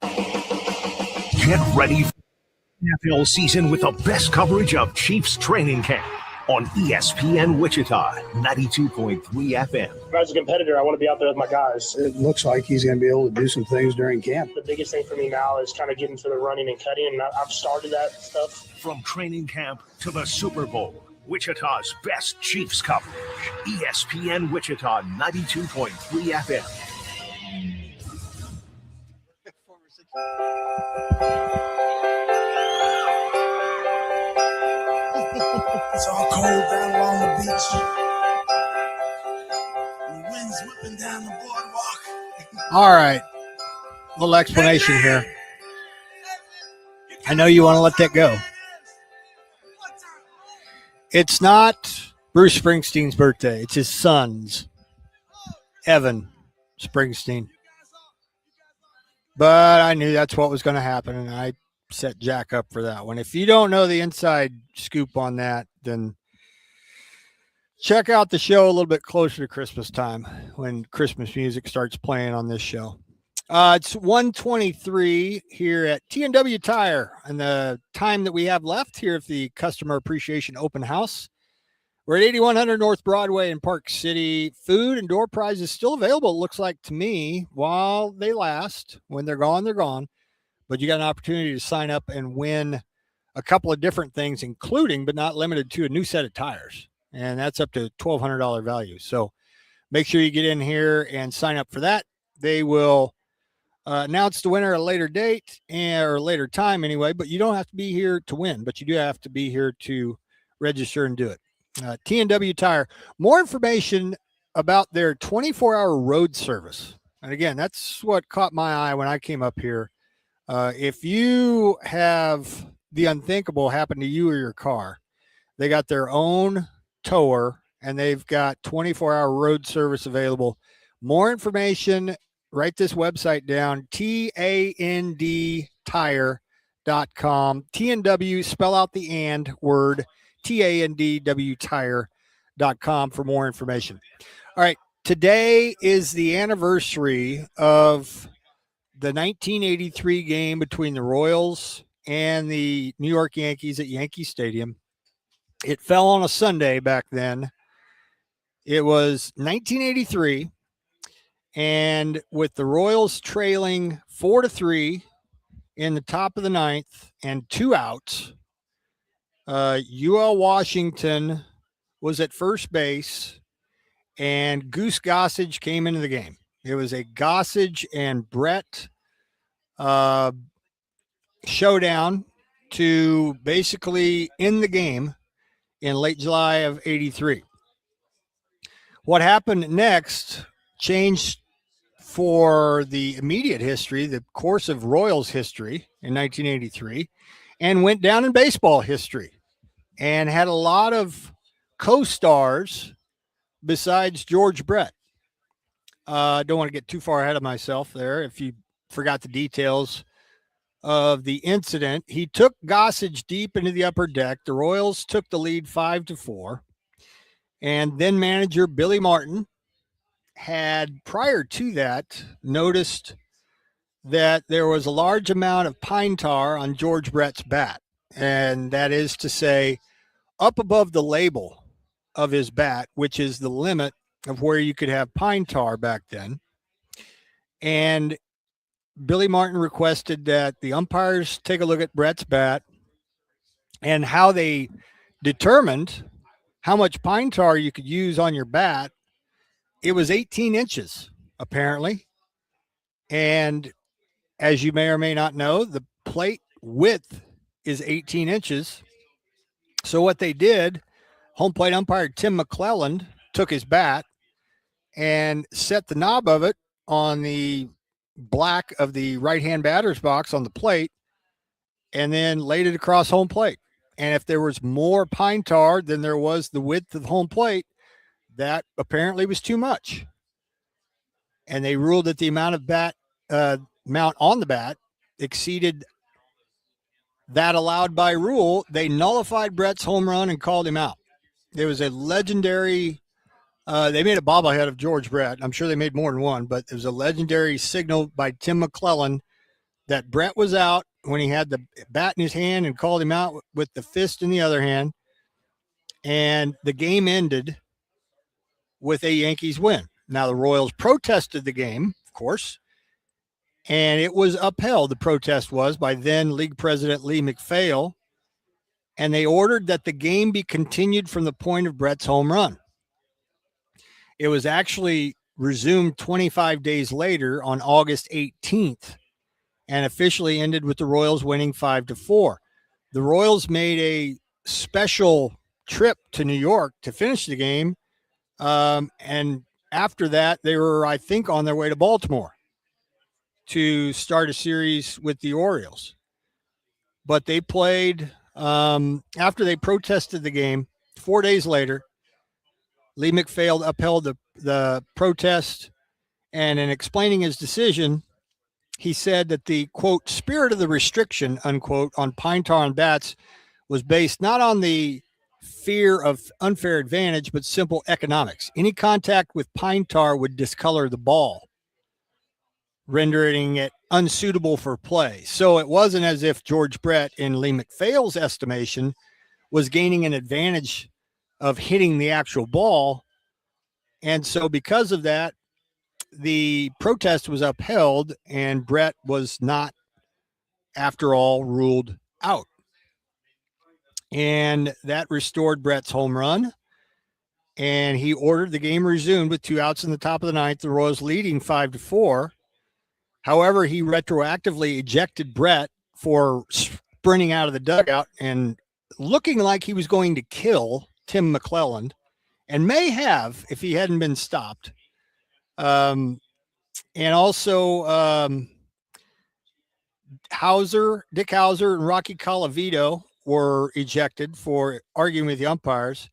Get ready for the NFL season with the best coverage of Chiefs training camp on ESPN Wichita, 92.3 FM. As a competitor, I want to be out there with my guys. It looks like he's going to be able to do some things during camp. The biggest thing for me now is kind of getting to the running and cutting, and I've started that stuff. From training camp to the Super Bowl, Wichita's best Chiefs coverage. ESPN Wichita, 92.3 FM. It's all cold down along the beach. And the wind's whipping down the boardwalk. All right. Little explanation here. I know you want to let that go. It's not Bruce Springsteen's birthday. It's his son's, Evan Springsteen. But I knew that's what was going to happen, and I set Jack up for that one. If you don't know the inside scoop on that, then check out the show a little bit closer to Christmas time when Christmas music starts playing on this show. It's 1:23 here at T&W Tire, and the time that we have left here at the Customer Appreciation Open House. We're at 8100 North Broadway in Park City. Food and door prizes still available, it looks like to me, while they last. When they're gone, they're gone. But you got an opportunity to sign up and win a couple of different things, including but not limited to a new set of tires. And that's up to $1,200 value. So make sure you get in here and sign up for that. They will announce the winner at a later date or later time anyway, but you don't have to be here to win, but you do have to be here to register and do it. T&W Tire. More information about their 24-hour road service. And again, that's what caught my eye when I came up here. If you have the unthinkable happen to you or your car, they got their own tower and they've got 24-hour road service available. More information, write this website down, tandtire.com. T&W, spell out the and word, tandwtire.com for more information. All right, today is the anniversary of the 1983 game between the Royals and the New York Yankees at Yankee Stadium. It fell on a Sunday back then. It was 1983, and with the Royals trailing 4-3 in the top of the ninth and 2 outs, UL Washington was at first base, and Goose Gossage came into the game. It was a Gossage and Brett showdown to basically end the game in late July of 83. What happened next changed for the immediate history, the course of Royals history in 1983, and went down in baseball history and had a lot of co-stars besides George Brett. Don't want to get too far ahead of myself there. If you forgot the details of the incident, he took Gossage deep into the upper deck. The Royals took the lead 5-4. And then manager Billy Martin had, prior to that, noticed that there was a large amount of pine tar on George Brett's bat. And that is to say, up above the label of his bat, which is the limit of where you could have pine tar back then. And Billy Martin requested that the umpires take a look at Brett's bat, and how they determined how much pine tar you could use on your bat. It was 18 inches, apparently. And as you may or may not know, the plate width is 18 inches. So what they did, home plate umpire Tim McClelland took his bat and set the knob of it on the black of the right-hand batter's box on the plate and then laid it across home plate. And if there was more pine tar than there was the width of home plate, that apparently was too much. And they ruled that the amount of amount on the bat exceeded that allowed by rule. They nullified Brett's home run and called him out. There was a legendary, they made a bobblehead of George Brett. I'm sure they made more than one, but there was a legendary signal by Tim McClellan that Brett was out when he had the bat in his hand and called him out with the fist in the other hand. And the game ended with a Yankees win. Now, the Royals protested the game, of course, and it was upheld. The protest was by then League President Lee McPhail, and they ordered that the game be continued from the point of Brett's home run. It was actually resumed 25 days later on August 18th and officially ended with the Royals winning 5-4. The Royals made a special trip to New York to finish the game, and after that, they were, I think, on their way to Baltimore to start a series with the Orioles. But they played, after they protested the game, 4 days later, Lee McPhail upheld the protest, and in explaining his decision, he said that the, quote, spirit of the restriction, unquote, on pine tar on bats was based not on the fear of unfair advantage, but simple economics. Any contact with pine tar would discolor the ball, rendering it unsuitable for play. So it wasn't as if George Brett, in Lee McPhail's estimation, was gaining an advantage of hitting the actual ball. And so because of that, the protest was upheld and Brett was not, after all, ruled out. And that restored Brett's home run. And he ordered the game resumed with 2 outs in the top of the ninth, the Royals leading 5-4. However, he retroactively ejected Brett for sprinting out of the dugout and looking like he was going to kill Tim McClellan, and may have if he hadn't been stopped. And also Dick Hauser and Rocky Colavito were ejected for arguing with the umpires.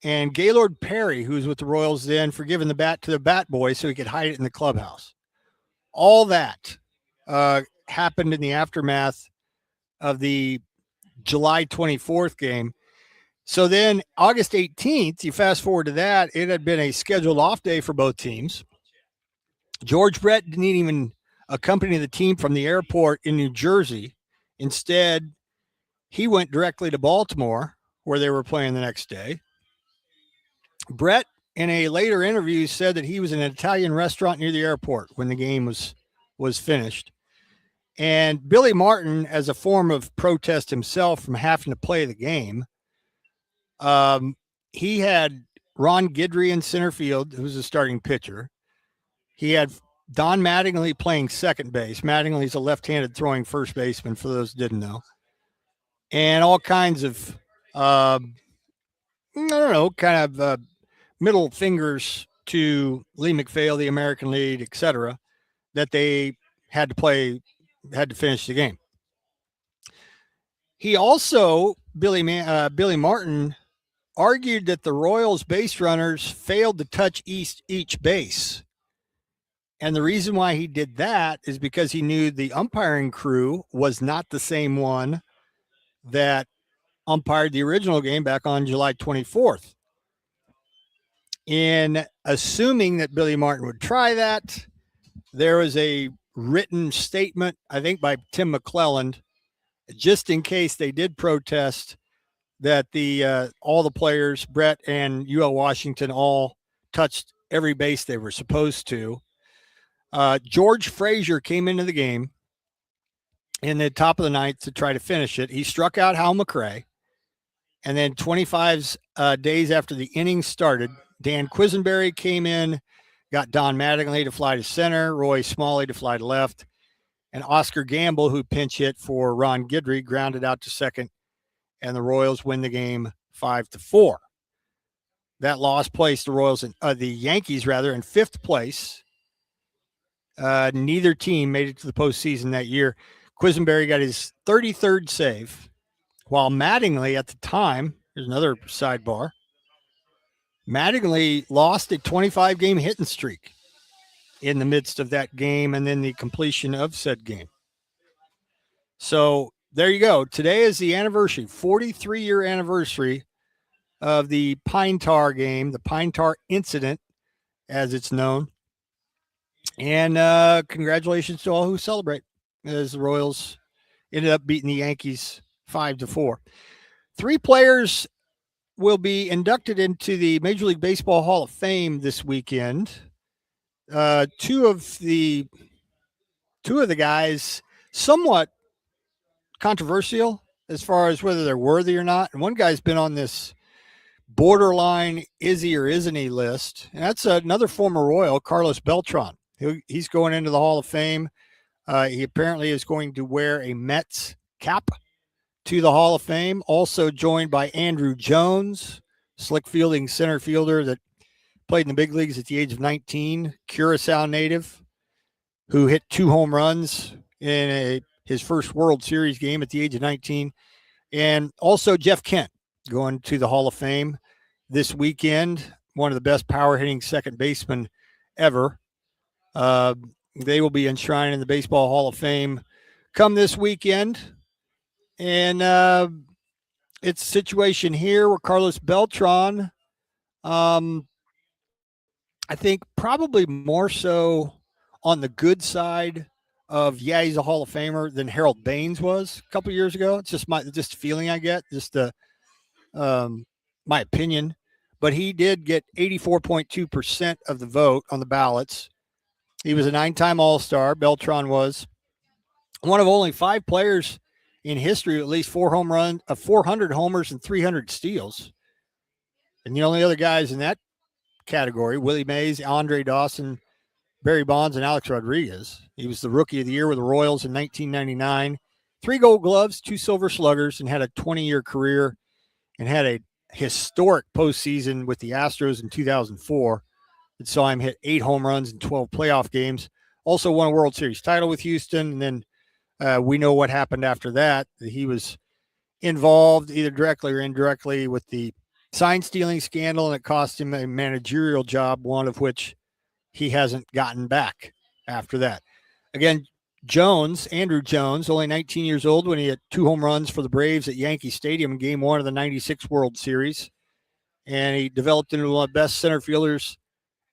And Gaylord Perry, who was with the Royals then, for giving the bat to the bat boy so he could hide it in the clubhouse. All that happened in the aftermath of the July 24th game. So then August 18th, you fast forward to that, it had been a scheduled off day for both teams. George Brett didn't even accompany the team from the airport in New Jersey. Instead, he went directly to Baltimore, where they were playing the next day. Brett, in a later interview, said that he was in an Italian restaurant near the airport when the game was finished. And Billy Martin, as a form of protest himself from having to play the game, he had Ron Guidry in center field, who was a starting pitcher. He had Don Mattingly playing second base. Mattingly's a left-handed throwing first baseman, for those who didn't know. And all kinds of, middle fingers to Lee McPhail, the American League, etc., that they had to finish the game. He also, Billy Martin, argued that the Royals base runners failed to touch each base. And the reason why he did that is because he knew the umpiring crew was not the same one that umpired the original game back on July 24th. In assuming that Billy Martin would try that, there was a written statement, I think by Tim McClellan, just in case they did protest, that all the players, Brett and UL Washington, all touched every base they were supposed to. George Frazier came into the game in the top of the ninth to try to finish it. He struck out Hal McRae. And then 25 days after the inning started, Dan Quisenberry came in, got Don Mattingly to fly to center, Roy Smalley to fly to left, and Oscar Gamble, who pinch hit for Ron Guidry, grounded out to second, and the Royals win the game 5-4. That loss placed the Yankees in fifth place, Neither team made it to the postseason that year. Quisenberry got his 33rd save, while Mattingly at the time, here's another sidebar, Mattingly lost a 25-game hitting streak in the midst of that game and then the completion of said game. So there you go. Today is the anniversary, 43-year anniversary of the Pine Tar game, the Pine Tar incident, as it's known. And congratulations to all who celebrate, as the Royals ended up beating the Yankees 5-4. 3 players will be inducted into the Major League Baseball Hall of Fame this weekend. Two of the guys somewhat controversial as far as whether they're worthy or not. And one guy's been on this borderline is he or isn't he list. And that's another former Royal, Carlos Beltran. He's going into the Hall of Fame. He apparently is going to wear a Mets cap to the Hall of Fame. Also joined by Andrew Jones, slick fielding center fielder that played in the big leagues at the age of 19, Curacao native, who hit 2 home runs in his first World Series game at the age of 19. And also Jeff Kent going to the Hall of Fame this weekend, one of the best power hitting second basemen ever. They will be enshrined in the Baseball Hall of Fame come this weekend. And it's a situation here where Carlos Beltran, I think probably more so on the good side of, he's a Hall of Famer than Harold Baines was a couple years ago. It's just just feeling I get, just my opinion. But he did get 84.2% of the vote on the ballots. He was a 9-time All-Star. Beltran was one of only 5 players in history with at least 400 homers and 300 steals. And the only other guys in that category, Willie Mays, Andre Dawson, Barry Bonds, and Alex Rodriguez. He was the Rookie of the Year with the Royals in 1999. 3 Gold Gloves, 2 Silver Sluggers, and had a 20-year career and had a historic postseason with the Astros in 2004. That saw him hit 8 home runs in 12 playoff games. Also won a World Series title with Houston. And then we know what happened after that. He was involved either directly or indirectly with the sign stealing scandal, and it cost him a managerial job, one of which he hasn't gotten back after that. Again, Andrew Jones, only 19 years old when he hit 2 home runs for the Braves at Yankee Stadium in Game 1 of the 96 World Series. And he developed into one of the best center fielders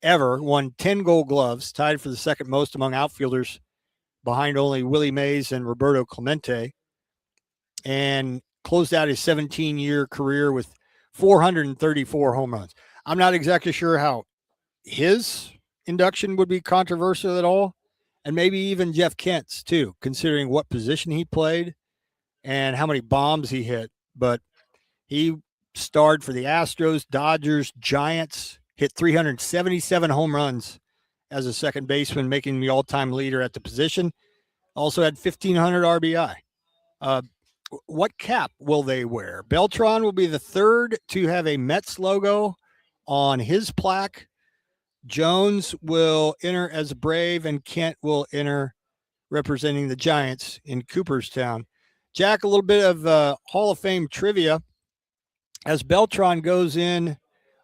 ever, won 10 Gold Gloves, tied for the second most among outfielders behind only Willie Mays and Roberto Clemente, and closed out his 17-year career with 434 home runs. I'm not exactly sure how his induction would be controversial at all, and maybe even Jeff Kent's too, considering what position he played and how many bombs he hit. But he starred for the Astros, Dodgers, Giants, hit 377 home runs as a second baseman, making the all-time leader at the position. Also had 1,500 RBI. What cap will they wear? Beltran will be the 3rd to have a Mets logo on his plaque. Jones will enter as a Brave, and Kent will enter representing the Giants in Cooperstown. Jack, a little bit of Hall of Fame trivia. As Beltran goes in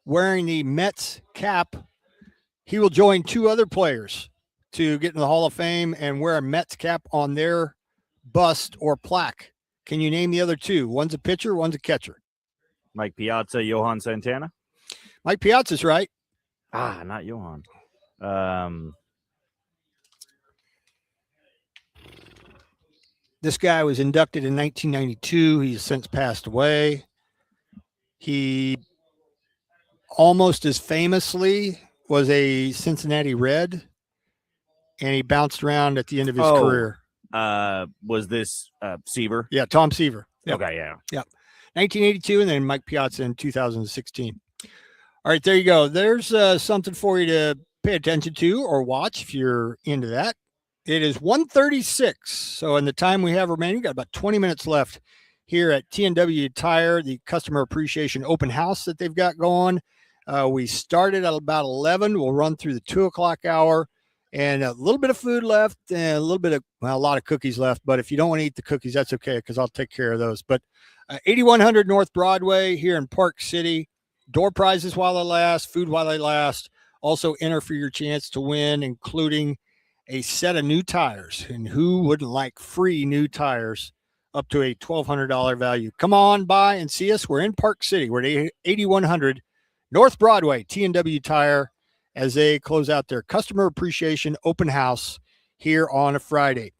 wearing the Mets cap, he will join 2 other players to get in the Hall of Fame and wear a Mets cap on their bust or plaque. Can you name the other 2? One's a pitcher, one's a catcher. Mike Piazza, Johan Santana. Mike Piazza's right. Not Johan. This guy was inducted in 1992. He's since passed away. He almost as famously was a Cincinnati Red, and he bounced around at the end of his career. Was this Seaver? Yeah, Tom Seaver. Yep. Okay, yeah. Yep. 1982, and then Mike Piazza in 2016. All right, there you go. There's something for you to pay attention to or watch if you're into that. It is 1:36. So in the time we have remaining, got about 20 minutes left here at TNW Tire, the Customer Appreciation Open House that they've got going. We started at about 11. We'll run through the 2 o'clock hour. and a little bit of food left and a lot of cookies left. But if you don't want to eat the cookies, that's okay, because I'll take care of those. But 8100 North Broadway here in Park City. Door prizes while they last, food while they last. Also enter for your chance to win, including a set of new tires. And who wouldn't like free new tires up to a $1,200 value? Come on by and see us. We're in Park City. We're at 8100 North Broadway, T&W Tire, as they close out their customer appreciation open house here on a Friday.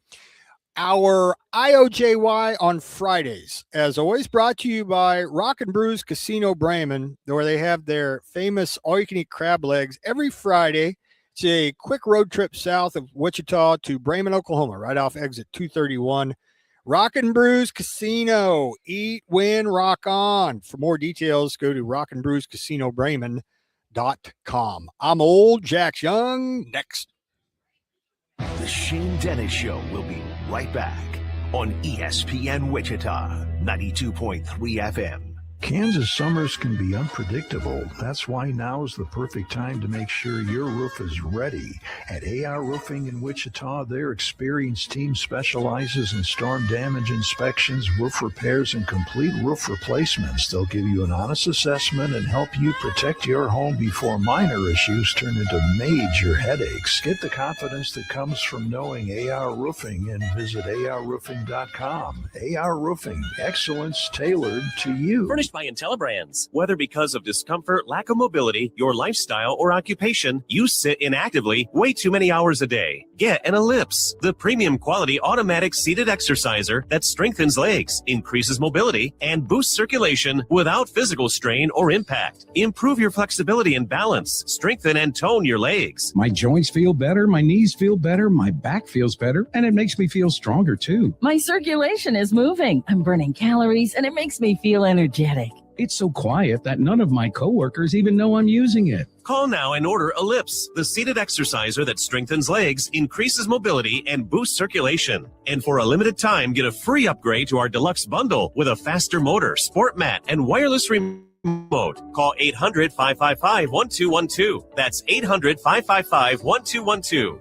Our IOJY on Fridays, as always, brought to you by Rock and Brews Casino Bremen, where they have their famous all-you-can-eat crab legs every Friday. It's a quick road trip south of Wichita to Bremen, Oklahoma, right off exit 231. Rock and Brews Casino. Eat, win, rock on. For more details, go to rockandbrewscasinobremen.com. I'm old, Jack's young. Next. The Shane Dennis Show will be right back on ESPN Wichita, 92.3 FM. Kansas summers can be unpredictable. That's why now is the perfect time to make sure your roof is ready. At AR Roofing in Wichita, their experienced team specializes in storm damage inspections, roof repairs, and complete roof replacements. They'll give you an honest assessment and help you protect your home before minor issues turn into major headaches. Get the confidence that comes from knowing AR Roofing and visit arroofing.com. AR Roofing, excellence tailored to you. Furnished by IntelliBrands. Whether because of discomfort, lack of mobility, your lifestyle, or occupation, you sit inactively way too many hours a day. Get an Ellipse, the premium quality automatic seated exerciser that strengthens legs, increases mobility, and boosts circulation without physical strain or impact. Improve your flexibility and balance. Strengthen and tone your legs. My joints feel better, my knees feel better, my back feels better, and it makes me feel stronger too. My circulation is moving. I'm burning calories, and it makes me feel energetic. It's so quiet that none of my coworkers even know I'm using it. Call now and order Ellipse, the seated exerciser that strengthens legs, increases mobility, and boosts circulation. And for a limited time, get a free upgrade to our deluxe bundle with a faster motor, sport mat, and wireless remote. Call 800-555-1212. That's 800-555-1212.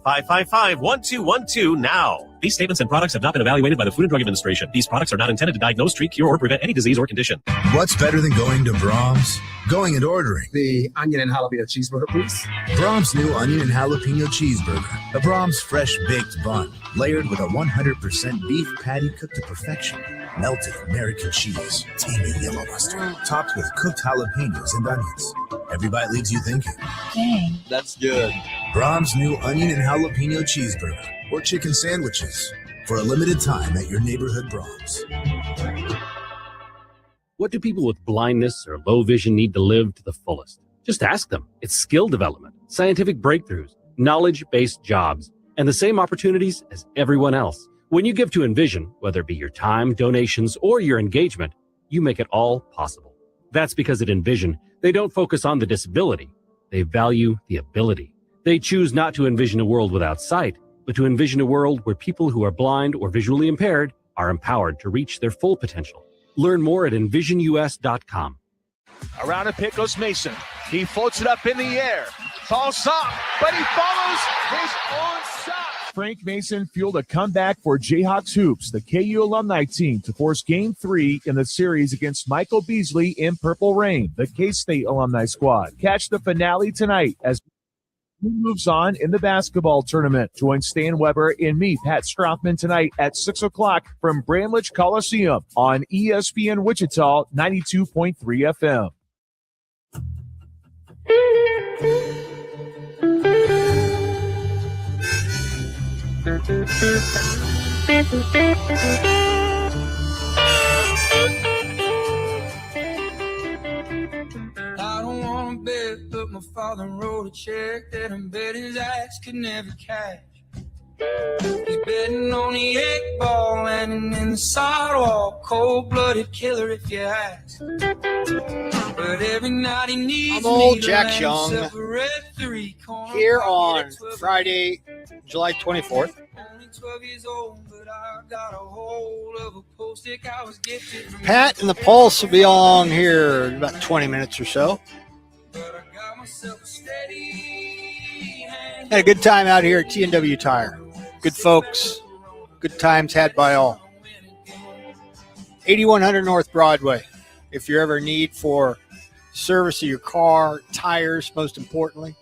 800-555-1212 now. These statements and products have not been evaluated by the Food and Drug Administration. These products are not intended to diagnose, treat, cure, or prevent any disease or condition. What's better than going to Brahms? Going and ordering. The onion and jalapeno cheeseburger, please. Brahms' new onion and jalapeno cheeseburger. A Brahms fresh baked bun, layered with a 100% beef patty cooked to perfection. Melted American cheese, tangy yellow mustard, topped with cooked jalapenos and onions. Every bite leaves you thinking, Dang, that's good. Brahms' new onion and jalapeno cheeseburger, or chicken sandwiches, for a limited time at your neighborhood Brahms. What do people with blindness or low vision need to live to the fullest? Just ask them. It's skill development, scientific breakthroughs, knowledge-based jobs, and the same opportunities as everyone else. When you give to Envision, whether it be your time, donations, or your engagement, you make it all possible. That's because at Envision, they don't focus on the disability. They value the ability. They choose not to envision a world without sight, but to envision a world where people who are blind or visually impaired are empowered to reach their full potential. Learn more at envisionus.com. Around the pick goes Mason. He floats it up in the air. Falls off, but he follows his own shot. Frank Mason fueled a comeback for Jayhawks Hoops, the KU alumni team, to force Game 3 in the series against Michael Beasley in Purple Rain, the K-State alumni squad. Catch the finale tonight as moves on in the basketball tournament. Join Stan Weber and me, Pat Strathman, tonight at 6 o'clock from Bramlage Coliseum on ESPN Wichita 92.3 FM. I don't want to bet, but my father wrote a check that I bet his ass could never cash. He's betting on the 8-ball, landing in the sidewalk, cold-blooded killer if you ask. But every night he needs I'm old me to Jack land Young himself a red three-corner here pocket on at 12. Friday, July 24th. Only 12 years old, but I got a hold of a post-it I was gifted from Pat and the Pulse will be along here in about 20 minutes or so. But I got myself a steady hand. Had a good time out here at T&W Tire. Good folks. Good times had by all. 8100 North Broadway. If you're ever in need for service of your car, tires, most importantly.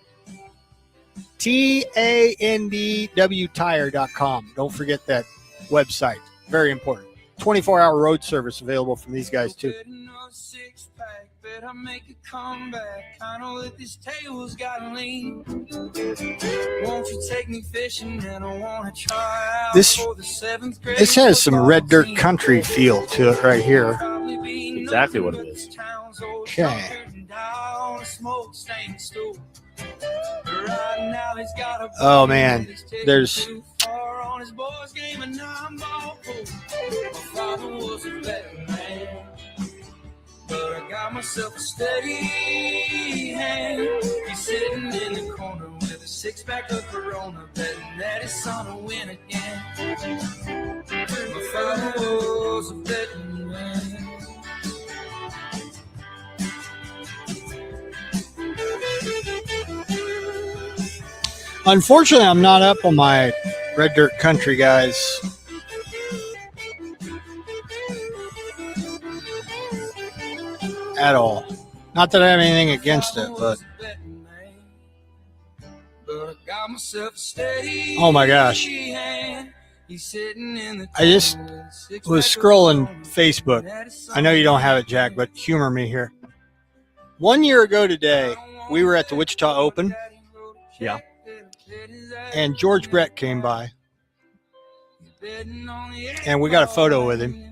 TANDWtire.com. Don't forget that website. Very important. 24-hour road service available from these guys, too. Better make a comeback. I know that this table's gotta lean. Won't you take me fishing? And I wanna try out for the 7th grade. This has some red dirt country feel to it right here. Exactly what it is. Okay. Oh man, there's but I got myself a steady hand. He's sitting in the corner with a 6-pack of Corona, betting that his son will win again. My father was a betting man. Unfortunately, I'm not up on my red dirt country, guys. At all. Not that I have anything against it, but oh my gosh. I just was scrolling Facebook. I know you don't have it, Jack, but humor me here. 1 year ago today, we were at the Wichita Open. Yeah. And George Brett came by. And we got a photo with him.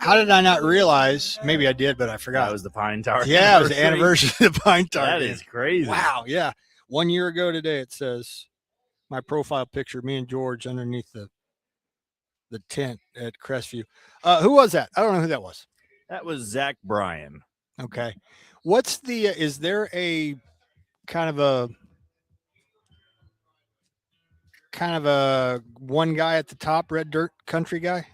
How did I not realize? Maybe I did, but I forgot. That was the Pine Tower. Yeah, it was the anniversary of the Pine Tower. That is crazy. Wow, yeah. 1 year ago today, it says my profile picture, me and George underneath the tent at Crestview. Who was that? I don't know who that was. That was Zach Bryan. Okay. What's the, is there a kind of a one guy at the top, red dirt country guy?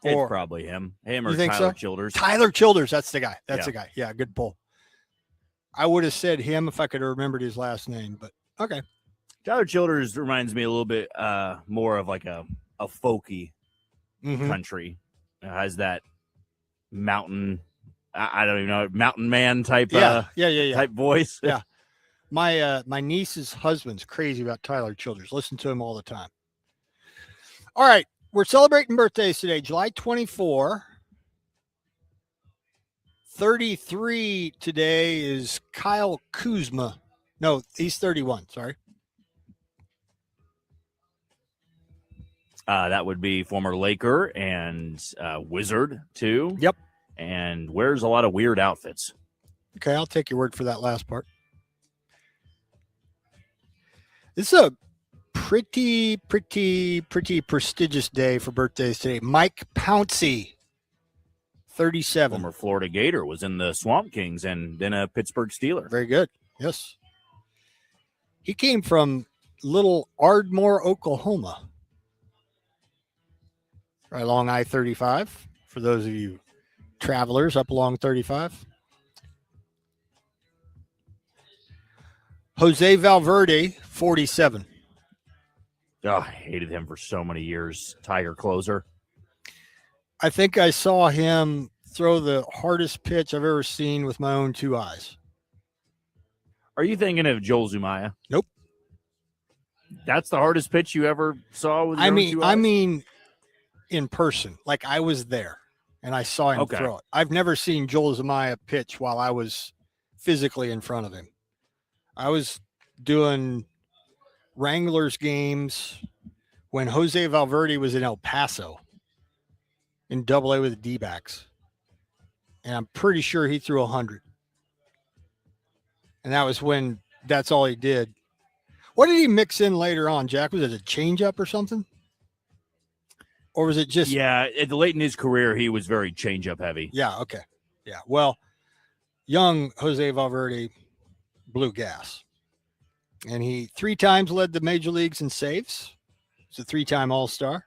It's probably him. Him or you think Tyler so? Childers. Tyler Childers, that's the guy. That's Yeah. the guy. Yeah, good pull. I would have said him if I could have remembered his last name, but okay. Tyler Childers reminds me a little bit more of like a folky country. It has that mountain, I don't even know, mountain man type type voice. Yeah. My niece's husband's crazy about Tyler Childers. Listen to him all the time. All right. We're celebrating birthdays today. July 24. 33 today is Kyle Kuzma. No, he's 31. Sorry. That would be former Laker and Wizard, too. Yep. And wears a lot of weird outfits. Okay, I'll take your word for that last part. This is a pretty prestigious day for birthdays today. Mike Pouncey, 37. Former Florida Gator, was in the Swamp Kings and then a Pittsburgh Steeler. Very good. Yes. He came from little Ardmore, Oklahoma. Right along I-35, for those of you travelers up along 35. Jose Valverde, 47. Oh, I hated him for so many years. Tiger closer. I think I saw him throw the hardest pitch I've ever seen with my own two eyes. Are you thinking of Joel Zumaya? Nope. That's the hardest pitch you ever saw with your own two eyes? I mean, in person. Like I was there and I saw him throw it. I've never seen Joel Zumaya pitch while I was physically in front of him. I was doing Wranglers games when Jose Valverde was in El Paso in AA with the D-backs. And I'm pretty sure he threw 100. And that was when that's all he did. What did he mix in later on, Jack? Was it a changeup or something? Or was it just... Yeah, late in his career, he was very changeup heavy. Yeah, okay. Yeah, well, young Jose Valverde blew gas. And he 3 times led the major leagues in saves. He's a 3-time All-Star.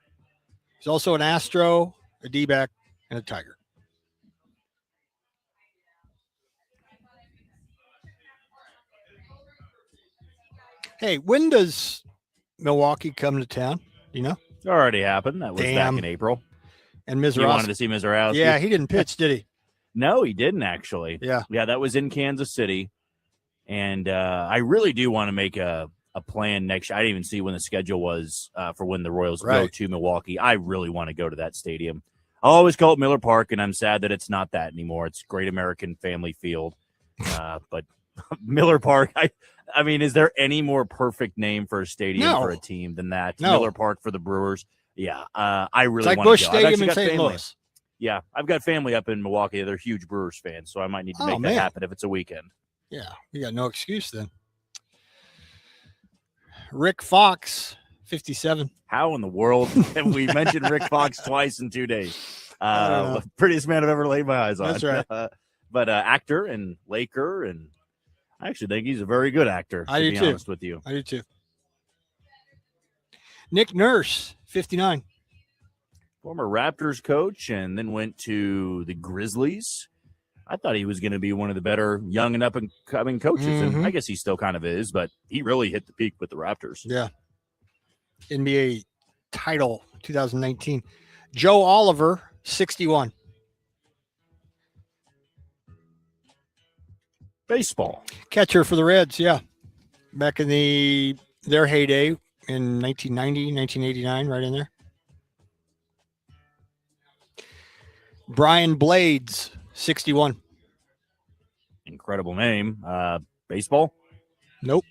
He's also an Astro, a D-back, and a Tiger. Hey, when does Milwaukee come to town? You know? It already happened. That was back in April. And Mizorowski. You wanted to see Mizorowski? Yeah, he didn't pitch, did he? No, he didn't actually. Yeah. Yeah, that was in Kansas City. And I really do want to make a plan next year. I didn't even see when the schedule was for when the Royals go to Milwaukee. I really want to go to that stadium. I always call it Miller Park, and I'm sad that it's not that anymore. It's Great American Family Field. But Miller Park, I mean, is there any more perfect name for a stadium for a team than that? No. Miller Park for the Brewers. Yeah, I really like want to Busch go. Stadium in St. Louis. Yeah, I've got family up in Milwaukee. They're huge Brewers fans, so I might need to make that happen if it's a weekend. Yeah, you got no excuse then. Rick Fox, 57. How in the world have we mentioned Rick Fox twice in 2 days? Prettiest man I've ever laid my eyes on. That's right. But actor and Laker, and I actually think he's a very good actor, to be honest with you. I do too. Nick Nurse, 59. Former Raptors coach, and then went to the Grizzlies. I thought he was going to be one of the better young and up-and-coming coaches, and I guess he still kind of is, but he really hit the peak with the Raptors. Yeah. NBA title 2019. Joe Oliver, 61. Baseball. Catcher for the Reds, yeah. Back in their heyday in 1990, 1989, right in there. Brian Blades, 61. Incredible name. Baseball? Nope.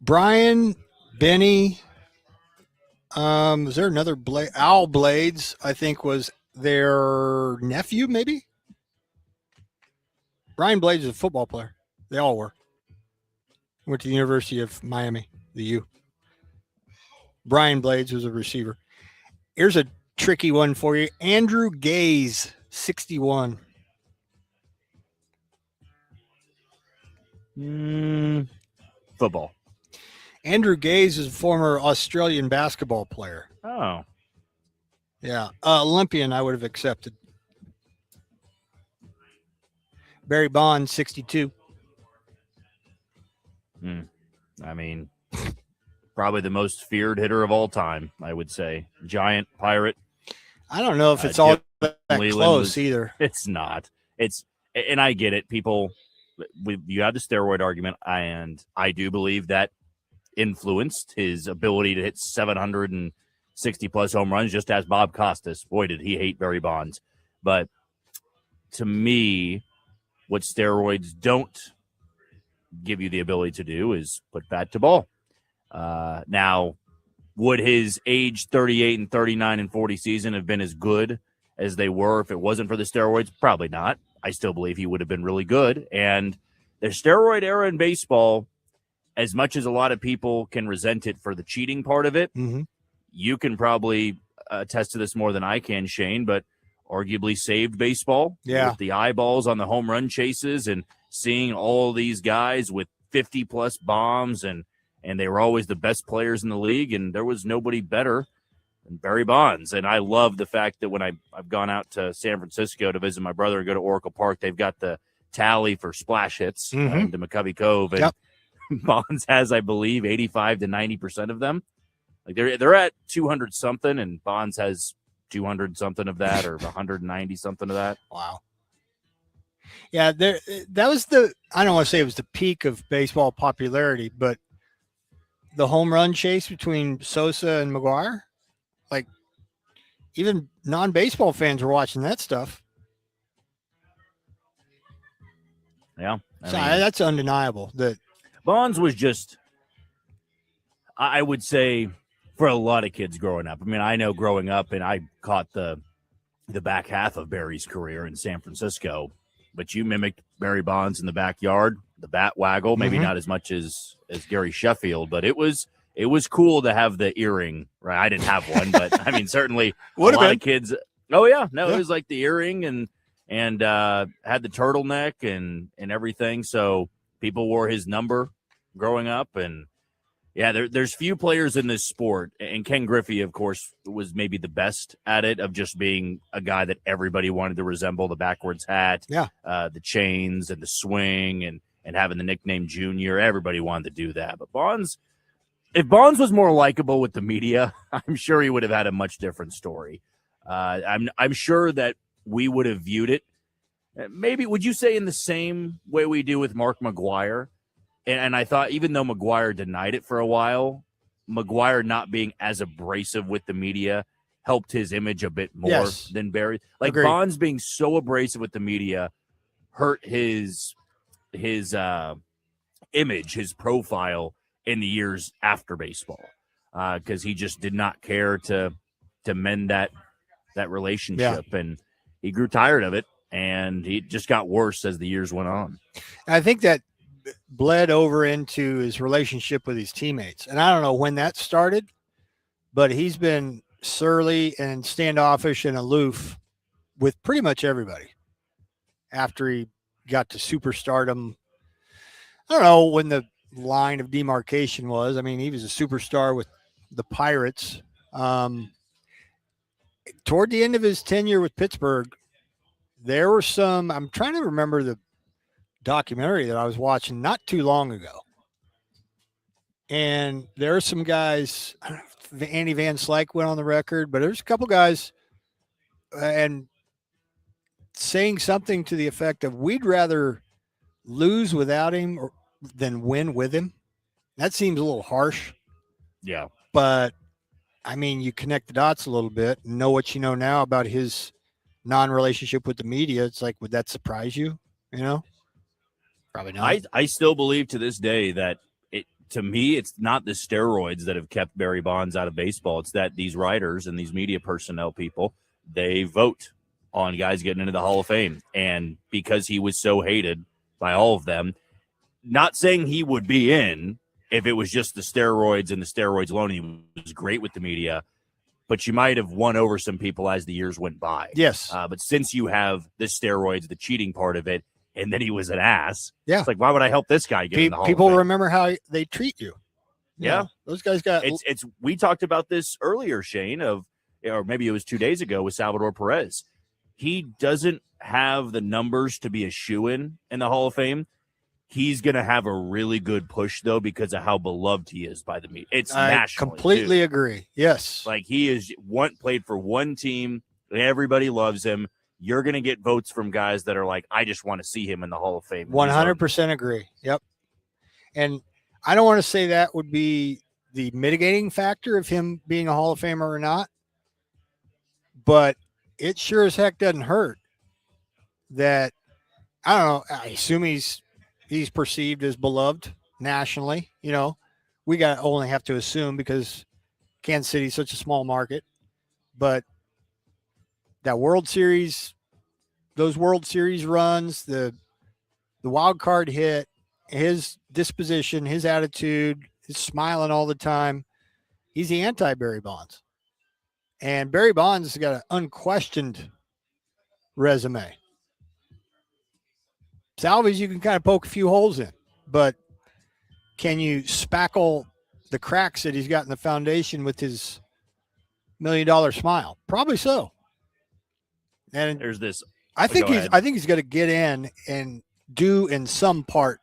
Brian, Benny. Was there another Blade? Al Blades, I think, was their nephew, maybe? Brian Blades is a football player. They all were. Went to the University of Miami, the U. Brian Blades was a receiver. Here's a tricky one for you. Andrew Gaze, 61. Football. Andrew Gaze is a former Australian basketball player. Oh. Yeah. Olympian, I would have accepted. Barry Bonds, 62. I mean, probably the most feared hitter of all time, I would say. Giant Pirate. I don't know if it's all that close either. It's not. And I get it. People, you have the steroid argument, and I do believe that influenced his ability to hit 760-plus home runs, just as Bob Costas. Boy, did he hate Barry Bonds. But to me, what steroids don't give you the ability to do is put bat to ball. Now, would his age 38 and 39 and 40 season have been as good as they were if it wasn't for the steroids? Probably not. I still believe he would have been really good. And the steroid era in baseball, as much as a lot of people can resent it for the cheating part of it, you can probably attest to this more than I can, Shane, but arguably saved baseball. Yeah. With the eyeballs on the home run chases and seeing all these guys with 50-plus bombs, and they were always the best players in the league, and there was nobody better than Barry Bonds. And I love the fact that when I've gone out to San Francisco to visit my brother and go to Oracle Park, they've got the tally for splash hits to McCovey Cove, and Bonds has, I believe, 85 to 90% of them. Like they're at 200 something, and Bonds has 200 something of that, or 190 something of that. Wow. Yeah, that was I don't want to say it was the peak of baseball popularity, but the home run chase between Sosa and McGuire, like even non-baseball fans were watching that stuff. Yeah. That's undeniable. That Bonds was just, I would say, for a lot of kids growing up. I mean, I know growing up, and I caught the back half of Barry's career in San Francisco, but you mimicked Barry Bonds in the backyard, the bat waggle, maybe not as much as Gary Sheffield, but it was cool to have the earring, right? I didn't have one, but I mean, certainly a lot of kids. Oh yeah. No, it was like the earring and had the turtleneck and everything. So people wore his number growing up, and yeah, there's few players in this sport, and Ken Griffey, of course, was maybe the best at it, of just being a guy that everybody wanted to resemble, the backwards hat, the chains and the swing, and having the nickname Junior. Everybody wanted to do that. But if Bonds was more likable with the media, I'm sure he would have had a much different story. I'm sure that we would have viewed it. Maybe, would you say, in the same way we do with Mark McGwire? And I thought, even though McGwire denied it for a while, McGwire not being as abrasive with the media helped his image a bit more than Barry. Like, Agreed. Bonds being so abrasive with the media hurt his image, his profile in the years after baseball, because he just did not care to mend that relationship, and he grew tired of it, and he just got worse as the years went on. I think that bled over into his relationship with his teammates, and I don't know when that started, but he's been surly and standoffish and aloof with pretty much everybody after he got to superstardom. I don't know when the line of demarcation was. I mean, he was a superstar with the Pirates. Toward the end of his tenure with Pittsburgh, there were some, I'm trying to remember the documentary that I was watching not too long ago. And there are some guys, I don't know if Andy Van Slyke went on the record, but there's a couple guys and saying something to the effect of, we'd rather lose without him than win with him. That seems a little harsh. Yeah. But I mean, you connect the dots a little bit and know what you know now about his non-relationship with the media. It's like, would that surprise you? You know? Probably not. I still believe to this day that to me, it's not the steroids that have kept Barry Bonds out of baseball. It's that these writers and these media personnel people, they vote on guys getting into the Hall of Fame. And because he was so hated by all of them, not saying he would be in if it was just the steroids and the steroids alone. He was great with the media, but you might have won over some people as the years went by. Yes. But since you have the steroids, the cheating part of it, and then he was an ass. Yeah. It's like, why would I help this guy get in the Hall of People Fame? remember how they treat you. Yeah. Those guys got we talked about this earlier, Shane, or maybe it was 2 days ago with Salvador Perez. He doesn't have the numbers to be a shoo-in in the Hall of Fame. He's going to have a really good push, though, because of how beloved he is by the media. It's national. Completely agree. Yes. Like, he is played for one team. Everybody loves him. You're going to get votes from guys that are like, I just want to see him in the Hall of Fame. 100% agree. Yep. And I don't want to say that would be the mitigating factor of him being a Hall of Famer or not, but it sure as heck doesn't hurt that, I don't know, I assume he's perceived as beloved nationally. You know, we only have to assume because Kansas City is such a small market, but that World Series, those World Series runs, the wild card hit, his disposition, his attitude, his smiling all the time. He's the anti-Barry Bonds. And Barry Bonds has got an unquestioned resume. Salvage, you can kind of poke a few holes in, but can you spackle the cracks that he's got in the foundation with his $1 million smile? Probably so. And there's this. I think he's got to get in and do in some part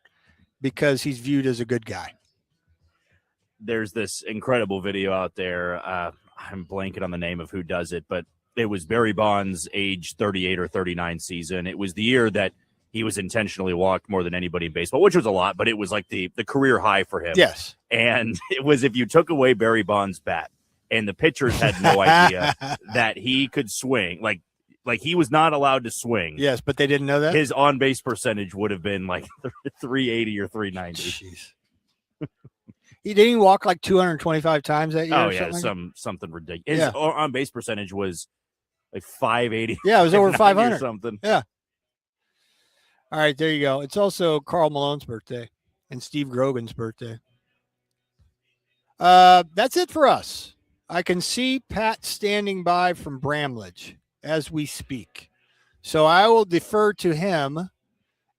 because he's viewed as a good guy. There's this incredible video out there. I'm blanking on the name of who does it, but it was Barry Bonds' age 38 or 39 season. It was the year that he was intentionally walked more than anybody in baseball, which was a lot, but it was like the career high for him. Yes. And it was if you took away Barry Bonds' bat and the pitchers had no idea that he could swing, like he was not allowed to swing. Yes, but they didn't know that. His on-base percentage would have been like 380 or 390. Jeez. He didn't walk like 225 times that year. Oh, or yeah, something ridiculous. His on-base percentage was like 580. Yeah, it was over 500 or something. Yeah. All right, there you go. It's also Karl Malone's birthday and Steve Grogan's birthday. That's it for us. I can see Pat standing by from Bramlage as we speak. So I will defer to him,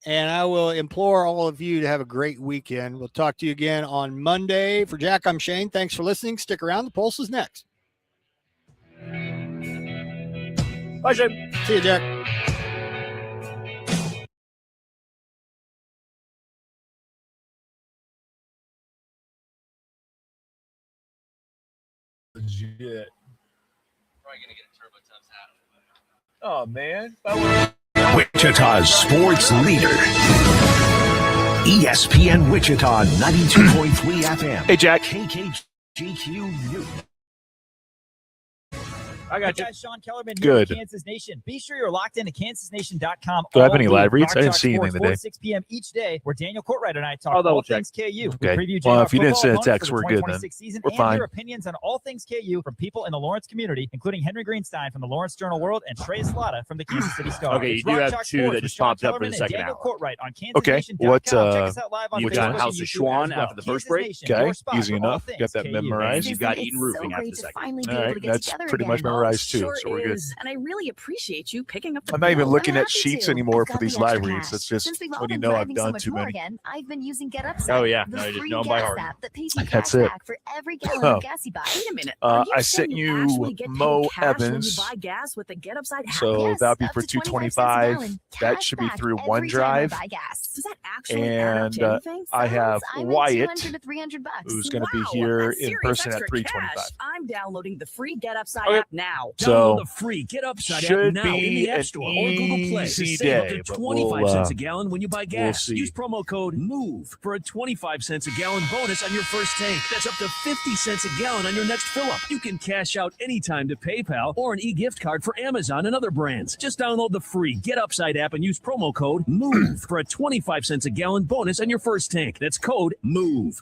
and I will implore all of you to have a great weekend. We'll talk to you again on Monday. For Jack, I'm Shane. Thanks for listening. Stick around. The Pulse is next. Bye, Shane. See you, Jack. Probably gonna get a Turbo Tubs hat. Oh man. Wichita's sports leader. ESPN Wichita 92.3 FM. Hey, Jack. KKGQ News. I got you. Guys, Sean Kellerman here Good. with Kansas Nation. Be sure you're locked into kansasnation.com. Do I have any all live week. reads? I didn't Rock see Chalk anything Sports, today. 4 to 6 p.m. each day, where Daniel Courtwright and I talk I'll double all check. things KU. Okay. We preview Well, Jayhawk if you didn't football send a opponents text, for the we're good then. 2026 season We're and fine. your opinions on all things KU from people in the Lawrence community, including Henry Greenstein from the Lawrence Journal World and Trey Slaughter from the Kansas City Star. Okay, you It's do Rock have Chalk two Sports that with just Sean popped up for the Kellerman second and Daniel hour. Courtwright on Okay. kansasnation.com. What, Check us out live on you Facebook got and House of YouTube Schwan as well. after the first Kansas break. Nation, Okay, your spot easy for all enough. things Got that KU. memorized. You got It's Eaton Roofing so after great the to second. finally be All able right, to get that's together pretty again. much memorized too, Sure so we're good. is, and I really appreciate you picking up the I'm not even bill. looking I'm at happy sheets to. anymore I've for got these the live extra reads. cash. That's just Since we've all when you been know I've driving so done much too more many. again, I've been using Get Upside. Oh, yeah. The No, you just free know 'em by gas heart. app that pays you That's cash it. back for every gallon Oh. of gas you buy. Wait a minute. Are you I saying sent you actually you get paid Mo cash when you Evans. buy gas with the Get Upside app? So Yes, that'll be up for to 25 cents a $2.25. gallon. That Cash should be back through every time I OneDrive. buy gas. Does that actually add up And to anything? I have I'm at Wyatt, 200 to 300 bucks. who's going to be Wow, here that's in serious person at extra 325. cash. I'm downloading the free Get Upside Okay. app now. So Download the free Get Upside app should now in be the App an Store or Google Play to easy save up day, to but 25 cents a gallon when you buy we'll gas. see. Use promo code MOVE for a 25 cents a gallon bonus on your first tank. That's up to 50 cents a gallon on your next fill-up. You can cash out anytime to PayPal or an e-gift card for Amazon and other brands. Just download the free Get Upside app and use promo code MOVE for a 25 cents a gallon bonus on your first tank. That's code MOVE.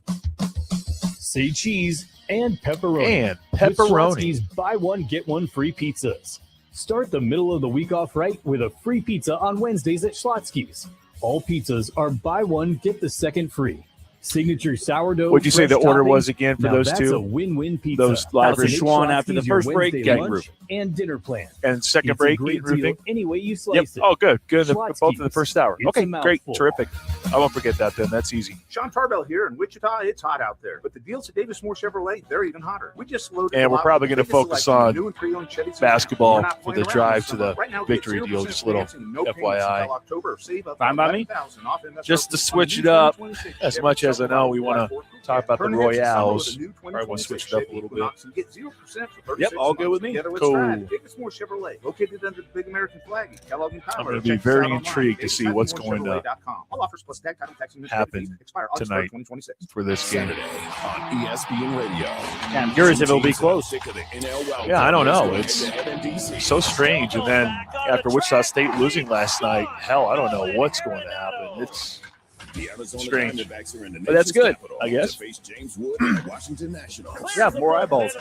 Say cheese and pepperoni. And pepperoni. With Schlotzsky's buy one, get one free pizzas. Start the middle of the week off right with a free pizza on Wednesdays at Schlotzsky's. All pizzas are buy one, get the second free. Signature sourdough. What'd you say the fresh order toppings. was again for Now those that's two? a win-win pizza. Those live House of reads. Schwan after the Schlotzsky's your first break, Wednesday Gang lunch Roofing. and dinner plan. And second It's break, a great Eaton Roofing. deal any way you Yep. slice it. Oh, good. Good. Both in the Schlotzsky's. first hour. It's Okay, a great. mouthful. Terrific. I won't forget that then. That's easy. Sean Tarbell here in Wichita. It's hot out there, but the deals at Davis Moore Chevrolet, they're even hotter. We just loaded And the we're lot probably with going the to biggest focus selection of on new and pre-owned Chevys in town. basketball We're not for playing the around drive this to summer. the Right now, get victory 0% deal. Just a little financing, no payments FYI. until October. Save up Fine by me. $11,000 off MSRP Just to on switch new it up, 2026 as Chevy much as I know Silverado we want to 4 talk about the Turn ahead to summer Royales. with a new Probably want to 2026 switch it up a Chevy little bit. Equinox and get 0% for 36 Yep, all good months. with me. Together, let's Cool. drive Davis Moore Chevrolet, located under the big American flag in Kellogg and I'm Conroe. going to be Check us very out online, intrigued to see what's going to davis-moorechevrolet.com. All offers plus tag title tax and happen fees expire August 1st, tonight 2026. for this game. Saturday on ESPN Radio. Yeah, I'm curious if it'll be close. Yeah, I don't know. It's so strange. And then after Wichita State losing last night, hell, I don't know what's going to happen. It's strange. But that's good, I guess. Yeah, more eyeballs.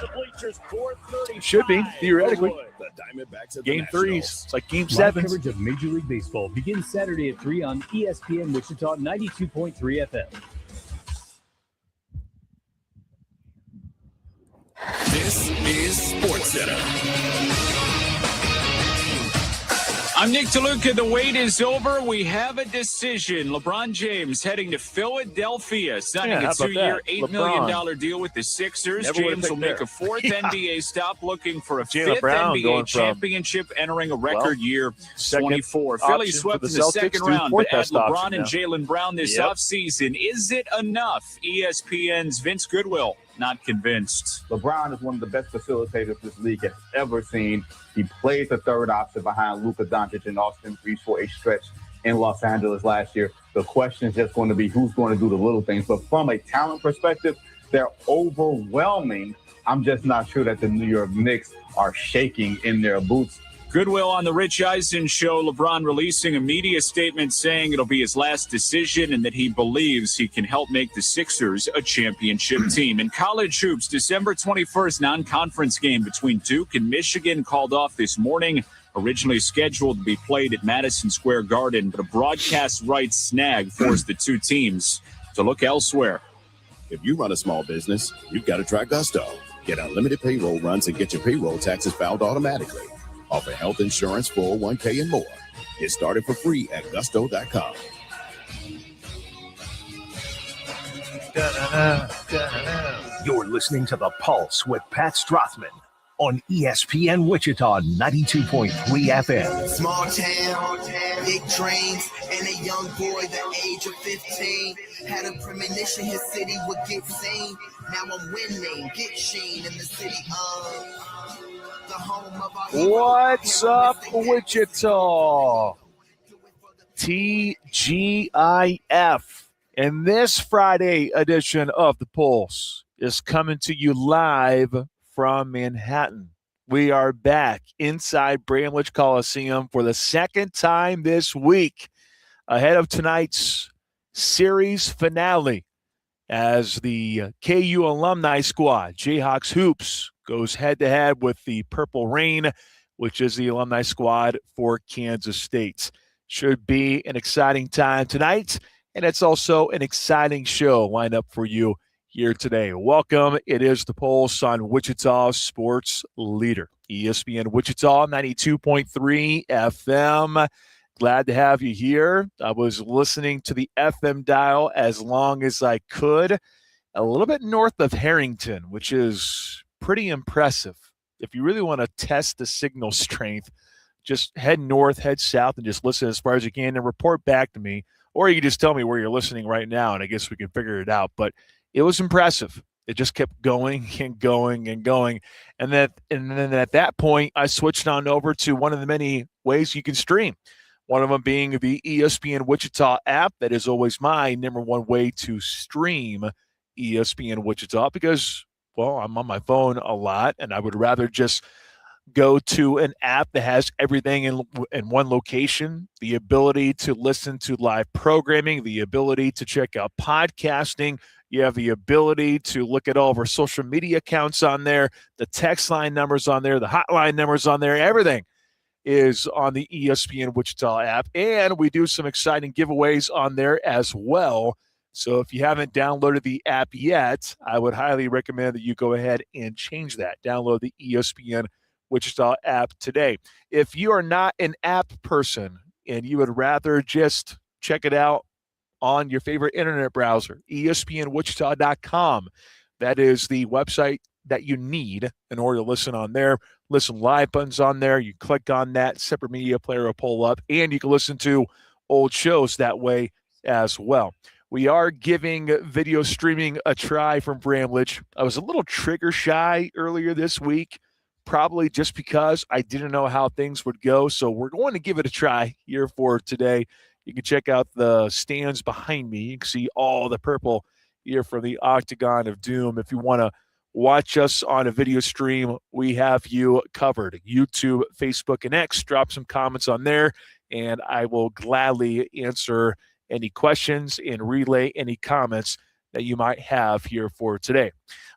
Should be, theoretically. Game 3s. It's like Game Live 7s. coverage of Major League Baseball begins Saturday at 3 on ESPN Wichita 92.3 FM. This is SportsCenter. I'm Nick DeLuca. The wait is over. We have a decision. LeBron James heading to Philadelphia, signing Yeah, how a about two-year, that? $8 million deal with the Sixers. Never would've James will picked make there. a fourth Yeah. NBA stop, looking for a Jaylen fifth Brown NBA going from, championship, entering a record year second 24. option Philly for swept the in the Celtics second to round, fourth but add best LeBron option and now. Jaylen Brown this Yep. offseason. Is it enough? ESPN's Vince Goodwill not convinced. LeBron is one of the best facilitators this league has ever seen. He played the third option behind Luka Doncic and Austin Reeves for a stretch in Los Angeles last year. The question is just going to be who's going to do the little things. But from a talent perspective, they're overwhelming. I'm just not sure that the New York Knicks are shaking in their boots. Goodwill on the Rich Eisen show. LeBron releasing a media statement saying it'll be his last decision and that he believes he can help make the Sixers a championship team. In college hoops, December 21st non-conference game between Duke and Michigan called off this morning. Originally scheduled to be played at Madison Square Garden, but a broadcast rights snag forced the two teams to look elsewhere. If you run a small business, you've got to try Gusto. Get unlimited payroll runs and get your payroll taxes filed automatically. Offer health insurance, 401k, and more. Get started for free at gusto.com. You're listening to The Pulse with Pat Strathman on ESPN Wichita 92.3 FM. Small town, big dreams, and a young boy the age of 15 had a premonition his city would get seen. Now I'm winning, get Sheen in the city of the home of our What's up, Wichita? TGIF. And this Friday edition of The Pulse is coming to you live from Manhattan. We are back inside Bramlage Coliseum for the second time this week, ahead of tonight's series finale, as the KU alumni squad, Jayhawks Hoops, goes head-to-head with the Purple Rain, which is the alumni squad for Kansas State. Should be an exciting time tonight, and it's also an exciting show lined up for you here today. Welcome. It is The Pulse on Wichita Sports Leader, ESPN Wichita 92.3 FM. Glad to have you here. I was listening to the FM dial as long as I could, a little bit north of Harrington, which is pretty impressive. If you really want to test the signal strength, just head north, head south, and just listen as far as you can and report back to me. Or you can just tell me where you're listening right now, and I guess we can figure it out. But it was impressive. It just kept going and going and going. And then at that point, I switched on over to one of the many ways you can stream. One of them being the ESPN Wichita app. That is always my number one way to stream ESPN Wichita because, well, I'm on my phone a lot, and I would rather just go to an app that has everything in one location, the ability to listen to live programming, the ability to check out podcasting. You have the ability to look at all of our social media accounts on there, the text line numbers on there, the hotline numbers on there, everything is on the ESPN Wichita app. And we do some exciting giveaways on there as well. So if you haven't downloaded the app yet, I would highly recommend that you go ahead and change that. Download the ESPN Wichita app today. If you are not an app person and you would rather just check it out on your favorite internet browser, ESPNWichita.com. That is the website that you need in order to listen on there. Listen live buttons on there. You click on that, separate media player will pull up, and you can listen to old shows that way as well. We are giving video streaming a try from Bramlage. I was a little trigger shy earlier this week, probably just because I didn't know how things would go. So we're going to give it a try here for today. You can check out the stands behind me. You can see all the purple here from the Octagon of Doom. If you want to watch us on a video stream, we have you covered. YouTube, Facebook, and X. Drop some comments on there, and I will gladly answer any questions and relay any comments that you might have here for today.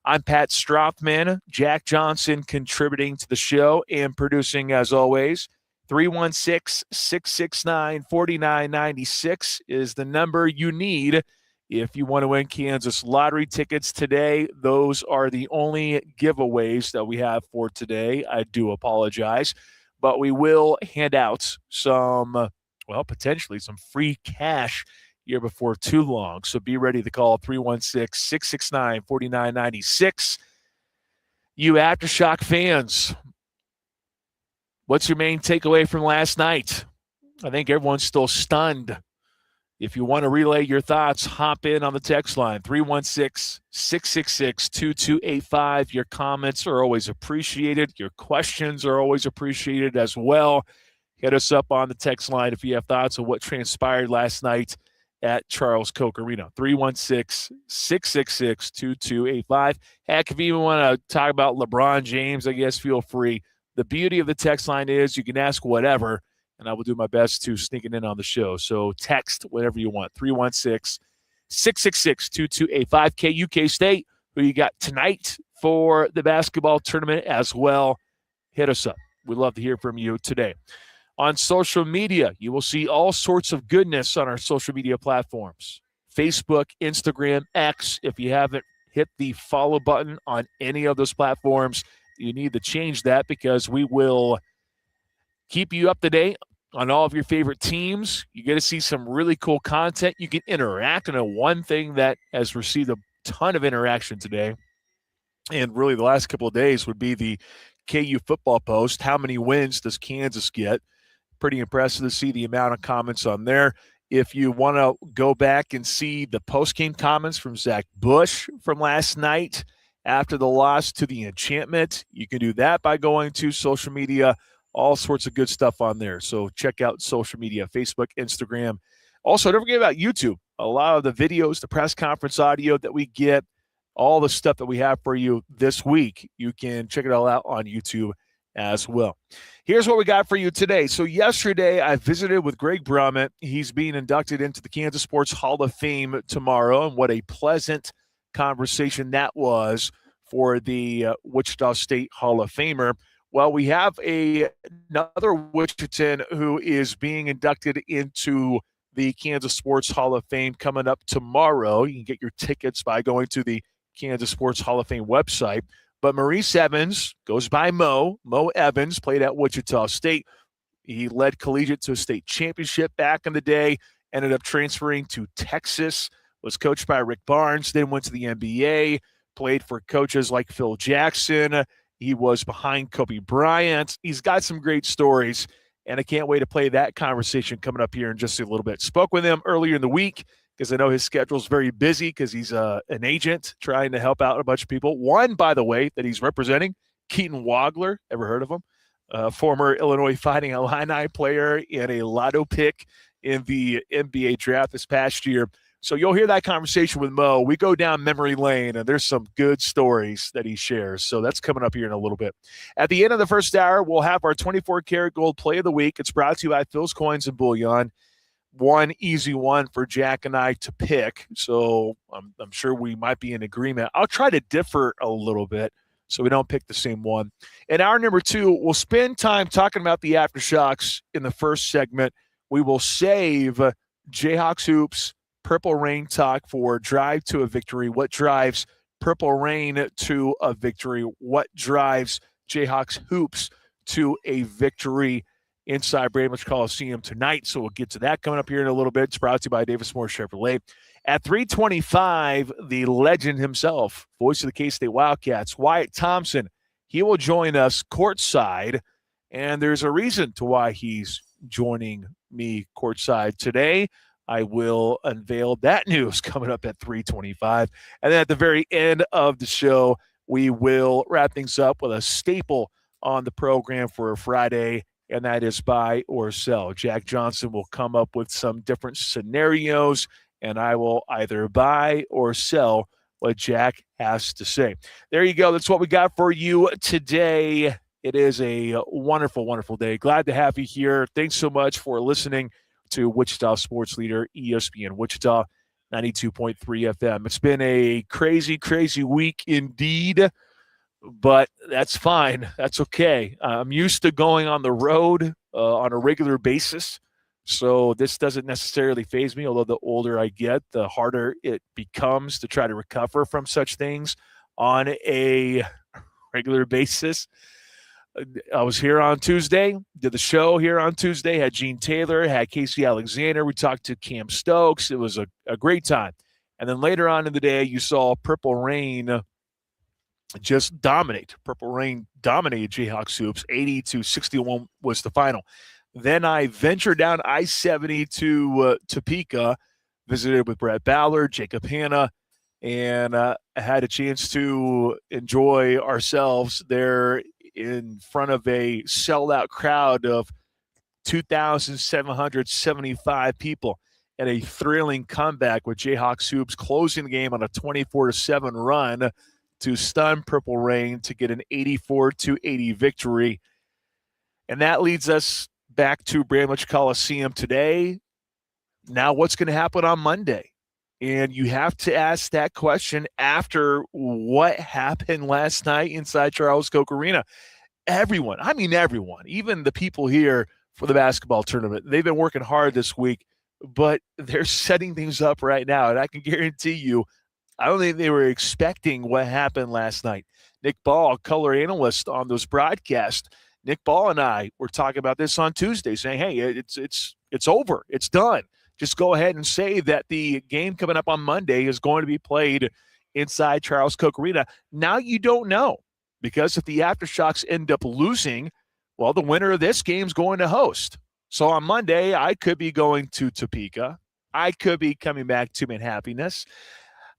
I'm Pat Strathman, Jack Johnson contributing to the show and producing as always. 316-669-4996 is the number you need if you want to win Kansas lottery tickets today. Those are the only giveaways that we have for today. I do apologize, but we will hand out some, well, potentially some free cash here before too long. So be ready to call 316-669-4996. You Aftershock fans, what's your main takeaway from last night? I think everyone's still stunned. If you want to relay your thoughts, hop in on the text line, 316-666-2285. Your comments are always appreciated. Your questions are always appreciated as well. Hit us up on the text line if you have thoughts on what transpired last night at Charles Koch Arena, 316-666-2285. Heck, if you even want to talk about LeBron James, I guess feel free. The beauty of the text line is you can ask whatever, and I will do my best to sneak it in on the show. So text whatever you want, 316-666-2285. KU K-State, who you got tonight for the basketball tournament as well. Hit us up. We'd love to hear from you today. On social media, you will see all sorts of goodness on our social media platforms. Facebook, Instagram, X. If you haven't hit the follow button on any of those platforms, you need to change that because we will keep you up to date on all of your favorite teams. You get to see some really cool content. You can interact. And one thing that has received a ton of interaction today, and really the last couple of days, would be the KU football post. How many wins does Kansas get? Pretty impressive to see the amount of comments on there. If you want to go back and see the post-game comments from Zach Bush from last night after the loss to the Enchantment, you can do that by going to social media. All sorts of good stuff on there. So check out social media, Facebook, Instagram. Also, don't forget about YouTube. A lot of the videos, the press conference audio that we get, all the stuff that we have for you this week, you can check it all out on YouTube as well. Here's what we got for you today. So yesterday, I visited with Greg Brummett. He's being inducted into the Kansas Sports Hall of Fame tomorrow, and what a pleasant conversation that was for the Wichita State Hall of Famer. Well, we have another Wichitan who is being inducted into the Kansas Sports Hall of Fame coming up tomorrow. You can get your tickets by going to the Kansas Sports Hall of Fame website. But Maurice Evans goes by Mo. Mo Evans played at Wichita State. He led collegiate to a state championship back in the day, ended up transferring to Texas, was coached by Rick Barnes, then went to the NBA, played for coaches like Phil Jackson. He was behind Kobe Bryant. He's got some great stories, and I can't wait to play that conversation coming up here in just a little bit. Spoke with him earlier in the week because I know his schedule is very busy because he's an agent trying to help out a bunch of people. One, by the way, that he's representing, Keaton Wagler. Ever heard of him? Former Illinois Fighting Illini player and a lotto pick in the NBA draft this past year. So you'll hear that conversation with Mo. We go down memory lane, and there's some good stories that he shares. So that's coming up here in a little bit. At the end of the first hour, we'll have our 24-karat gold play of the week. It's brought to you by Phil's Coins and Bullion. One easy one for Jack and I to pick. So I'm sure we might be in agreement. I'll try to differ a little bit so we don't pick the same one. In hour number 2, we'll spend time talking about the Aftershocks in the first segment. We will save Jayhawks Hoops Purple Rain talk for Drive to a Victory. What drives Purple Rain to a victory? What drives Jayhawks Hoops to a victory inside Bramlage Coliseum tonight? So we'll get to that coming up here in a little bit. It's brought to you by Davis Moore Chevrolet. At 3:25, the legend himself, voice of the K-State Wildcats, Wyatt Thompson, he will join us courtside, and there's a reason to why he's joining me courtside today. I will unveil that news coming up at 3:25. And then at the very end of the show, we will wrap things up with a staple on the program for a Friday, and that is buy or sell. Jack Johnson will come up with some different scenarios, and I will either buy or sell what Jack has to say. There you go. That's what we got for you today. It is a wonderful, wonderful day. Glad to have you here. Thanks so much for listening to Wichita Sports Leader, ESPN Wichita, 92.3 FM. It's been a crazy, crazy week indeed, but that's fine. That's okay. I'm used to going on the road on a regular basis, so this doesn't necessarily faze me, although the older I get, the harder it becomes to try to recover from such things on a regular basis. I was here on Tuesday, did the show here on Tuesday, had Gene Taylor, had Casey Alexander. We talked to Cam Stokes. It was a great time. And then later on in the day, you saw Purple Rain just dominate. Purple Rain dominated Jayhawks Hoops. 80-61 was the final. Then I ventured down I-70 to Topeka, visited with Brett Ballard, Jacob Hanna, and I had a chance to enjoy ourselves there in front of a sold-out crowd of 2,775 people and a thrilling comeback with Jayhawks Hoops closing the game on a 24-7 run to stun Purple Rain to get an 84-80 victory. And that leads us back to Bramlage Coliseum today. Now what's going to happen on Monday? And you have to ask that question after what happened last night inside Charles Koch Arena. Everyone, even the people here for the basketball tournament, they've been working hard this week, but they're setting things up right now. And I can guarantee you, I don't think they were expecting what happened last night. Nick Ball, color analyst on those broadcasts, Nick Ball and I were talking about this on Tuesday, saying, hey, it's over. It's done. Just go ahead and say that the game coming up on Monday is going to be played inside Charles Koch Arena. Now you don't know. because if the Aftershocks end up losing, well, the winner of this game is going to host. So on Monday, I could be going to Topeka. I could be coming back to Manhappiness,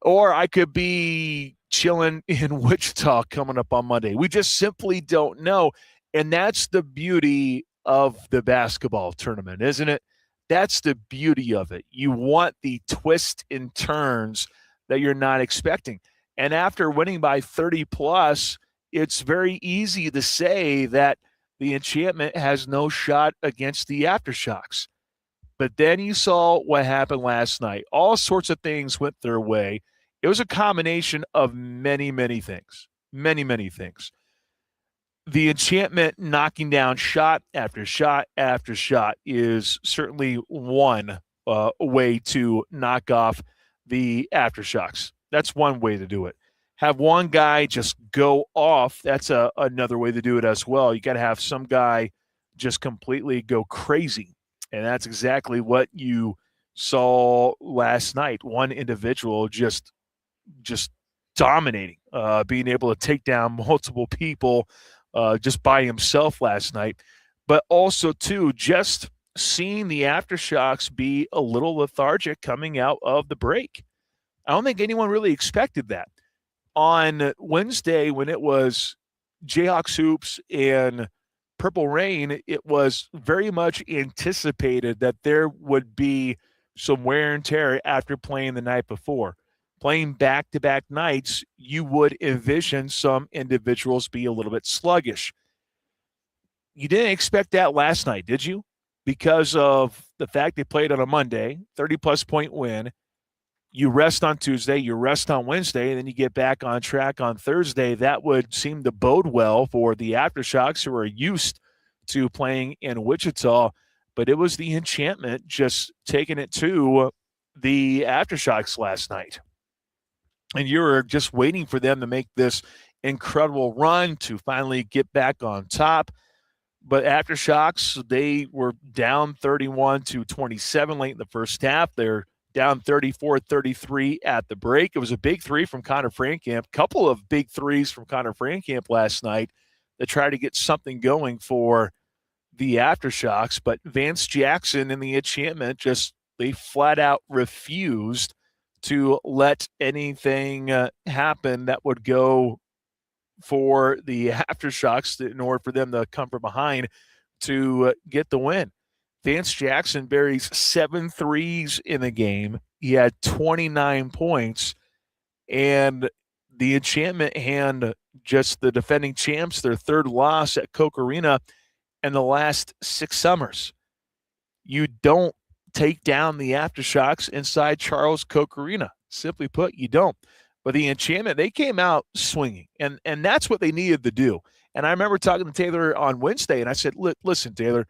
or I could be chilling in Wichita coming up on Monday. We just simply don't know. And that's the beauty of the basketball tournament, isn't it? That's the beauty of it. You want the twists and turns that you're not expecting. And after winning by 30 plus, it's very easy to say that the Enchantment has no shot against the Aftershocks. But then you saw what happened last night. All sorts of things went their way. It was a combination of many, many things. Many, many things. The Enchantment knocking down shot after shot after shot is certainly one way to knock off the Aftershocks. That's one way to do it. Have one guy just go off. That's another way to do it as well. You got to have some guy just completely go crazy. And that's exactly what you saw last night. One individual just dominating, being able to take down multiple people just by himself last night. But also, too, just seeing the Aftershocks be a little lethargic coming out of the break. I don't think anyone really expected that. On Wednesday, when it was Jayhawks Hoops and Purple Rain, it was very much anticipated that there would be some wear and tear after playing the night before. Playing back-to-back nights, you would envision some individuals be a little bit sluggish. You didn't expect that last night, did you? Because of the fact they played on a Monday, 30-plus point win. You rest on Tuesday, you rest on Wednesday, and then you get back on track on Thursday. That would seem to bode well for the Aftershocks, who are used to playing in Wichita. But it was the Enchantment just taking it to the Aftershocks last night. And you were just waiting for them to make this incredible run to finally get back on top. But Aftershocks, they were down 31-27 late in the first half. They're down 34-33 at the break. It was a big three from Connor Frankamp, couple of big threes from Connor Frankamp last night to try to get something going for the Aftershocks. But Vance Jackson and the Enchantment they flat out refused to let anything happen that would go for the Aftershocks in order for them to come from behind to get the win. Vance Jackson buries 7 threes in the game. He had 29 points, and the Enchantment hand just the defending champs their third loss at Koch Arena in the last 6 summers. You don't take down the Aftershocks inside Charles Koch Arena. Simply put, you don't. But the Enchantment, they came out swinging, and that's what they needed to do. And I remember talking to Taylor on Wednesday, and I said, listen, Taylor,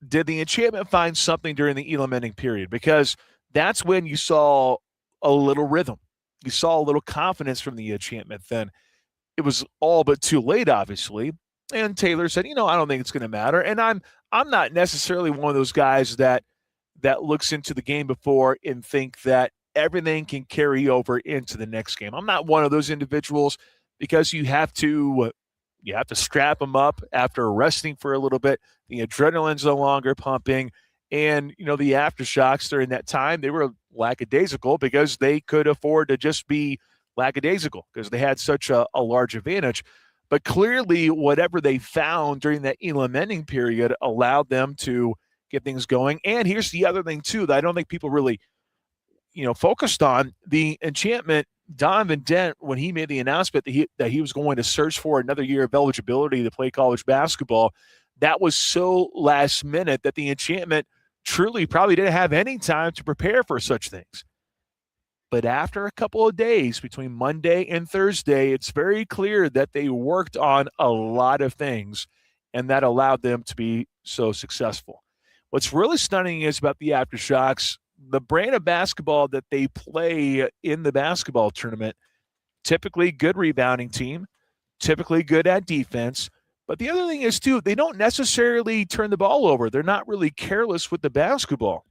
did the Enchantment find something during the Elam ending period? Because that's when you saw a little rhythm. You saw a little confidence from the Enchantment then. It was all but too late, obviously. And Taylor said, I don't think it's going to matter. And I'm not necessarily one of those guys that looks into the game before and think that everything can carry over into the next game. I'm not one of those individuals, because you have to strap them up after resting for a little bit. The adrenaline's no longer pumping. And, the Aftershocks during that time, they were lackadaisical because they could afford to just be lackadaisical because they had such a large advantage. But clearly, whatever they found during that Elam ending period allowed them to get things going. And here's the other thing, too, that I don't think people really, focused on. The Enchantment, Donovan Dent, when he made the announcement that he was going to search for another year of eligibility to play college basketball, that was so last minute that the Enchantment truly probably didn't have any time to prepare for such things. But after a couple of days, between Monday and Thursday, it's very clear that they worked on a lot of things, and that allowed them to be so successful. What's really stunning is about the Aftershocks, the brand of basketball that they play in the basketball tournament. Typically good rebounding team, typically good at defense. But the other thing is, too, they don't necessarily turn the ball over. They're not really careless with the basketball.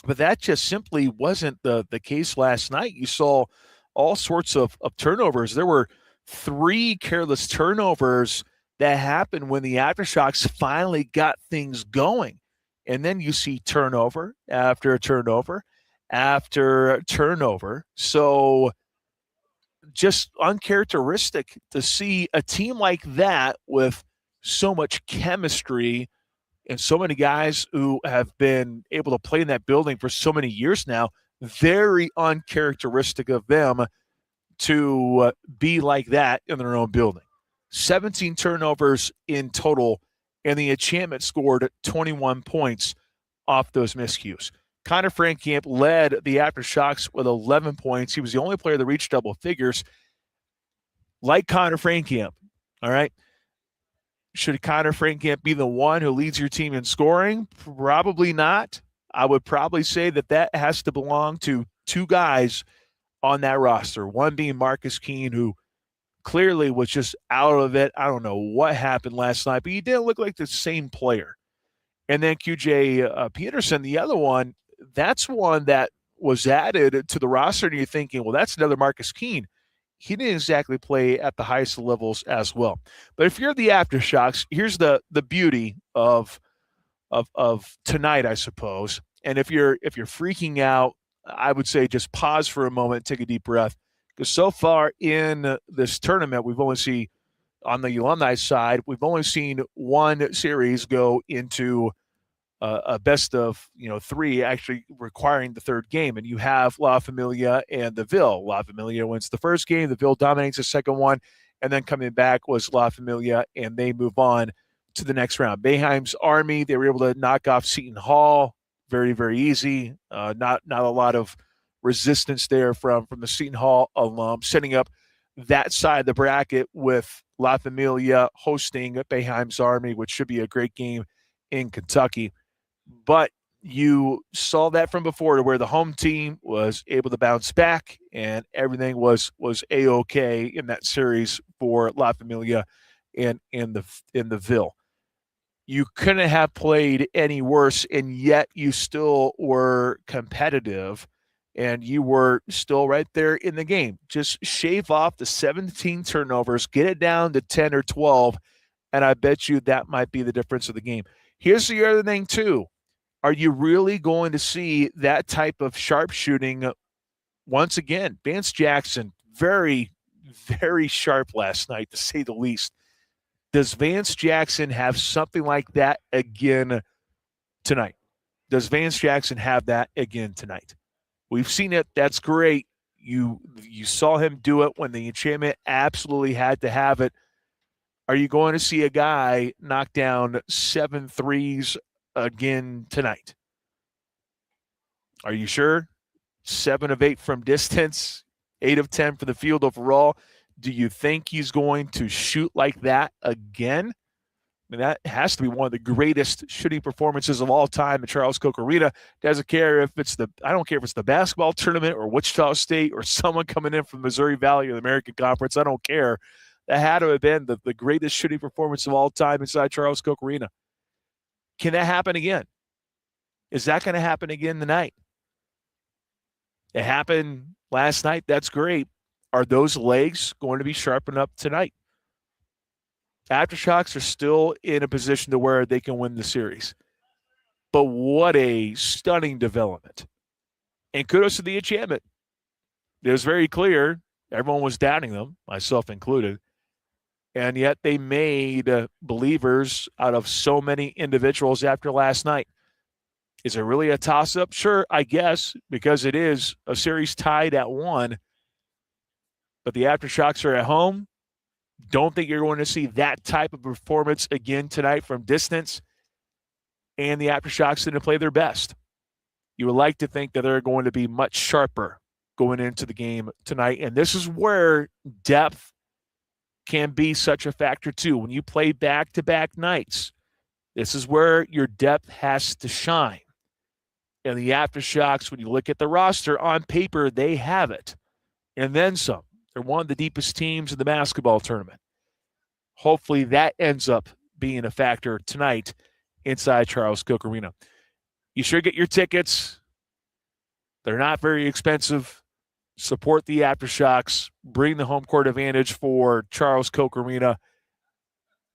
But that just simply wasn't the case last night. You saw all sorts of turnovers. There were 3 careless turnovers that happened when the Aftershocks finally got things going. And then you see turnover after turnover after turnover. So just uncharacteristic to see a team like that with so much chemistry and so many guys who have been able to play in that building for so many years now. Very uncharacteristic of them to be like that in their own building. 17 turnovers in total, and the Enchantment scored 21 points off those miscues. Connor Frankamp led the Aftershocks with 11 points. He was the only player that reached double figures. Like Connor Frankamp, all right? Should Connor Frankamp be the one who leads your team in scoring? Probably not. I would probably say that has to belong to 2 guys on that roster, one being Marcus Keene, who clearly was just out of it. I don't know what happened last night, but he didn't look like the same player. And then QJ Peterson, the other one, that's one that was added to the roster, and you're thinking, well, that's another Marcus Keene. He didn't exactly play at the highest levels as well. But if you're the Aftershocks, here's the beauty of tonight, I suppose. And if you're freaking out, I would say just pause for a moment, take a deep breath. Because so far in this tournament, we've only seen, on the alumni side, we've only seen one series go into a best of 3, actually requiring the third game. And you have La Familia and the Ville. La Familia wins the first game. The Ville dominates the second one. And then coming back was La Familia, and they move on to the next round. Boeheim's Army, they were able to knock off Seton Hall. Very, very easy. Not a lot of resistance there from the Seton Hall alum, setting up that side of the bracket with La Familia hosting Boeheim's Army, which should be a great game in Kentucky. But you saw that from before, to where the home team was able to bounce back and everything was A-OK in that series for La Familia and in the Ville. You couldn't have played any worse, and yet you still were competitive, and you were still right there in the game. Just shave off the 17 turnovers, get it down to 10 or 12, and I bet you that might be the difference of the game. Here's the other thing, too. Are you really going to see that type of sharpshooting once again? Vance Jackson, very, very sharp last night, to say the least. Does Vance Jackson have something like that again tonight? Does Vance Jackson have that again tonight? We've seen it. That's great. You saw him do it when the Enchantment absolutely had to have it. Are you going to see a guy knock down 7 threes again tonight? Are you sure? 7 of 8 from distance, 8 of 10 for the field overall. Do you think he's going to shoot like that again? I mean, that has to be one of the greatest shooting performances of all time at Charles Koch Arena. Doesn't care if I don't care if it's the basketball tournament or Wichita State or someone coming in from Missouri Valley or the American Conference. I don't care. That had to have been the greatest shooting performance of all time inside Charles Koch Arena. Can that happen again? Is that going to happen again tonight? It happened last night. That's great. Are those legs going to be sharpened up tonight? Aftershocks are still in a position to where they can win the series. But what a stunning development. And kudos to the Enchantment. It was very clear. Everyone was doubting them, myself included. And yet they made believers out of so many individuals after last night. Is it really a toss-up? Sure, I guess, because it is a series tied at 1. But the Aftershocks are at home. Don't think you're going to see that type of performance again tonight from distance. And the Aftershocks didn't play their best. You would like to think that they're going to be much sharper going into the game tonight. And this is where depth can be such a factor too. When you play back-to-back nights, this is where your depth has to shine. And the Aftershocks, when you look at the roster on paper, they have it. And then some. They're one of the deepest teams in the basketball tournament. Hopefully that ends up being a factor tonight inside Charles Koch Arena. You should get your tickets. They're not very expensive. support the Aftershocks, bring the home court advantage for Charles Koch Arena,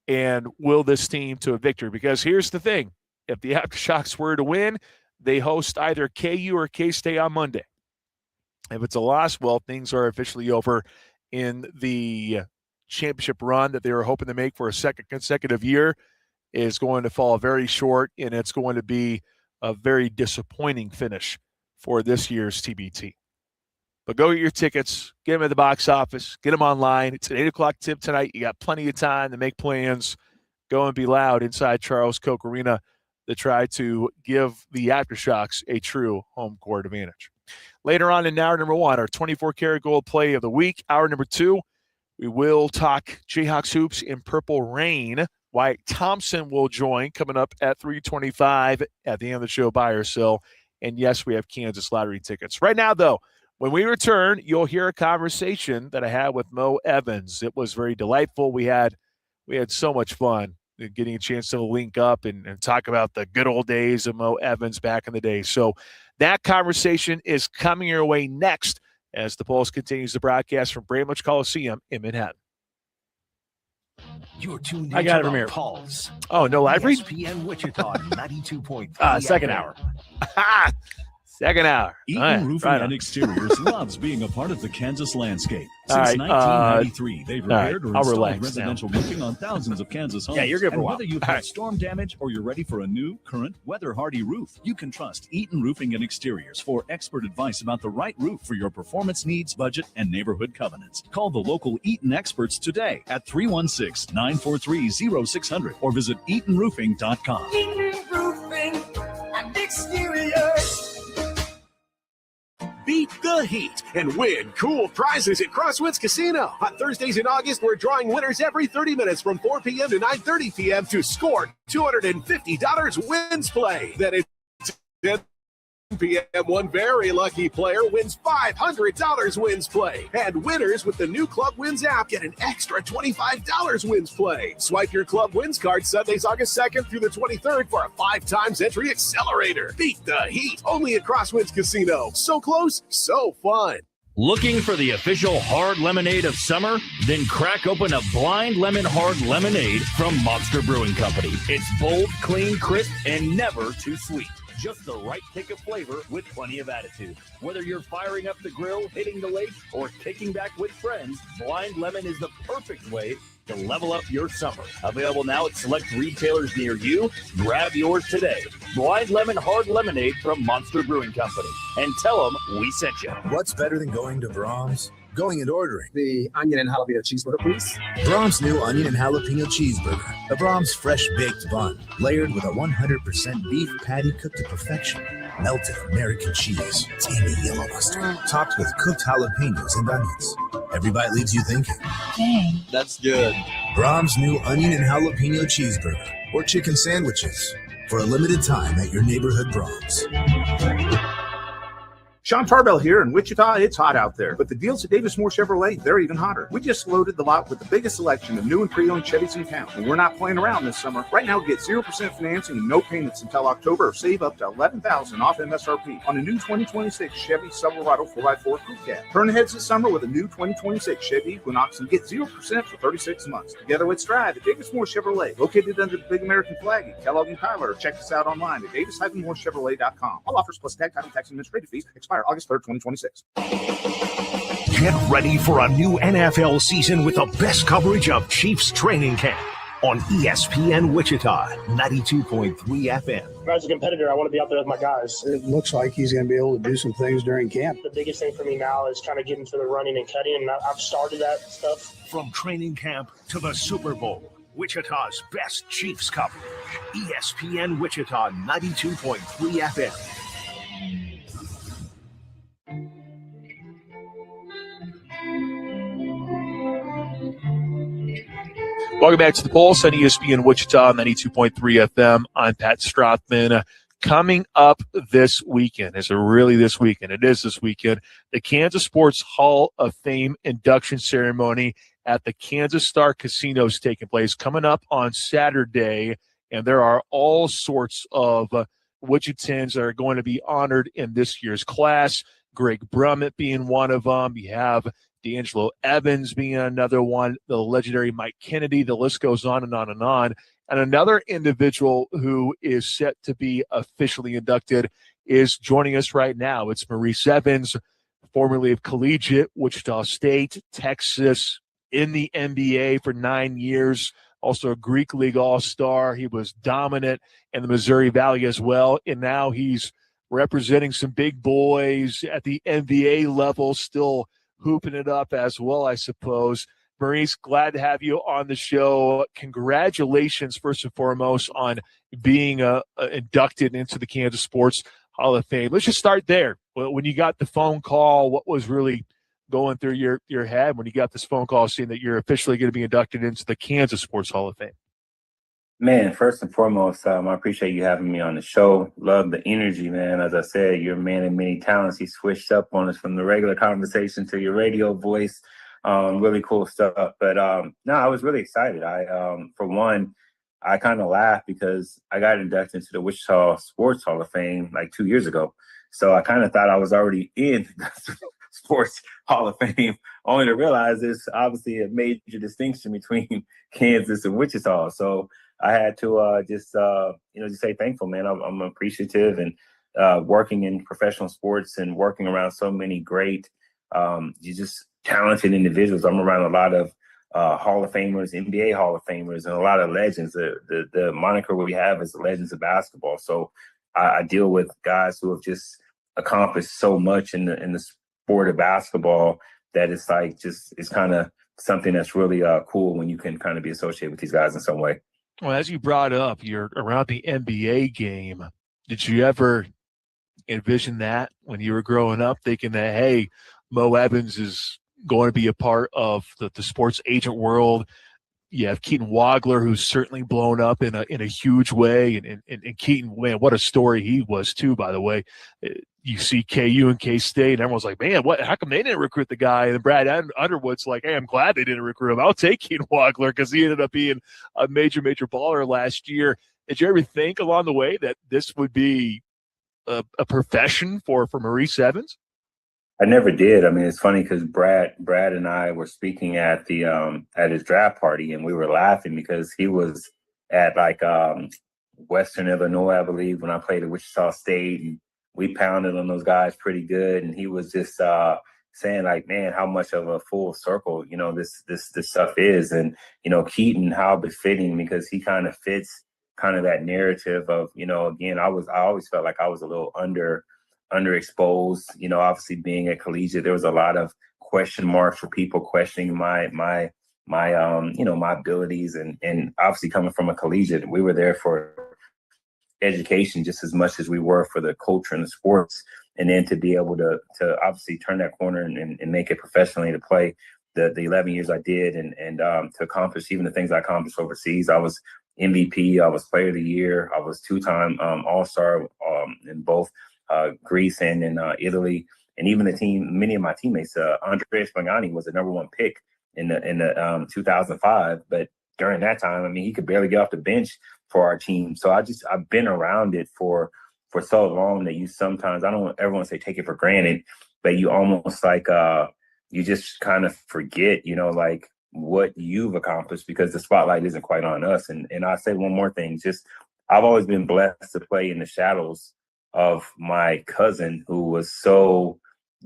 and will this team to a victory? Because here's the thing. If the Aftershocks were to win, they host either KU or K-State on Monday. If it's a loss, well, things are officially over in the championship run that they were hoping to make for a second consecutive year is going to fall very short, and it's going to be a very disappointing finish for this year's TBT. But go get your tickets, get them at the box office, get them online. It's an 8 o'clock tip tonight. You got plenty of time to make plans. Go and be loud inside Charles Koch Arena to try to give the Aftershocks a true home court advantage. Later on in hour number 1, our 24-karat gold play of the week. Hour number 2, we will talk Jayhawks hoops in Purple Rain. Wyatt Thompson will join coming up at 3:25 at the end of the show, buy or sell. And yes, we have Kansas lottery tickets. Right now, though, when we return, you'll hear a conversation that I had with Mo Evans. It was very delightful. We had so much fun getting a chance to link up and talk about the good old days of Mo Evans back in the day. So that conversation is coming your way next as the Pulse continues to broadcast from Bramlage Coliseum in Manhattan. You're tuned in I got it to from the here. Pulse. Oh, no library? ESPN Wichita 92.3. Second FM. hour. Second hour. Eaton All right, Roofing right and on. Exteriors loves being a part of the Kansas landscape. All Since right, 1993, they've repaired or I'll installed relax now. residential roofing on thousands of Kansas homes. Yeah, you're good for a and while. whether you've All had right. storm damage or you're ready for a new, current, weather-hardy roof, you can trust Eaton Roofing and Exteriors for expert advice about the right roof for your performance needs, budget, and neighborhood covenants. Call the local Eaton experts today at 316-943-0600 or visit EatonRoofing.com. Roofing and exteriors. Beat the heat and win cool prizes at Crosswinds Casino. On Thursdays in August, we're drawing winners every 30 minutes from 4 p.m. to 9:30 p.m. to score $250 wins play. Then at 10 p.m., one very lucky player wins $500 wins play. And winners with the new Club Wins app get an extra $25 wins play. Swipe your Club Wins card Sundays, August 2nd through the 23rd for a 5 times entry accelerator. Beat the heat only at Crosswinds Casino. So close, so fun. Looking for the official hard lemonade of summer? Then crack open a Blind Lemon Hard Lemonade from Monster Brewing Company. It's bold, clean, crisp, and never too sweet. Just the right kick of flavor with plenty of attitude. Whether you're firing up the grill, hitting the lake, or kicking back with friends, Blind Lemon is the perfect way to level up your summer. Available now at select retailers near you. Grab yours today. Blind Lemon Hard Lemonade from Monster Brewing Company. And tell them we sent you. What's better than going to Brahms? Going and ordering. The onion and jalapeno cheeseburger, please. Brahms' new onion and jalapeno cheeseburger. A Brahms fresh baked bun, layered with a 100% beef patty cooked to perfection. Melted American cheese, tangy yellow mustard, topped with cooked jalapenos and onions. Every bite leaves you thinking, Dang. That's good. Brahms' new onion and jalapeno cheeseburger or chicken sandwiches for a limited time at your neighborhood Brahms. Sean Tarbell here in Wichita. It's hot out there, but the deals at Davis Moore Chevrolet, they're even hotter. We just loaded the lot with the biggest selection of new and pre-owned Chevys in town, and we're not playing around this summer. Right now, get 0% financing and no payments until October, or save up to $11,000 off MSRP on a new 2026 Chevy Silverado 4x4 Crew Cab. Turn ahead this summer with a new 2026 Chevy Equinox and get 0% for 36 months. Together, let's drive at Davis Moore Chevrolet, located under the big American flag at Kellogg and Tyler. Check us out online at davis-moorechevrolet.com. All offers plus tag, title, tax, and administrative fees expire August 3rd, 2026. Get ready for a new NFL season with the best coverage of Chiefs training camp on ESPN Wichita 92.3 FM. As a competitor, I want to be out there with my guys. It looks like he's going to be able to do some things during camp. The biggest thing for me now is trying to get into the running and cutting, and I've started that stuff. From training camp to the Super Bowl, Wichita's best Chiefs coverage. ESPN Wichita 92.3 FM. Welcome back to the Pulse on ESPN Wichita 92.3 FM. I'm Pat Strathman. Coming up this weekend, is it really this weekend? It is this weekend. The Kansas Sports Hall of Fame induction ceremony at the Kansas Star Casino is taking place coming up on Saturday, and there are all sorts of Wichitans that are going to be honored in this year's class. Greg Brummett being one of them. You have D'Angelo Evans being another one, the legendary Mike Kennedy. The list goes on and on and on. And another individual who is set to be officially inducted is joining us right now. It's Maurice Evans, formerly of Collegiate, Wichita State, Texas, in the NBA for 9 years, also a Greek League All-Star. He was dominant in the Missouri Valley as well, and now he's representing some big boys at the NBA level, still hooping it up as well, I suppose. Maurice, glad to have you on the show. Congratulations, first and foremost, on being inducted into the Kansas Sports Hall of Fame. Let's just start there. When you got the phone call, what was really going through your head when you got this phone call saying that you're officially going to be inducted into the Kansas Sports Hall of Fame? Man, first and foremost, I appreciate you having me on the show. Love the energy, man. As I said, you're a man of many talents. You switched up on us from the regular conversation to your radio voice. Really cool stuff. But no, I was really excited. For one, I kind of laughed because I got inducted into the Wichita Sports Hall of Fame like 2 years ago. So I kind of thought I was already in the Sports Hall of Fame, only to realize there's obviously a major distinction between Kansas and Wichita. So I had to just say thankful, man. I'm appreciative, and working in professional sports and working around so many great, just talented individuals. I'm around a lot of Hall of Famers, NBA Hall of Famers, and a lot of legends. The moniker we have is the Legends of Basketball. So I deal with guys who have just accomplished so much in the sport of basketball that it's like it's kind of something that's really cool when you can kind of be associated with these guys in some way. Well, as you brought up, you're around the NBA game. Did you ever envision that when you were growing up, thinking that, hey, Mo Evans is going to be a part of the sports agent world? You have Keaton Wagler, who's certainly blown up in a huge way, and Keaton, man, what a story he was too. By the way, you see KU and K-State, and everyone's like, man, what? How come they didn't recruit the guy? And Brad Underwood's like, hey, I'm glad they didn't recruit him. I'll take Keaton Wagler because he ended up being a major baller last year. Did you ever think along the way that this would be a profession for Maurice Evans? I never did. I mean, it's funny because Brad and I were speaking at the at his draft party, and we were laughing because he was at like Western Illinois, I believe, when I played at Wichita State, and we pounded on those guys pretty good. And he was just saying like, man, how much of a full circle, this stuff is. And, Keaton, how befitting, because he kind of fits kind of that narrative of, again, I always felt like I was a little underexposed, obviously being a collegiate. There was a lot of question marks for people questioning my abilities, and obviously coming from a collegiate, we were there for education just as much as we were for the culture and the sports. And then to be able to obviously turn that corner and make it professionally, to play the 11 years I did, and to accomplish even the things I accomplished overseas. I was MVP, I was Player of the Year, I was two-time All-Star in both Greece and in Italy. And even the team, many of my teammates, Andrea Spagnani was the number one pick in the 2005. But during that time, I mean, he could barely get off the bench for our team. So I've been around it for so long that you sometimes, I don't ever want to say take it for granted, but you almost like you just kind of forget, like what you've accomplished, because the spotlight isn't quite on us. And I'll say one more thing, I've always been blessed to play in the shadows of my cousin, who was so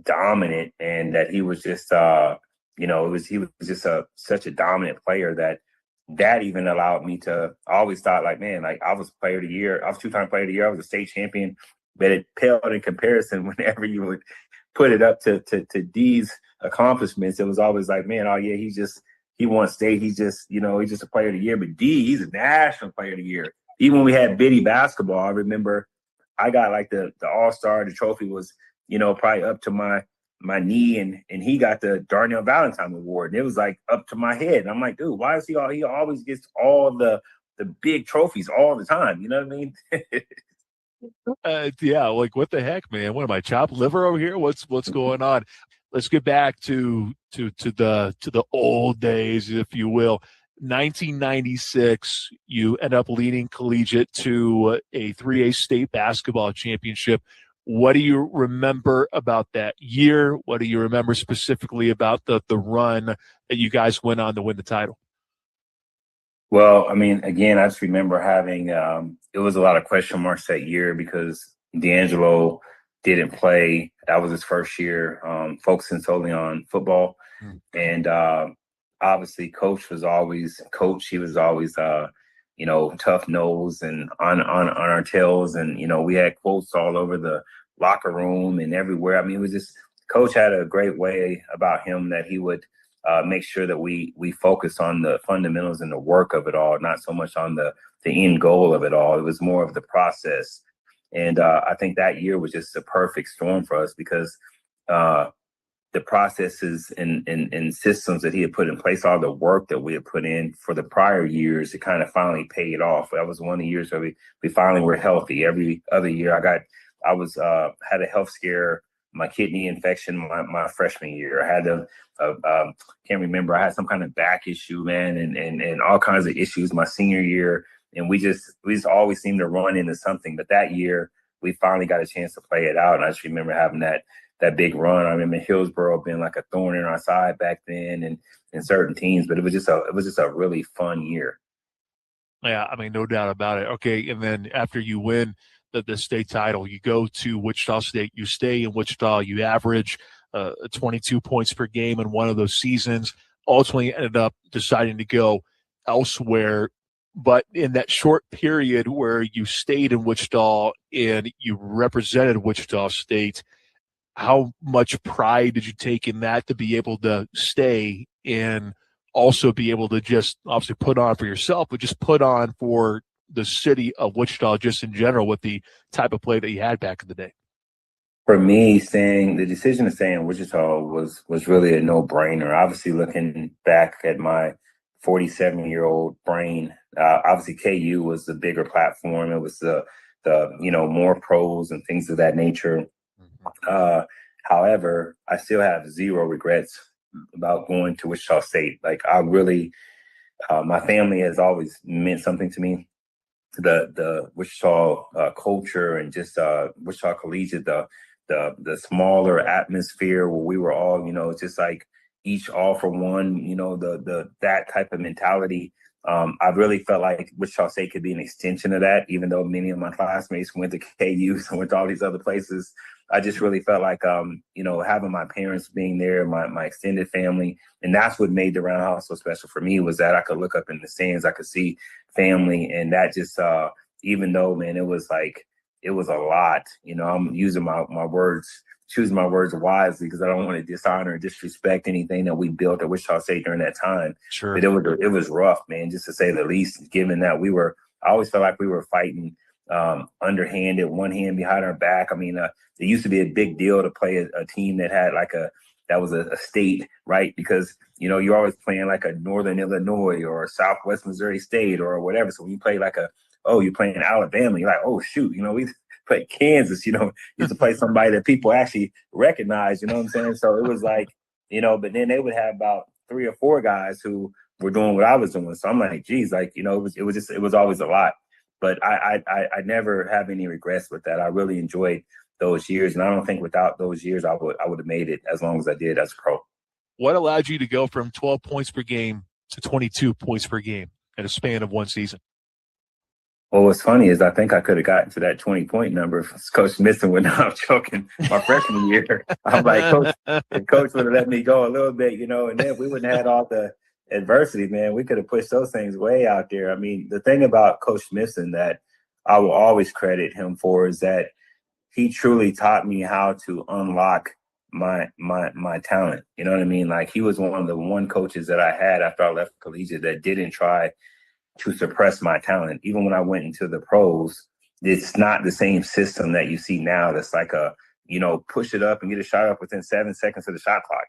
dominant, and that he was just, he was just such a dominant player that even allowed me to, I always thought like, man, like I was Player of the Year. I was two-time Player of the Year. I was a state champion, but it paled in comparison whenever you would put it up to D's accomplishments. It was always like, man, oh yeah, he won state. He's just a Player of the Year, but he's a national Player of the Year. Even when we had bitty basketball, I remember I got like the All-Star, the trophy was, probably up to my knee, and he got the Darnell Valentine Award, and it was like up to my head. And I'm like, dude, why is he always gets all the big trophies all the time? You know what I mean? Yeah, like what the heck, man? What am I, chopped liver over here? What's going on? Let's get back to the old days, if you will. 1996, you end up leading Collegiate to a 3A state basketball championship What do you remember about that year? What do you remember specifically about the run that you guys went on to win the title? Well, I mean, again, I just remember having it was a lot of question marks that year because D'Angelo didn't play. That was his first year, focusing solely on football. And obviously, Coach was always Coach. He was always, tough nose and on our tails. And we had quotes all over the locker room and everywhere. I mean, it was just Coach had a great way about him that he would make sure that we focus on the fundamentals and the work of it all, not so much on the end goal of it all. It was more of the process. And I think that year was just a perfect storm for us because the processes and systems that he had put in place, all the work that we had put in for the prior years, it kind of finally paid off. That was one of the years where we finally were healthy. Every other year I was had a health scare, my kidney infection my freshman year. I had can't remember, I had some kind of back issue, man, and all kinds of issues my senior year. And we just always seemed to run into something. But that year we finally got a chance to play it out. And I just remember having that big run. I remember Hillsborough being like a thorn in our side back then and certain teams, but it was just a really fun year. Yeah, I mean, no doubt about it. Okay, and then after you win the state title, you go to Wichita State, you stay in Wichita, you average 22 points per game in one of those seasons, ultimately ended up deciding to go elsewhere. But in that short period where you stayed in Wichita and you represented Wichita State, how much pride did you take in that to be able to stay and also be able to just obviously put on for yourself, but just put on for the city of Wichita just in general with the type of play that you had back in the day? For me, the decision to stay in Wichita was really a no-brainer. Obviously, looking back at my 47-year-old brain, obviously KU was the bigger platform. It was the more pros and things of that nature. However, I still have zero regrets about going to Wichita State. Like I really, my family has always meant something to me. The Wichita culture and just Wichita Collegiate, the smaller atmosphere where we were all, just like each all for one, that type of mentality. I really felt like Wichita State could be an extension of that, even though many of my classmates went to KU and went to all these other places. I just really felt like, having my parents being there, my extended family, and that's what made the Roundhouse so special for me was that I could look up in the stands, I could see family, and that just, even though, man, it was a lot. I'm using my words, choosing my words wisely because I don't want to dishonor or disrespect anything that we built at Wichita State during that time. Sure. But it was rough, man, just to say the least, given that I always felt like we were fighting underhanded, one hand behind our back. I mean, it used to be a big deal to play a team that had that was a state, right? Because, you're always playing like a Northern Illinois or Southwest Missouri State or whatever. So when you play you're playing Alabama, you're like, oh, shoot, we played Kansas, used to play somebody that people actually recognize, you know what I'm saying? So it was like, but then they would have about 3 or 4 guys who were doing what I was doing. So I'm like, geez, it was always a lot. But I never have any regrets with that. I really enjoyed those years, and I don't think without those years I would have made it as long as I did as a pro. What allowed you to go from 12 points per game to 22 points per game in a span of one season? Well, what's funny is I think I could have gotten to that 20-point number if Coach Smithson would not have choking my freshman year. I'm like, Coach would have let me go a little bit, and then we wouldn't have had all the adversity, man. We could have pushed those things way out there. I mean, the thing about Coach Smithson that I will always credit him for is that he truly taught me how to unlock my talent. You know what I mean? Like he was one of the coaches that I had after I left collegiate that didn't try to suppress my talent. Even when I went into the pros, it's not the same system that you see now. That's like push it up and get a shot up within 7 seconds of the shot clock.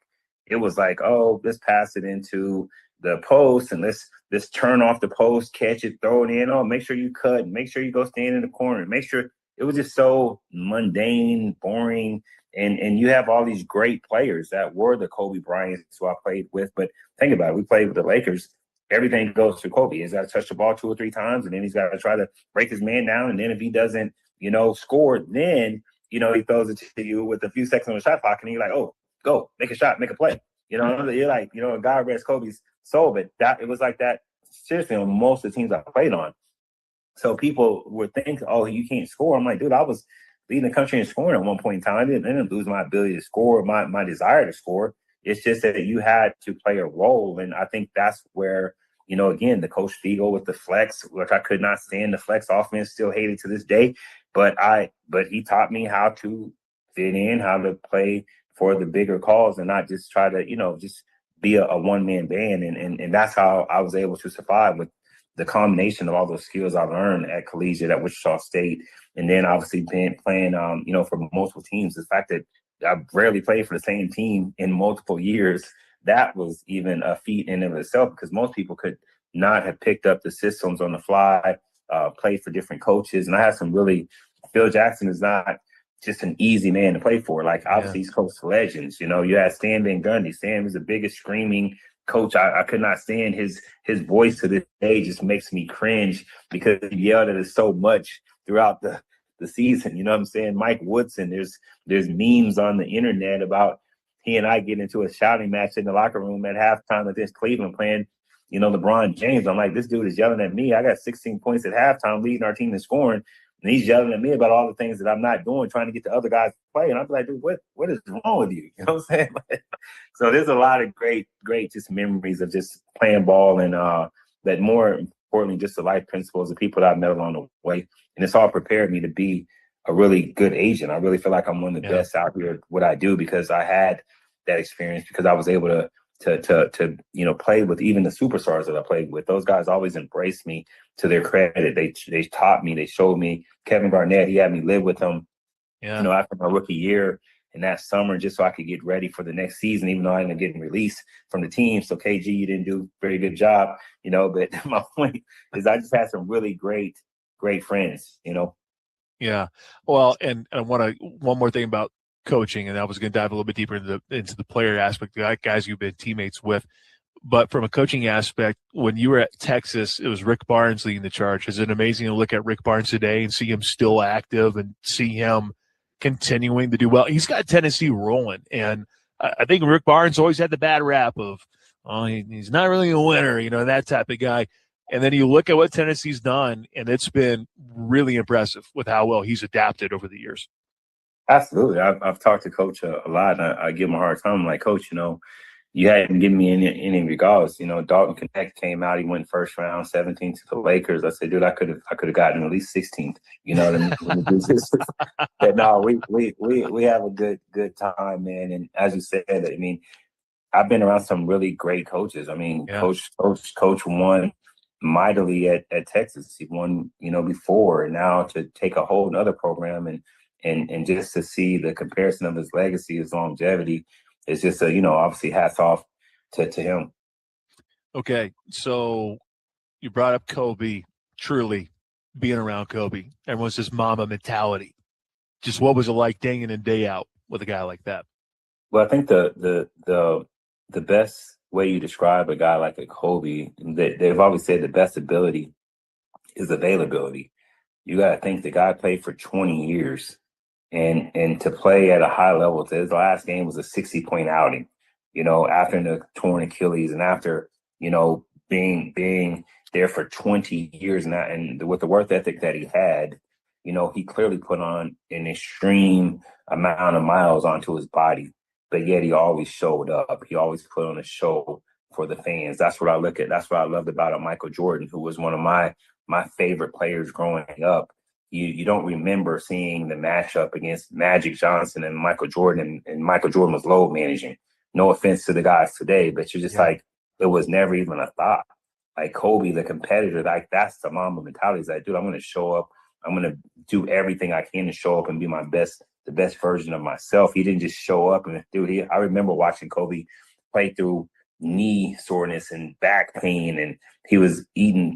It was like, oh, let's pass it into the post and let's turn off the post, catch it, throw it in. Oh, make sure you cut, make sure you go stand in the corner. Make sure it was just so mundane, boring. And you have all these great players that were the Kobe Bryants who I played with. But think about it, we played with the Lakers. Everything goes to Kobe. He's got to touch the ball 2 or 3 times, and then he's got to try to break his man down. And then if he doesn't, score, then you know, he throws it to you with a few seconds on the shot clock, and you're like, oh, go, make a shot, make a play. You know, you're like, you know, God rest Kobe's soul, but it was like that seriously on most of the teams I played on. So people would think, oh, you can't score. I'm like, dude, I was leading the country in scoring at one point in time. I didn't lose my ability to score, my desire to score. It's just that you had to play a role. And I think that's where, you know, again, the Coach Fiegel with the flex, which I could not stand the flex offense, still hate it to this day. But he taught me how to fit in, how to play for the bigger calls and not just try to, you know, just be a one-man band. And that's how I was able to survive with the combination of all those skills I learned at collegiate at Wichita State. And then obviously playing, you know, for multiple teams. The fact that I rarely played for the same team in multiple years, that was even a feat in and of itself, because most people could not have picked up the systems on the fly, played for different coaches. And I had some really, Phil Jackson is not just an easy man to play for. Like, obviously, he's coached legends. You know, you had Stan Van Gundy. Stan was the biggest screaming coach. I could not stand his voice to this day. Just makes me cringe because he yelled at us so much throughout the season. You know what I'm saying? Mike Woodson, there's memes on the internet about he and I getting into a shouting match in the locker room at halftime against Cleveland playing, you know, LeBron James. I'm like, this dude is yelling at me. I got 16 points at halftime leading our team in scoring. And he's yelling at me about all the things that I'm not doing, trying to get the other guys to play. And I'm like, dude, what is wrong with you? You know what I'm saying? So there's a lot of great just memories of just playing ball and that more importantly, just the life principles of people that I've met along the way. And it's all prepared me to be a really good agent. I really feel like I'm one of the best out here at what I do because I had that experience, because I was able to you know, play with even the superstars that I played with. Those guys always embraced me to their credit. They taught me, they showed me. Kevin Garnett, he had me live with him, you know, after my rookie year and that summer, just so I could get ready for the next season, even though I ended up getting released from the team. So KG, you didn't do a very good job, you know, but my point is I just had some really great friends, you know. Yeah. Well, and I want to, one more thing about coaching, and I was going to dive a little bit deeper into the player aspect, the guys you've been teammates with. But from a coaching aspect, when you were at Texas, it was Rick Barnes leading the charge. Is it amazing to look at Rick Barnes today and see him still active and see him continuing to do well? He's got Tennessee rolling. And I think Rick Barnes always had the bad rap of, oh, he's not really a winner, you know, that type of guy. And then you look at what Tennessee's done, and it's been really impressive with how well he's adapted over the years. Absolutely. I've talked to Coach a lot, and I give him a hard time. I'm like, Coach, you know, you hadn't given me any regards. You know, Dalton Connect came out. He went first round, 17th to the Lakers. I said, dude, I could have gotten at least 16th. You know what I mean? But no, we have a good time, man. And as you said, I mean, I've been around some really great coaches. I mean, Coach won mightily at Texas. He won, you know, before, and now to take a whole nother program and just to see the comparison of his legacy, his longevity, is just you know, obviously hats off to him. Okay, so you brought up Kobe. Truly, being around Kobe, everyone's just Mamba mentality. Just what was it like day in and day out with a guy like that? Well, I think the best way you describe a guy like a Kobe, they've always said the best ability is availability. You got to think the guy played for 20 years. And to play at a high level, his last game was a 60-point outing, you know, after the torn Achilles and after, you know, being there for 20 years now, and with the work ethic that he had, you know, he clearly put on an extreme amount of miles onto his body, but yet he always showed up. He always put on a show for the fans. That's what I look at. That's what I loved about Michael Jordan, who was one of my favorite players growing up. You don't remember seeing the matchup against Magic Johnson and Michael Jordan, and Michael Jordan was load managing. No offense to the guys today, but you're just like, it was never even a thought. Like Kobe, the competitor, like that's the Mamba mentality. Is like, dude, I'm going to show up. I'm going to do everything I can to show up and be the best version of myself. He didn't just show up and dude. I remember watching Kobe play through knee soreness and back pain, and he was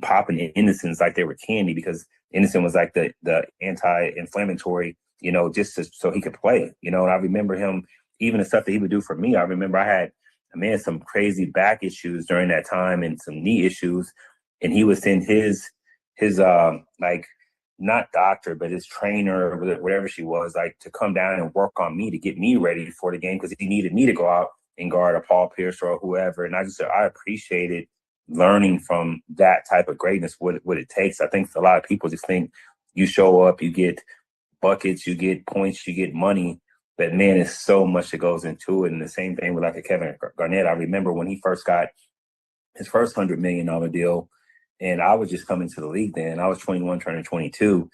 popping Innocents like they were candy, because Innocent was like the anti-inflammatory, you know, just so he could play, you know. And I remember him, even the stuff that he would do for me. I remember I had some crazy back issues during that time and some knee issues, and he would send his like not doctor, but his trainer, whatever she was, like to come down and work on me to get me ready for the game because he needed me to go out and guard a Paul Pierce or whoever. And I appreciated learning from that type of greatness, what it takes. I think a lot of people just think you show up, you get buckets, you get points, you get money. But man, it's so much that goes into it. And the same thing with like a Kevin Garnett. I remember when he first got his first $100 million deal, and I was just coming to the league then. I was 21, turning 22.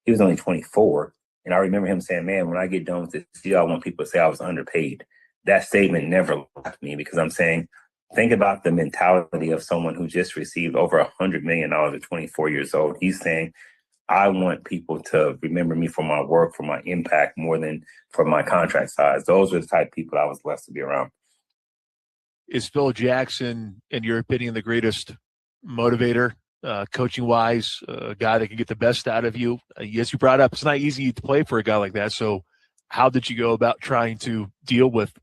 He was only 24. And I remember him saying, man, when I get done with this deal, I want people to say I was underpaid. That statement never left me because I'm saying, think about the mentality of someone who just received over $100 million at 24 years old. He's saying, I want people to remember me for my work, for my impact, more than for my contract size. Those are the type of people I was blessed to be around. Is Phil Jackson, in your opinion, the greatest motivator, coaching-wise, a guy that can get the best out of you? Yes, you brought up it's not easy to play for a guy like that. So how did you go about trying to deal with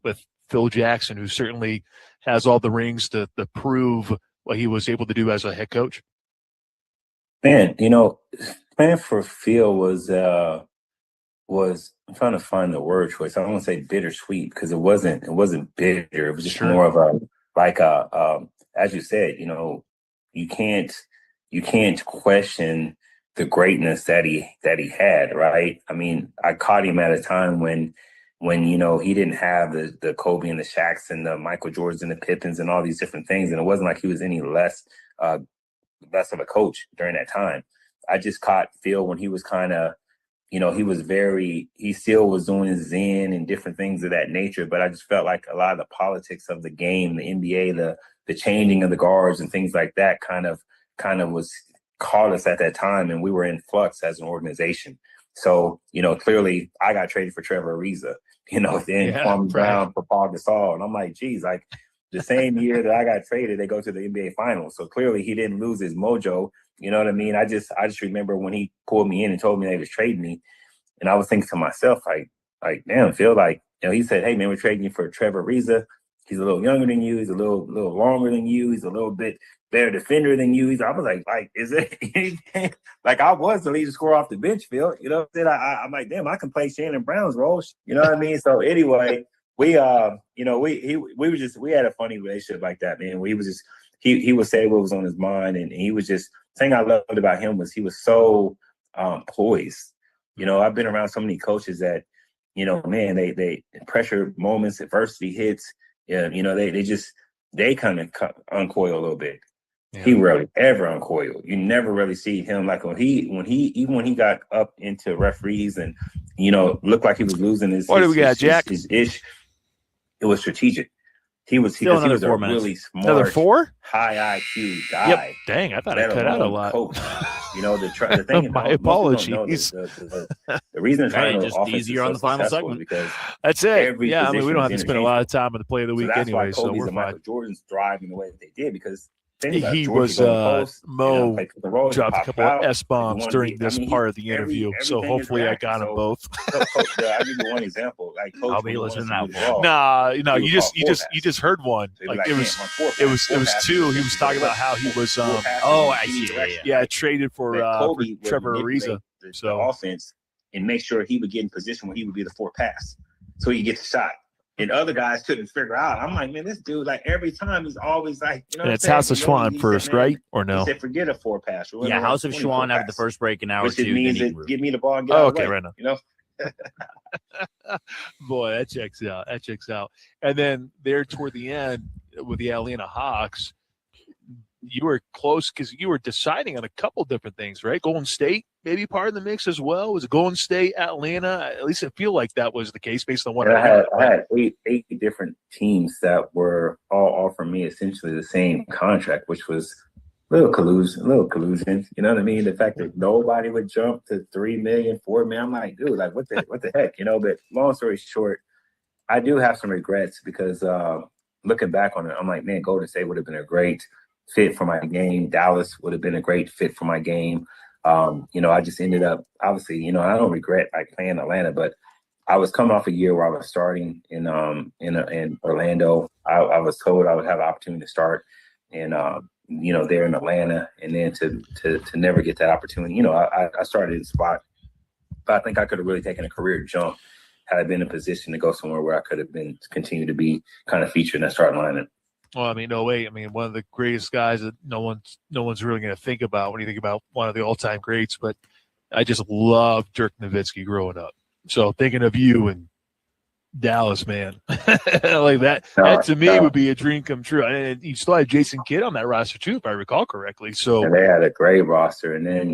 Phil Jackson, who certainly has all the rings to prove what he was able to do as a head coach? Man, playing for Phil was I'm trying to find the word choice. I don't want to say bittersweet because it wasn't bitter. It was just more of as you said, you can't question the greatness that he had, right? I mean, I caught him at a time when he didn't have the Kobe and the Shaqs and the Michael Jordans and the Pippins and all these different things, and it wasn't like he was any less of a coach during that time. I just caught Phil when he was kind of, he still was doing his Zen and different things of that nature, but I just felt like a lot of the politics of the game, the NBA, the changing of the guards and things like that kind of was caught us at that time, and we were in flux as an organization. So, clearly I got traded for Trevor Ariza, then Kwame Brown for Paul Gasol. And I'm like, geez, like the same year that I got traded, they go to the NBA Finals. So clearly he didn't lose his mojo. You know what I mean? I just remember when he pulled me in and told me they was trading me, and I was thinking to myself, like, damn, Phil, like, he said, hey man, we're trading you for Trevor Ariza. He's a little younger than you. He's a little longer than you. He's a little bit better defender than you. I was like, is it anything? Like, I was the leading scorer off the bench, Phil. You know what I'm saying? I'm like, damn, I can play Shannon Brown's role. You know what I mean? So anyway, we had a funny relationship like that, man. We was just he would say what was on his mind, and he was just thing I loved about him was he was so poised. I've been around so many coaches that, man, they pressure moments, adversity hits. Yeah, they kind of uncoil a little bit. Yeah. He rarely ever uncoiled. You never really see him like when he got up into referees and looked like he was losing his. What do we got, Jack? His ish. It was strategic. He was a really smart, another 4? high IQ guy. Yep. Dang, I thought I cut out a lot. Coach. The thing. My apologies. The reason it's just easier on the final segment because that's it. Yeah, I mean we don't have to spend a lot of time on the play of the week anyway. So we're fine. Michael Jordan's thriving the way that they did because he was Mo dropped a couple of S-bombs during this part of the interview, so hopefully I got them both. I'll give you one example. Like, Coach, I'll be listening to that. No, you just heard one. Like it was 2. He was talking about how he was I see. Yeah, traded for Trevor Ariza. So offense and make sure he would get in position where he would be the 4th pass, so he gets the shot. And other guys couldn't figure out. I'm like, man, this dude, like every time he's always like, And it's House of Schwan first, right? Or no? He said, forget a 4 pass. Yeah, House of Schwan after the first break in hour 2. Which means that give me the ball and get out of the way, right now. Boy, that checks out. And then there toward the end with the Atlanta Hawks, you were close because you were deciding on a couple different things, right? Golden State maybe part of the mix as well. Was it Golden State, Atlanta? At least it feel like that was the case based on what I had 8 different teams that were all offering me essentially the same contract, which was a little collusion. You know what I mean? The fact that nobody would jump to $3 million, $4 million. I'm like, dude, like what the heck? But long story short, I do have some regrets because looking back on it, I'm like, man, Golden State would have been a great fit for my game. Dallas would have been a great fit for my game. I just ended up, obviously, I don't regret like playing Atlanta, but I was coming off a year where I was starting in Orlando. I was told I would have an opportunity to start, and there in Atlanta, and then to never get that opportunity. I started in the spot, but I think I could have really taken a career jump had I been in a position to go somewhere where I could have been continue to be kind of featured in that starting lineup. Well, one of the greatest guys that no one's really going to think about when you think about one of the all-time greats, but I just loved Dirk Nowitzki growing up. So thinking of you and Dallas, man, like that to me would be a dream come true. And you still had Jason Kidd on that roster too, if I recall correctly. So and they had a great roster. And then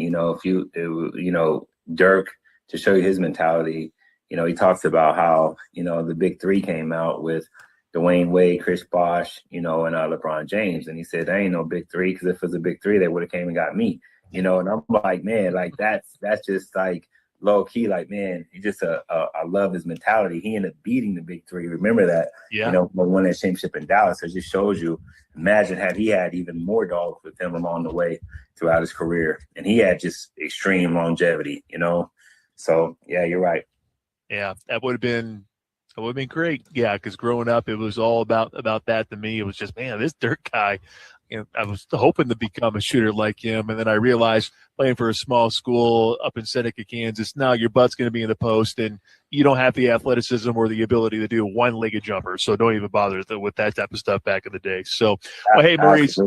Dirk, to show you his mentality, he talks about how the big three came out with Dwayne Wade, Chris Bosh, and LeBron James, and he said there ain't no big three, because if it was a big three, they would have came and got me. And I'm like, man, like that's just like low key, like, man, he just I love his mentality. He ended up beating the big three. Remember that? Yeah. Won that championship in Dallas. It just shows you. Imagine had he had even more dogs with him along the way throughout his career, and he had just extreme longevity. So yeah, you're right. Yeah, that would have been great. Yeah, because growing up, it was all about that to me. It was just, man, this Dirk guy. I was hoping to become a shooter like him, and then I realized playing for a small school up in Seneca, Kansas, now your butt's going to be in the post, and you don't have the athleticism or the ability to do a one-legged jumper. So don't even bother with that type of stuff back in the day. So, well, hey, Maurice.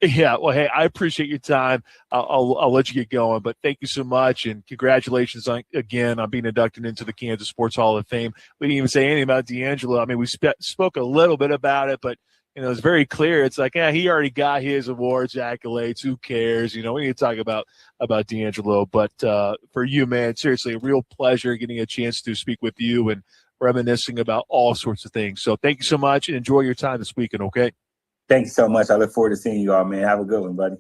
Yeah, well, hey, I appreciate your time. I'll let you get going, but thank you so much, and congratulations again on being inducted into the Kansas Sports Hall of Fame. We didn't even say anything about D'Angelo. I mean, we spoke a little bit about it, but it's very clear. It's like, he already got his awards, accolades. Who cares? We need to talk about D'Angelo. But for you, man, seriously, a real pleasure getting a chance to speak with you and reminiscing about all sorts of things. So thank you so much, and enjoy your time this weekend, okay? Thank you so much. I look forward to seeing you all, man. Have a good one, buddy.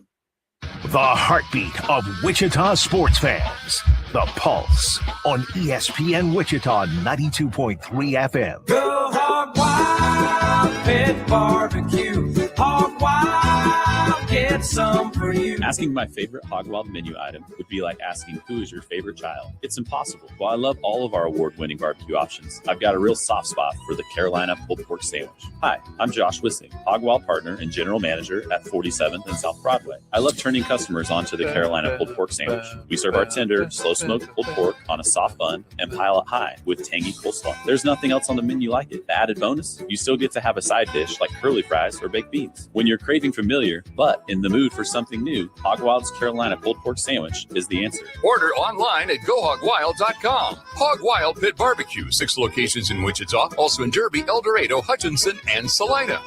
The heartbeat of Wichita sports fans. The Pulse on ESPN Wichita 92.3 FM. Go Hog Wild, Pit Barbecue. Hog Wild, get some for you. Asking my favorite Hog Wild menu item would be like asking who is your favorite child. It's impossible. While I love all of our award-winning barbecue options, I've got a real soft spot for the Carolina pulled pork sandwich. Hi, I'm Josh Wissing, Hog Wild partner and general manager at 47th and South Broadway. I love turning customers onto the Carolina pulled pork sandwich. We serve our tender, slow-smoked pulled pork on a soft bun and pile it high with tangy coleslaw. There's nothing else on the menu like it. The added bonus, you still get to have a side dish like curly fries or baked beans. When you're craving familiar, but in the mood for something new, Hog Wild's Carolina pulled pork sandwich is the answer. Order online at GoHogWild.com. Hog Wild Pit Barbecue, 6 locations in Wichita, also in Derby, El Dorado, Hutchinson, and Salina.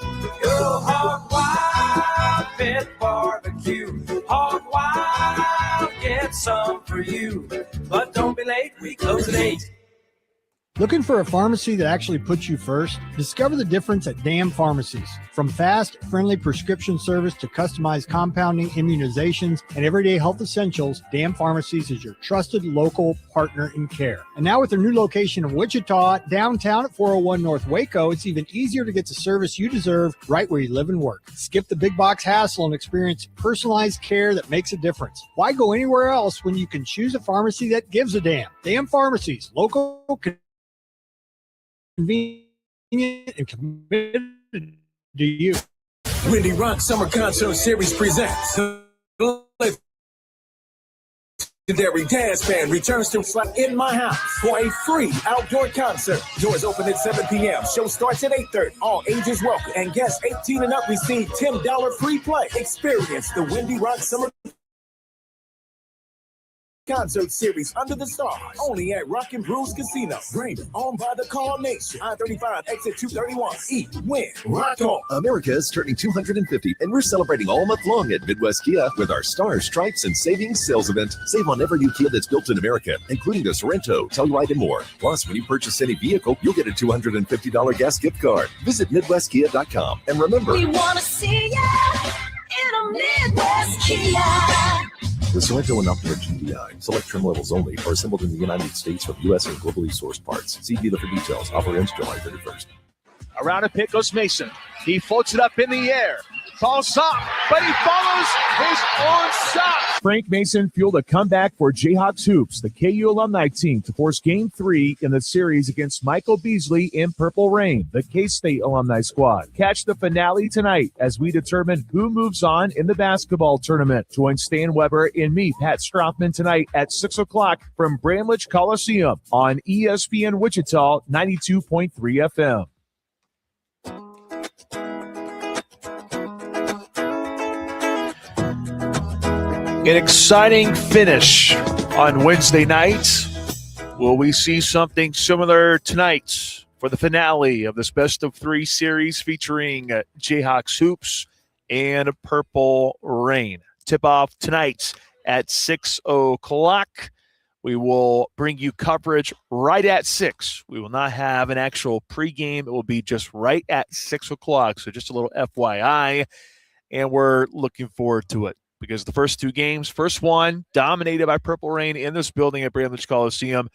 Go Hog Wild, Pit Barbecue. Hog Wild, get some for you. But don't be late, we close at 8. Looking for a pharmacy that actually puts you first? Discover the difference at DAM Pharmacies. From fast, friendly prescription service to customized compounding, immunizations, and everyday health essentials, DAM Pharmacies is your trusted local partner in care. And now with their new location in Wichita, downtown at 401 North Waco, it's even easier to get the service you deserve right where you live and work. Skip the big box hassle and experience personalized care that makes a difference. Why go anywhere else when you can choose a pharmacy that gives a damn? DAM Pharmacies, local, convenient, and committed to you. Windy Rock Summer Concert Series presents Legendary Dance Band returns to In My House for a free outdoor concert. Doors open at 7 p.m. Show starts at 8:30. All ages welcome. And guests 18 and up receive $10 free play. Experience the Windy Rock Summer Concert Series Under the Stars, only at Rock and Brews Casino. Raymond, owned by the Call Nation. I-35, exit 231. Eat, win, rock on. America is turning 250, and we're celebrating all month long at Midwest Kia with our Stars, Stripes, and Savings sales event. Save on every new Kia that's built in America, including the Sorrento, Telluride, and more. Plus, when you purchase any vehicle, you'll get a $250 gas gift card. Visit MidwestKia.com. And remember, We want to see ya in a Midwest Kia. the Sorrento and Optima GDI, select trim levels only, are assembled in the United States from U.S. and globally sourced parts. See dealer for details. Offer ends July 31st. Around a pick goes Mason. He floats it up in the air. Ball stop, but he follows his own shot. Frank Mason fueled a comeback for Jayhawks Hoops, the KU alumni team, to force Game 3 in the series against Michael Beasley in Purple Rain, the K-State alumni squad. Catch the finale tonight as we determine who moves on in the basketball tournament. Join Stan Weber and me, Pat Strathman, tonight at 6 o'clock from Bramlage Coliseum on ESPN Wichita 92.3 FM. An exciting finish on Wednesday night. Will we see something similar tonight for the finale of this best-of-3 series featuring Jayhawks Hoops and Purple Rain? Tip-off tonight at 6 o'clock. We will bring you coverage right at 6. We will not have an actual pregame. It will be just right at 6 o'clock. So just a little FYI, and we're looking forward to it. Because the first two games, first one dominated by Purple Rain in this building at Bramlage Coliseum.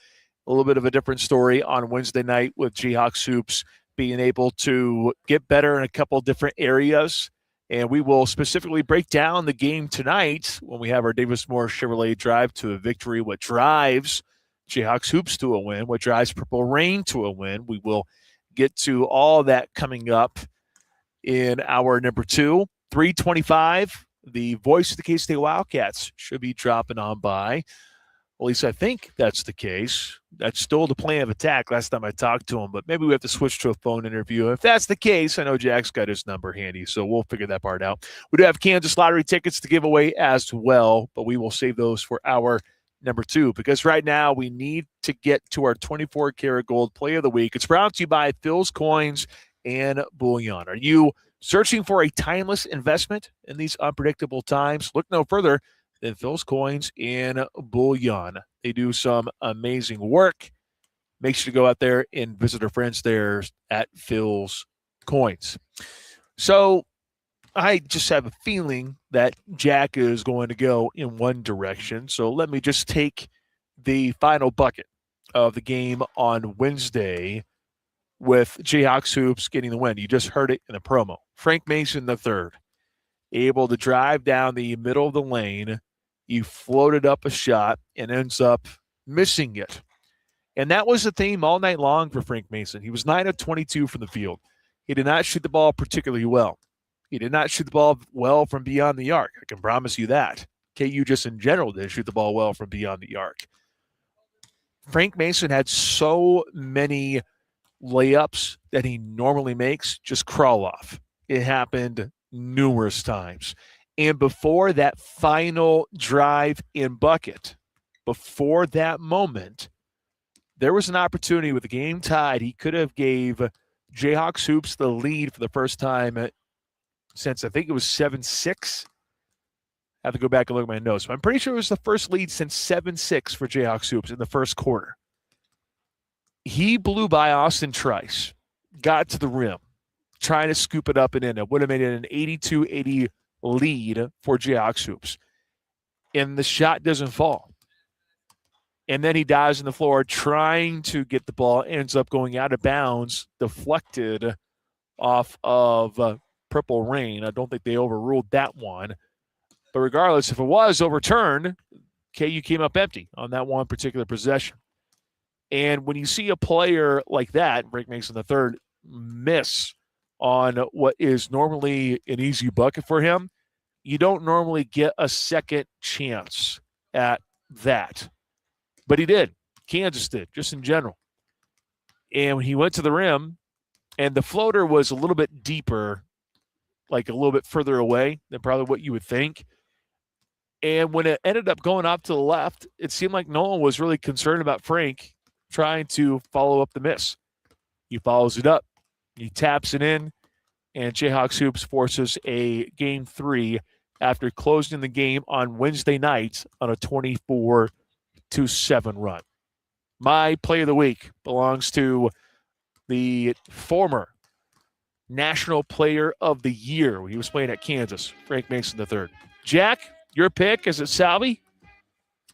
A little bit of a different story on Wednesday night with Jayhawks Hoops being able to get better in a couple different areas. And we will specifically break down the game tonight when we have our Davis Moore Chevrolet drive to a victory. What drives Jayhawks Hoops to a win? What drives Purple Rain to a win? We will get to all that coming up in hour number 2. 3:25. The voice of the K-State Wildcats should be dropping on by. At least I think that's the case. That's still the plan of attack last time I talked to him, but maybe we have to switch to a phone interview. If that's the case, I know Jack's got his number handy, so we'll figure that part out. We do have Kansas Lottery tickets to give away as well, but we will save those for hour number 2 because right now we need to get to our 24-karat gold play of the week. It's brought to you by Phil's Coins and Bullion. Are you searching for a timeless investment in these unpredictable times? Look no further than Phil's Coins and Bullion. They do some amazing work. Make sure to go out there and visit our friends there at Phil's Coins. So I just have a feeling that Jack is going to go in one direction. So let me just take the final bucket of the game on Wednesday with Jayhawks Hoops getting the win. You just heard it in the promo. Frank Mason III, able to drive down the middle of the lane. He floated up a shot and ends up missing it. And that was the theme all night long for Frank Mason. He was 9 of 22 from the field. He did not shoot the ball particularly well. He did not shoot the ball well from beyond the arc. I can promise you that. KU just in general didn't shoot the ball well from beyond the arc. Frank Mason had so many layups that he normally makes just crawl off. It happened numerous times. And before that final drive in bucket, before that moment, there was an opportunity with the game tied. He could have gave Jayhawks Hoops the lead for the first time since I think it was 7-6. I have to go back and look at my notes. But I'm pretty sure it was the first lead since 7-6 for Jayhawks Hoops in the first quarter. He blew by Austin Trice, got to the rim, trying to scoop it up and in. It would have made it an 82-80 lead for Jayhawks Hoops. And the shot doesn't fall. And then he dives on the floor trying to get the ball, ends up going out of bounds, deflected off of Purple Rain. I don't think they overruled that one. But regardless, if it was overturned, KU came up empty on that one particular possession. And when you see a player like that, Frank Mason III, miss on what is normally an easy bucket for him, you don't normally get a second chance at that. But he did. Kansas did, just in general. And when he went to the rim, and the floater was a little bit deeper, like a little bit further away than probably what you would think. And when it ended up going off to the left, it seemed like no one was really concerned about Frank trying to follow up the miss. He follows it up. He taps it in, and Jayhawks Hoops forces a Game 3 after closing the game on Wednesday night on a 24-7 run. My play of the week belongs to the former National Player of the Year when he was playing at Kansas, Frank Mason III. Jack, your pick, is it Salvi?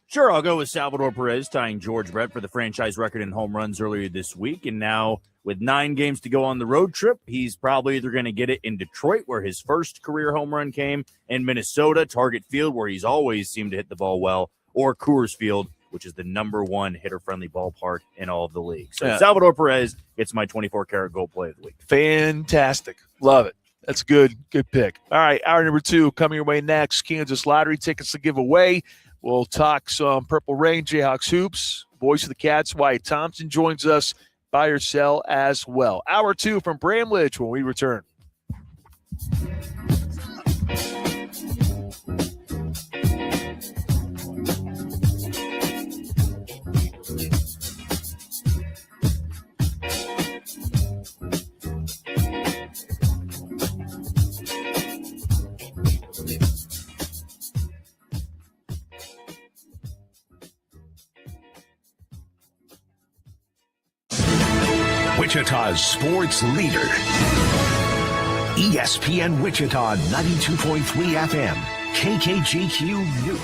Sure, I'll go with Salvador Perez tying George Brett for the franchise record in home runs earlier this week. And now with 9 games to go on the road trip, he's probably either going to get it in Detroit, where his first career home run came, in Minnesota, Target Field, where he's always seemed to hit the ball well, or Coors Field, which is the number 1 hitter-friendly ballpark in all of the league. So Salvador Perez gets my 24-karat gold play of the week. Fantastic. Love it. That's good. Good pick. All right, hour number 2 coming your way next. Kansas Lottery tickets to give away. We'll talk some Purple Rain, Jayhawks hoops. Voice of the Cats, Wyatt Thompson joins us. Buy or sell as well. Hour 2 from Bramlage when we return. Wichita's sports leader. ESPN Wichita 92.3 FM. KKGQ News.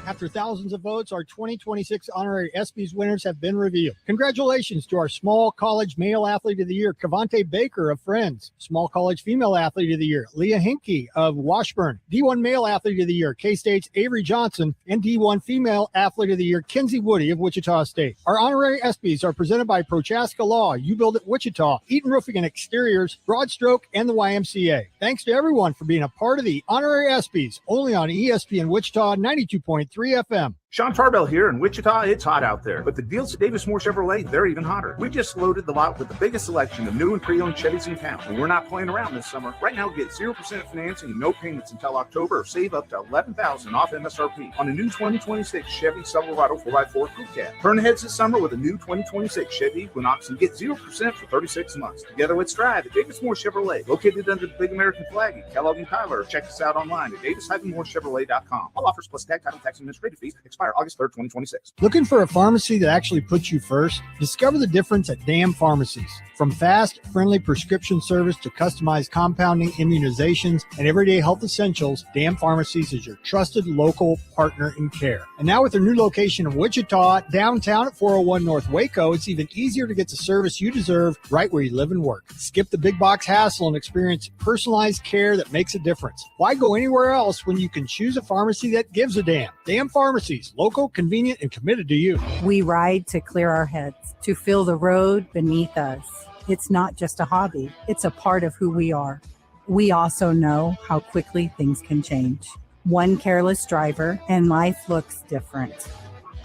After thousands of votes, our 2026 honorary ESPYs winners have been revealed. Congratulations to our Small College Male Athlete of the Year, Cavante Baker of Friends. Small College Female Athlete of the Year, Leah Hinkey of Washburn. D1 Male Athlete of the Year, K-State's Avery Johnson. And D1 Female Athlete of the Year, Kinsey Woody of Wichita State. Our honorary ESPYs are presented by Prochaska Law, You Build It Wichita, Eaton Roofing and Exteriors, Broadstroke, and the YMCA. Thanks to everyone for being a part of the honorary ESPYs, only on ESPN Wichita 92.3 FM. Sean Tarbell here. In Wichita, it's hot out there, but the deals at Davis Moore Chevrolet, they're even hotter. We just loaded the lot with the biggest selection of new and pre-owned Chevys in town, and we're not playing around this summer. Right now, get 0% financing and no payments until October, or save up to $11,000 off MSRP on a new 2026 Chevy Silverado 4x4 Crew Cab. Turn ahead this summer with a new 2026 Chevy Equinox and get 0% for 36 months. Together, let's drive at Davis Moore Chevrolet, located under the Big American flag in Kellogg and Tyler. Check us out online at davis-moorechevrolet.com. All offers plus tag, title, tax, and administrative fees expire August 3rd, 2026. Looking for a pharmacy that actually puts you first? Discover the difference at DAM Pharmacies. From fast, friendly prescription service to customized compounding, immunizations, and everyday health essentials, DAM Pharmacies is your trusted local partner in care. And now with their new location in Wichita, downtown at 401 North Waco, it's even easier to get the service you deserve right where you live and work. Skip the big box hassle and experience personalized care that makes a difference. Why go anywhere else when you can choose a pharmacy that gives a damn? DAM Pharmacies, local, convenient, and committed to you. We ride to clear our heads, to feel the road beneath us. It's not just a hobby, it's a part of who we are. We also know how quickly things can change. One careless driver and life looks different.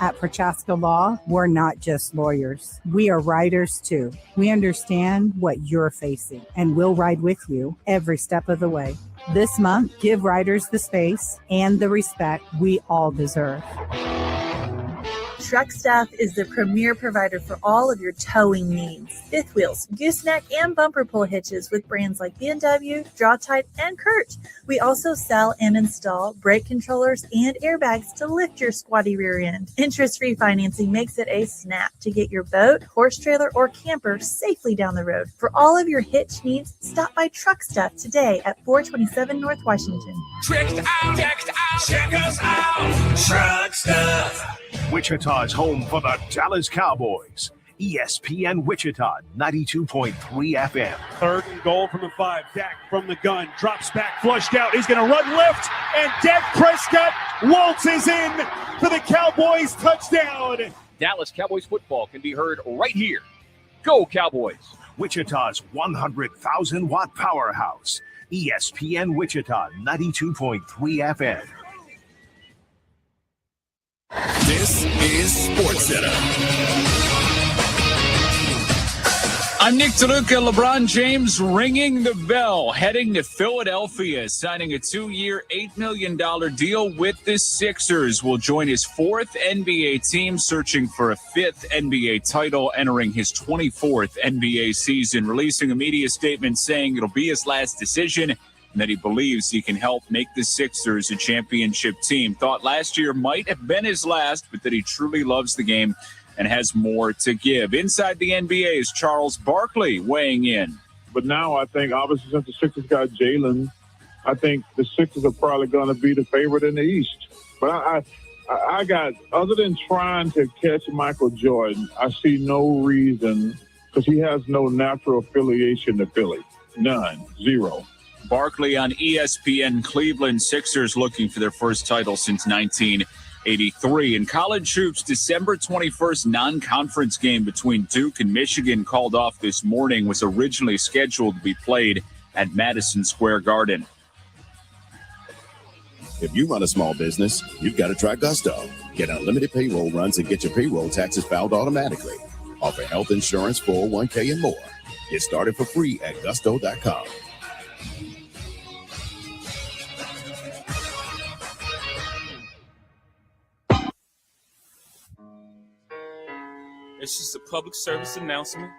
At Prochaska Law, we're not just lawyers. We are riders too. We understand what you're facing, and we'll ride with you every step of the way. This month, give riders the space and the respect we all deserve. Truck Stuff is the premier provider for all of your towing needs. Fifth wheels, gooseneck, and bumper pull hitches with brands like B&W, Draw-Type, and Kurt. We also sell and install brake controllers and airbags to lift your squatty rear end. Interest-free financing makes it a snap to get your boat, horse trailer, or camper safely down the road. For all of your hitch needs, stop by Truck Stuff today at 427 North Washington. Checked out, check us out. Truck Stuff. Wichita's home for the Dallas Cowboys. ESPN Wichita 92.3 FM. 3rd and goal from the 5. Dak from the gun. Drops back, flushed out. He's going to run left. And Dak Prescott waltzes in for the Cowboys touchdown. Dallas Cowboys football can be heard right here. Go Cowboys. Wichita's 100,000-watt powerhouse. ESPN Wichita 92.3 FM. This is SportsCenter. I'm Nick DeLuca. LeBron James ringing the bell, heading to Philadelphia, signing a 2-year, $8 million deal with the Sixers. Will join his 4th NBA team, searching for a 5th NBA title, entering his 24th NBA season, releasing a media statement saying it'll be his last decision and that he believes he can help make the Sixers a championship team. Thought last year might have been his last, but that he truly loves the game and has more to give. Inside the NBA is Charles Barkley weighing in. But now I think, obviously, since the Sixers got Jalen, I think the Sixers are probably going to be the favorite in the East. But I got, other than trying to catch Michael Jordan, I see no reason, because he has no natural affiliation to Philly. None. Zero. Barkley on ESPN. Cleveland Sixers looking for their first title since 1983. In college hoops, December 21st non-conference game between Duke and Michigan called off this morning was originally scheduled to be played at Madison Square Garden. If you run a small business, you've got to try Gusto. Get unlimited payroll runs and get your payroll taxes filed automatically. Offer health insurance, 401k, and more. Get started for free at gusto.com. It's just a public service announcement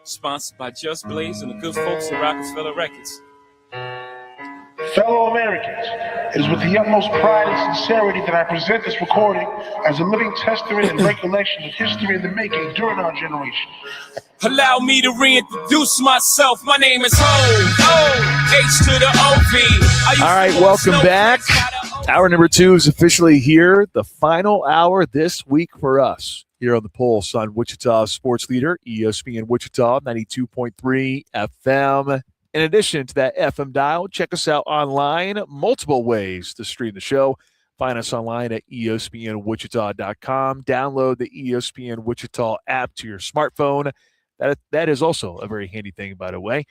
sponsored by Just Blaze and the good folks at Rockefeller Records. Fellow Americans, it is with the utmost pride and sincerity that I present this recording as a living testament and recollection of history in the making during our generation. Allow me to reintroduce myself. My name is Ho, H to the O-V. All right, welcome back. Hour number 2 is officially here. The final hour this week for us here on the Pulse on Wichita Sports Leader, ESPN Wichita, 92.3 FM. In addition to that FM dial, check us out online. Multiple ways to stream the show. Find us online at espnwichita.com. Download the ESPN Wichita app to your smartphone. That is also a very handy thing, by the way.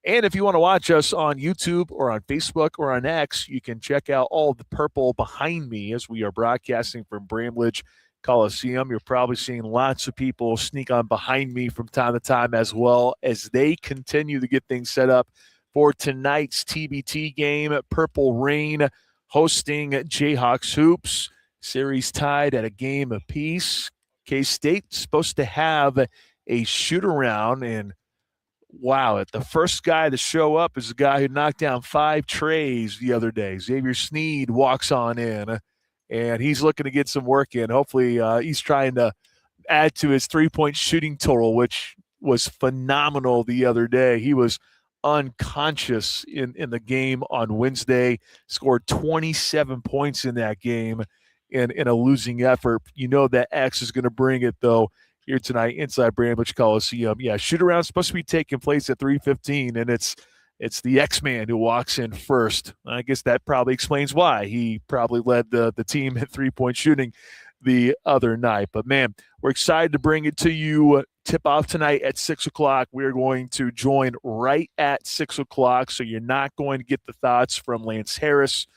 And if you want to watch us on YouTube or on Facebook or on X, you can check out all of the purple behind me as we are broadcasting from Bramlage Coliseum. You're probably seeing lots of people sneak on behind me from time to time as well as they continue to get things set up for tonight's TBT game. Purple Rain hosting Jayhawks Hoops. Series tied at a game apiece. K-State's supposed to have a shoot-around, and wow, the first guy to show up is the guy who knocked down 5 trays the other day. Xavier Sneed walks on in, and he's looking to get some work in. Hopefully he's trying to add to his three-point shooting total, which was phenomenal the other day. He was unconscious in the game on Wednesday, scored 27 points in that game in a losing effort. You know that X is going to bring it, though, here tonight inside Bramlage Coliseum. Yeah, shoot-around supposed to be taking place at 3:15, and it's the X-Man who walks in first. I guess that probably explains why he probably led the team at three-point shooting the other night. But, man, we're excited to bring it to you. Tip-off tonight at 6 o'clock. We're going to join right at 6 o'clock, so you're not going to get the thoughts from Lance Harris,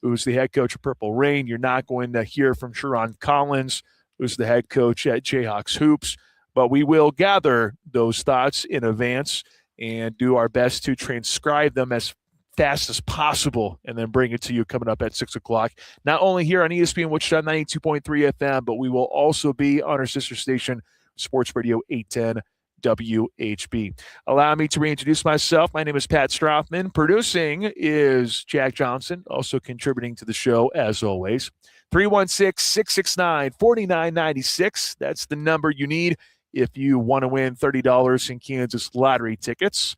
who's the head coach of Purple Rain. You're not going to hear from Sharon Collins, who's the head coach at Jayhawks Hoops. But we will gather those thoughts in advance and do our best to transcribe them as fast as possible and then bring it to you coming up at 6 o'clock. Not only here on ESPN Wichita 92.3 FM, but we will also be on our sister station, Sports Radio 810 WHB. Allow me to reintroduce myself. My name is Pat Strathman. Producing is Jack Johnson, also contributing to the show as always. 316-669-4996. That's the number you need if you want to win $30 in Kansas lottery tickets.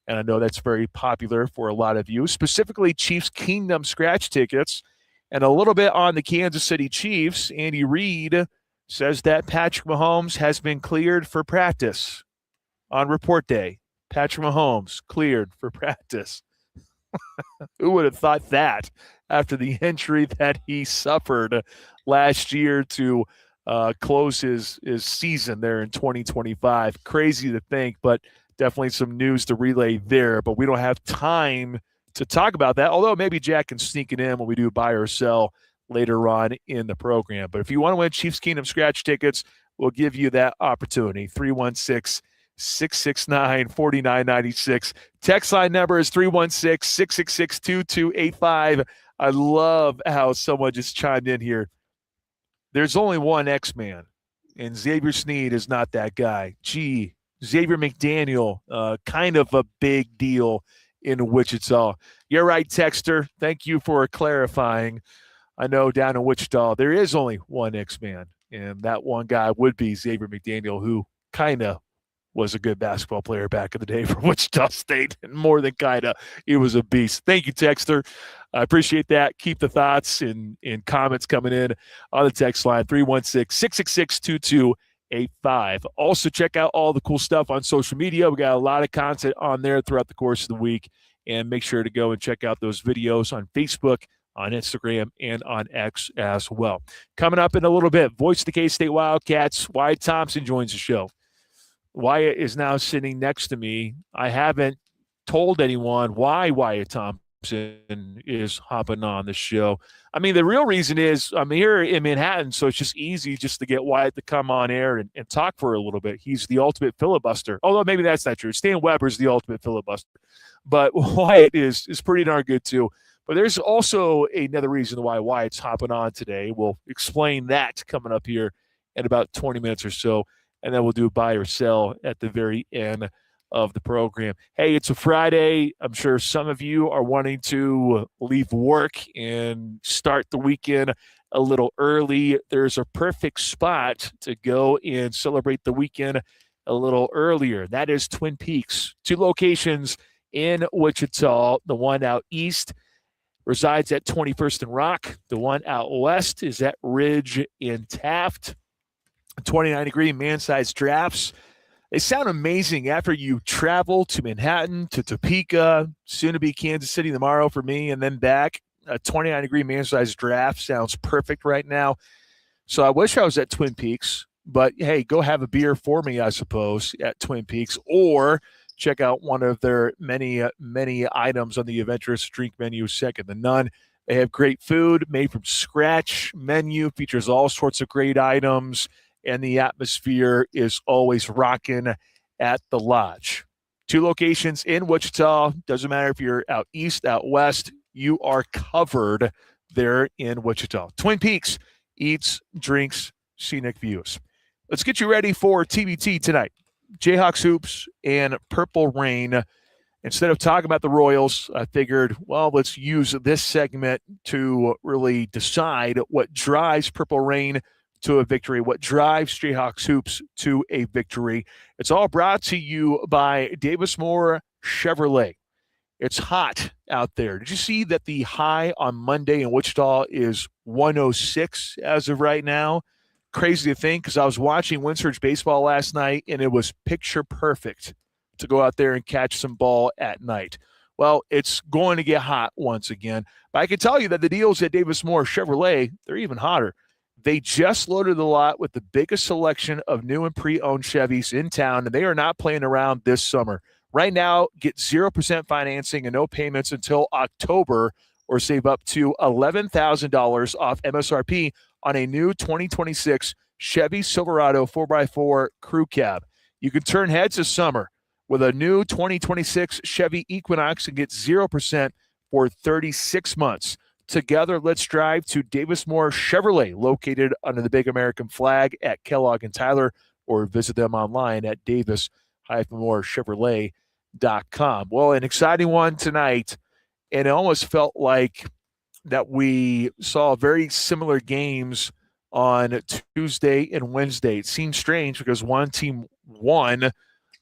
And I know that's very popular for a lot of you, specifically Chiefs Kingdom scratch tickets. And a little bit on the Kansas City Chiefs. Andy Reid says that Patrick Mahomes has been cleared for practice on report day. Patrick Mahomes cleared for practice. Who would have thought that after the injury that he suffered last year to close his season there in 2025? Crazy to think, but definitely some news to relay there. But we don't have time to talk about that, although maybe Jack can sneak it in when we do buy or sell later on in the program. But if you want to win Chiefs Kingdom scratch tickets, we'll give you that opportunity. 316-669-4996. Text line number is 316-666-2285. I love how someone just chimed in here. There's only one X-Man, and Xavier Sneed is not that guy. Gee, Xavier McDaniel, kind of a big deal in Wichita. You're right, Texter. Thank you for clarifying. I know down in Wichita there is only one X-Man, and that one guy would be Xavier McDaniel, who kind of was a good basketball player back in the day for Wichita State, and more than kinda, he was a beast. Thank you, Texter. I appreciate that. Keep the thoughts and comments coming in on the text line, 316-666-2285. Also, check out all the cool stuff on social media. We got a lot of content on there throughout the course of the week, and make sure to go and check out those videos on Facebook, on Instagram, and on X as well. Coming up in a little bit, voice of the K-State Wildcats, Wyatt Thompson joins the show. Wyatt is now sitting next to me. I haven't told anyone why Wyatt Thompson is hopping on the show. I mean, the real reason is I'm here in Manhattan, so it's just easy just to get Wyatt to come on air and talk for a little bit. He's the ultimate filibuster. Although maybe that's not true. Stan Weber's the ultimate filibuster. But Wyatt is pretty darn good too. But there's also another reason why Wyatt's hopping on today. We'll explain that coming up here in about 20 minutes or so. And then we'll do buy or sell at the very end of the program. Hey, it's a Friday. I'm sure some of you are wanting to leave work and start the weekend a little early. There's a perfect spot to go and celebrate the weekend a little earlier. That is Twin Peaks. 2 locations in Wichita. The one out east resides at 21st and Rock. The one out west is at Ridge and Taft. 29-degree man-sized drafts. They sound amazing after you travel to Manhattan, to Topeka, soon to be Kansas City tomorrow for me, and then back. A 29-degree man-sized draft sounds perfect right now. So I wish I was at Twin Peaks, but hey, go have a beer for me, I suppose, at Twin Peaks, or check out one of their many items on the adventurous drink menu, second to none. They have great food made from scratch. Menu features all sorts of great items, and the atmosphere is always rocking at the Lodge. 2 locations in Wichita. Doesn't matter if you're out east, out west, you are covered there in Wichita. Twin Peaks, eats, drinks, scenic views. Let's get you ready for TBT tonight. Jayhawks Hoops and Purple Rain. Instead of talking about the Royals, I figured, well, let's use this segment to really decide what drives Purple Rain to a victory, what drives Jayhawks Hoops to a victory. It's all brought to you by Davis Moore Chevrolet. It's hot out there. Did you see that the high on Monday in Wichita is 106 as of right now? Crazy to think, because I was watching Windsurge baseball last night, and it was picture perfect to go out there and catch some ball at night. Well, it's going to get hot once again. But I can tell you that the deals at Davis Moore Chevrolet, they're even hotter. They just loaded the lot with the biggest selection of new and pre-owned Chevys in town, and they are not playing around this summer. Right now, get 0% financing and no payments until October, or save up to $11,000 off MSRP on a new 2026 Chevy Silverado 4x4 Crew Cab. You can turn heads this summer with a new 2026 Chevy Equinox and get 0% for 36 months. Together, let's drive to Davis Moore Chevrolet, located under the big American flag at Kellogg and Tyler, or visit them online at davis-moorechevrolet.com. Well, an exciting one tonight, and it almost felt like that we saw very similar games on Tuesday and Wednesday. It seemed strange because one team won,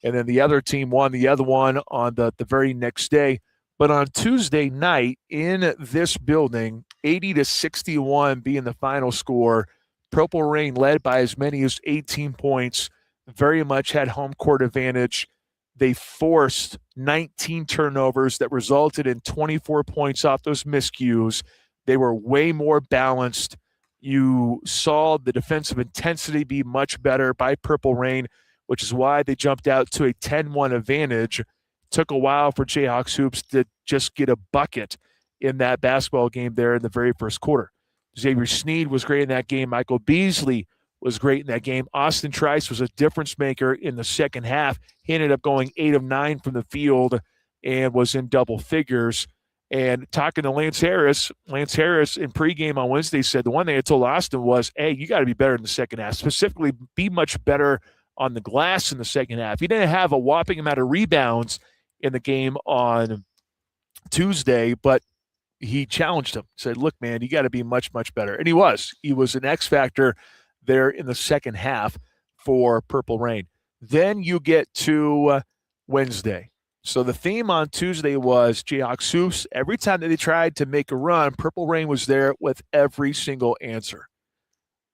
and then the other team won the other one on the very next day. But on Tuesday night in this building, 80-61 being the final score, Purple Rain led by as many as 18 points, very much had home court advantage. They forced 19 turnovers that resulted in 24 points off those miscues. They were way more balanced. You saw the defensive intensity be much better by Purple Rain, which is why they jumped out to a 10-1 advantage. Took a while for Jayhawks Hoops to just get a bucket in that basketball game there in the very first quarter. Xavier Sneed was great in that game. Michael Beasley was great in that game. Austin Trice was a difference maker in the second half. He ended up going 8 of 9 from the field and was in double figures. And talking to Lance Harris in pregame on Wednesday said the one thing I told Austin was, hey, you got to be better in the second half, specifically be much better on the glass in the second half. He didn't have a whopping amount of rebounds in the game on Tuesday, but he challenged him, said, look, man, you got to be much, much better. And he was an X factor there in the second half for Purple Rain. Then you get to Wednesday. So the theme on Tuesday was Jayhawks hoops. Every time that they tried to make a run, Purple Rain was there with every single answer.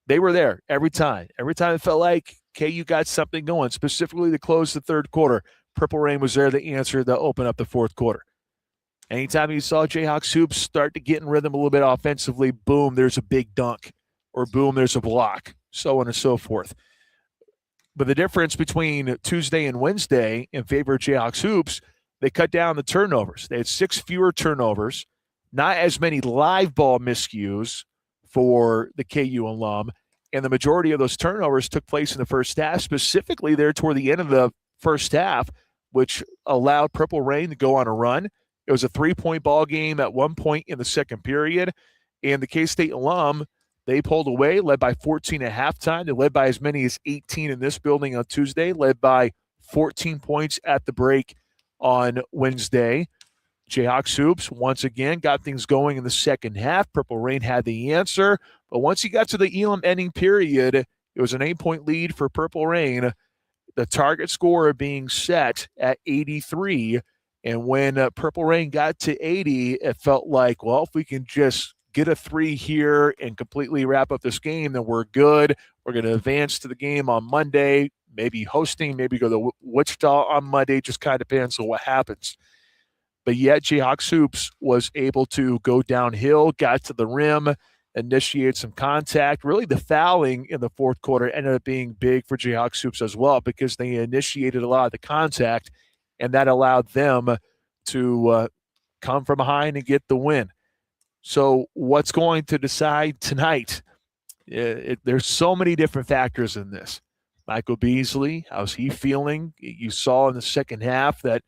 They were there every time. Every time it felt like KU got something going, specifically to close the third quarter, Purple Rain was there to answer to open up the fourth quarter. Anytime you saw Jayhawks hoops start to get in rhythm a little bit offensively, boom, there's a big dunk, or boom, there's a block, so on and so forth. But the difference between Tuesday and Wednesday in favor of Jayhawks hoops, they cut down the turnovers. They had 6 fewer turnovers, not as many live ball miscues for the KU alum, and the majority of those turnovers took place in the first half, specifically there toward the end of the first half, which allowed Purple Rain to go on a run. It was a 3-point ball game at one point in the second period, and the K-State alum, they pulled away, led by 14 at halftime. They led by as many as 18 in this building on Tuesday, led by 14 points at the break on Wednesday. Jayhawks hoops once again got things going in the second half. Purple Rain had the answer, but once you got to the Elam ending period, it was an 8-point lead for Purple Rain. The target score being set at 83, and when Purple Rain got to 80, it felt like, well, if we can just get a 3 here and completely wrap up this game, then we're good. We're going to advance to the game on Monday, maybe hosting, maybe go to Wichita on Monday. Just kind of depends on what happens. But yet Jayhawks hoops was able to go downhill, got to the rim, initiate some contact. Really, the fouling in the fourth quarter ended up being big for Jayhawks hoops as well, because they initiated a lot of the contact, and that allowed them to come from behind and get the win. So what's going to decide tonight? There's so many different factors in this. Michael Beasley, how's he feeling? You saw in the second half that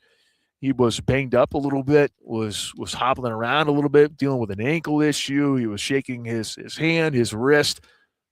he was banged up a little bit, was hobbling around a little bit, dealing with an ankle issue. He was shaking his hand, his wrist.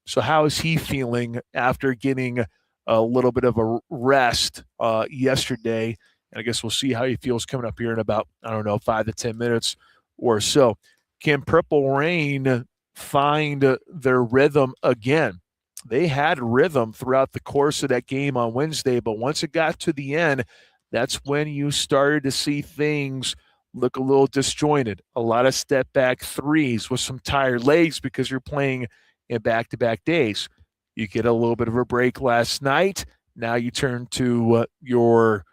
So how is he feeling after getting a little bit of a rest yesterday? And I guess we'll see how he feels coming up here in about, 5 to 10 minutes or so. Can Purple Rain find their rhythm again? They had rhythm throughout the course of that game on Wednesday, but once it got to the end, that's when you started to see things look a little disjointed. A lot of step-back threes with some tired legs because you're playing in back-to-back days. You get a little bit of a break last night. Now you turn to your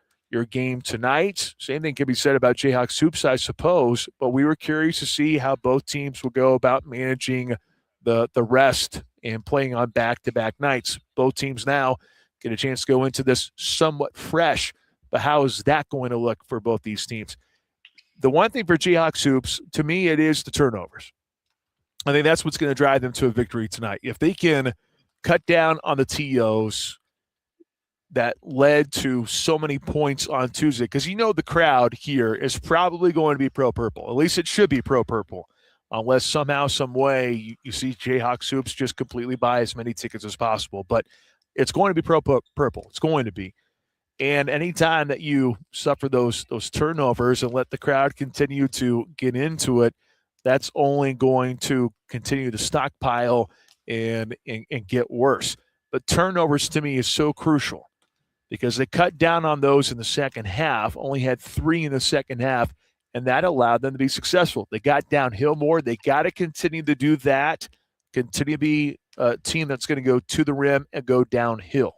game tonight. Same thing can be said about Jayhawks hoops, I suppose, but we were curious to see how both teams will go about managing the rest and playing on back-to-back nights. Both teams now get a chance to go into this somewhat fresh, but how is that going to look for both these teams? The one thing for Jayhawks hoops, to me, it is the turnovers. I think that's what's going to drive them to a victory tonight. If they can cut down on the TOs that led to so many points on Tuesday, because the crowd here is probably going to be pro-purple. At least it should be pro-purple, unless somehow, some way, you see Jayhawks hoops just completely buy as many tickets as possible. But it's going to be pro-purple. It's going to be. And anytime that you suffer those turnovers and let the crowd continue to get into it, that's only going to continue to stockpile and get worse. But turnovers to me is so crucial because they cut down on those in the second half, only had 3 in the second half, and that allowed them to be successful. They got downhill more. They got to continue to do that, continue to be a team that's going to go to the rim and go downhill.